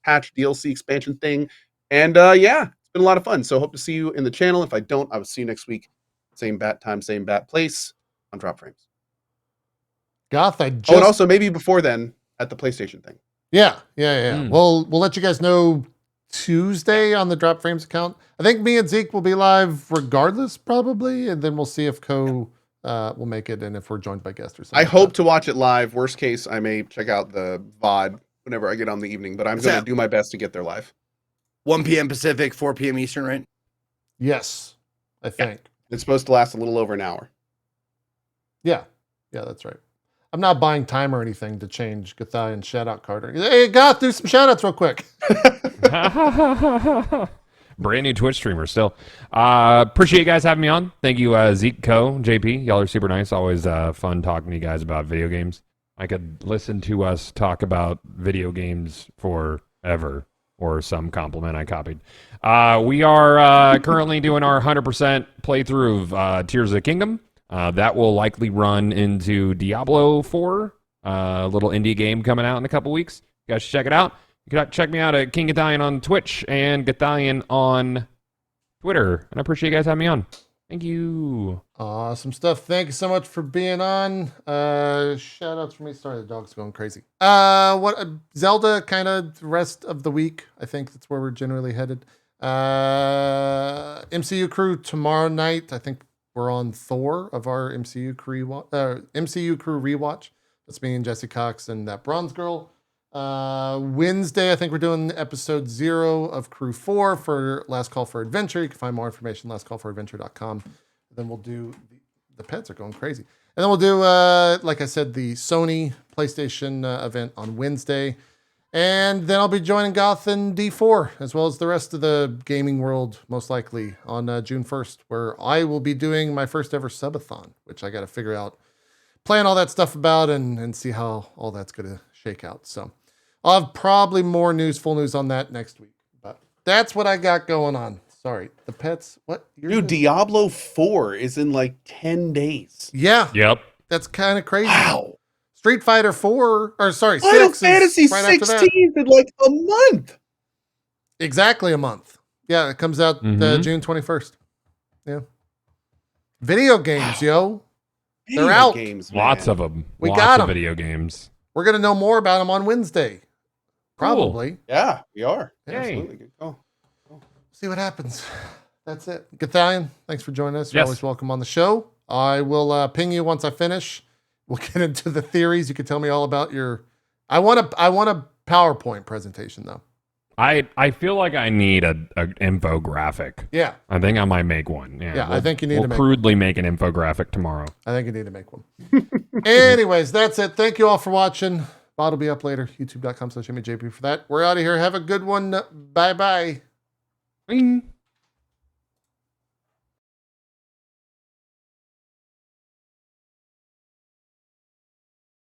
patch DLC expansion thing. And yeah, it's been a lot of fun. So hope to see you in the channel. If I don't, I will see you next week. Same bat time, same bat place on Drop Frames. Goth, I just Oh, and also maybe before then at the PlayStation thing. Yeah. Mm. We'll let you guys know Tuesday on the Drop Frames account. I think me and Zeke will be live regardless, probably, and then we'll see if Ko will make it and if we're joined by guests or something. I like hope that. to watch it live. Worst case, I may check out the VOD whenever I get on the evening, but I'm What's going to that? do my best to get there live. 1 p.m. Pacific, 4 p.m. Eastern, right? Yes, I think. It's supposed to last a little over an hour. Yeah, that's right. I'm not buying time or anything to change Gothalion shout out Carter. Hey, Goth, do some shout outs real quick. Brand new Twitch streamer still. Appreciate you guys having me on. Thank you, Zeke, Ko, JP. Y'all are super nice. Always fun talking to you guys about video games. I could listen to us talk about video games forever, or some compliment I copied. We are currently doing our 100% playthrough of Tears of the Kingdom. That will likely run into Diablo 4, a little indie game coming out in a couple weeks. You guys should check it out. You can check me out at King Gothalion on Twitch and Gothalion on Twitter. And I appreciate you guys having me on. Thank you. Awesome stuff. Thank you so much for being on. Shout outs for me. Sorry, the dog's going crazy. What Zelda kind of rest of the week. I think that's where we're generally headed. MCU crew tomorrow night. I think we're on Thor of our MCU crew rewatch. That's me and Jesse Cox and that bronze girl. Wednesday, I think we're doing episode 0 of Crew 4 for Last Call for Adventure. You can find more information at lastcallforadventure.com. Then we'll do the pets are going crazy. And then we'll do, like I said, the Sony PlayStation event on Wednesday. And then I'll be joining Goth and D4, as well as the rest of the gaming world, most likely, on June 1st, where I will be doing my first ever subathon, which I got to figure out, plan all that stuff about, and see how all that's going to shake out. So I'll have probably more news, full news on that next week. But that's what I got going on. Sorry. The pets, what? Dude, Diablo 4 is in like 10 days. Yeah. Yep. That's kind of crazy. Wow. Street Fighter 4, or sorry, Final 6 Fantasy is right after that. 16 in like a month. Exactly a month. Yeah, it comes out Mhm. June 21st. Yeah. Video games, yo. They're Video out. Games, Lots man. of them. We Lots got of 'em. video games. We're going to know more about them on Wednesday. Probably. Yeah, we are. Yay. Absolutely. Good call. See what happens. That's it. Gothalion, thanks for joining us. You're Yes. always welcome on the show. I will ping you once I finish. We'll get into the theories. You can tell me all about your... I want a PowerPoint presentation, though. I feel like I need a infographic. Yeah, I think I might make one. Yeah, I think you need to make crudely make an infographic tomorrow. I think you need to make one. Anyways, that's it. Thank you all for watching. Bot will be up later. YouTube.com/itmeJP for that. We're out of here. Have a good one. Bye-bye. Bing.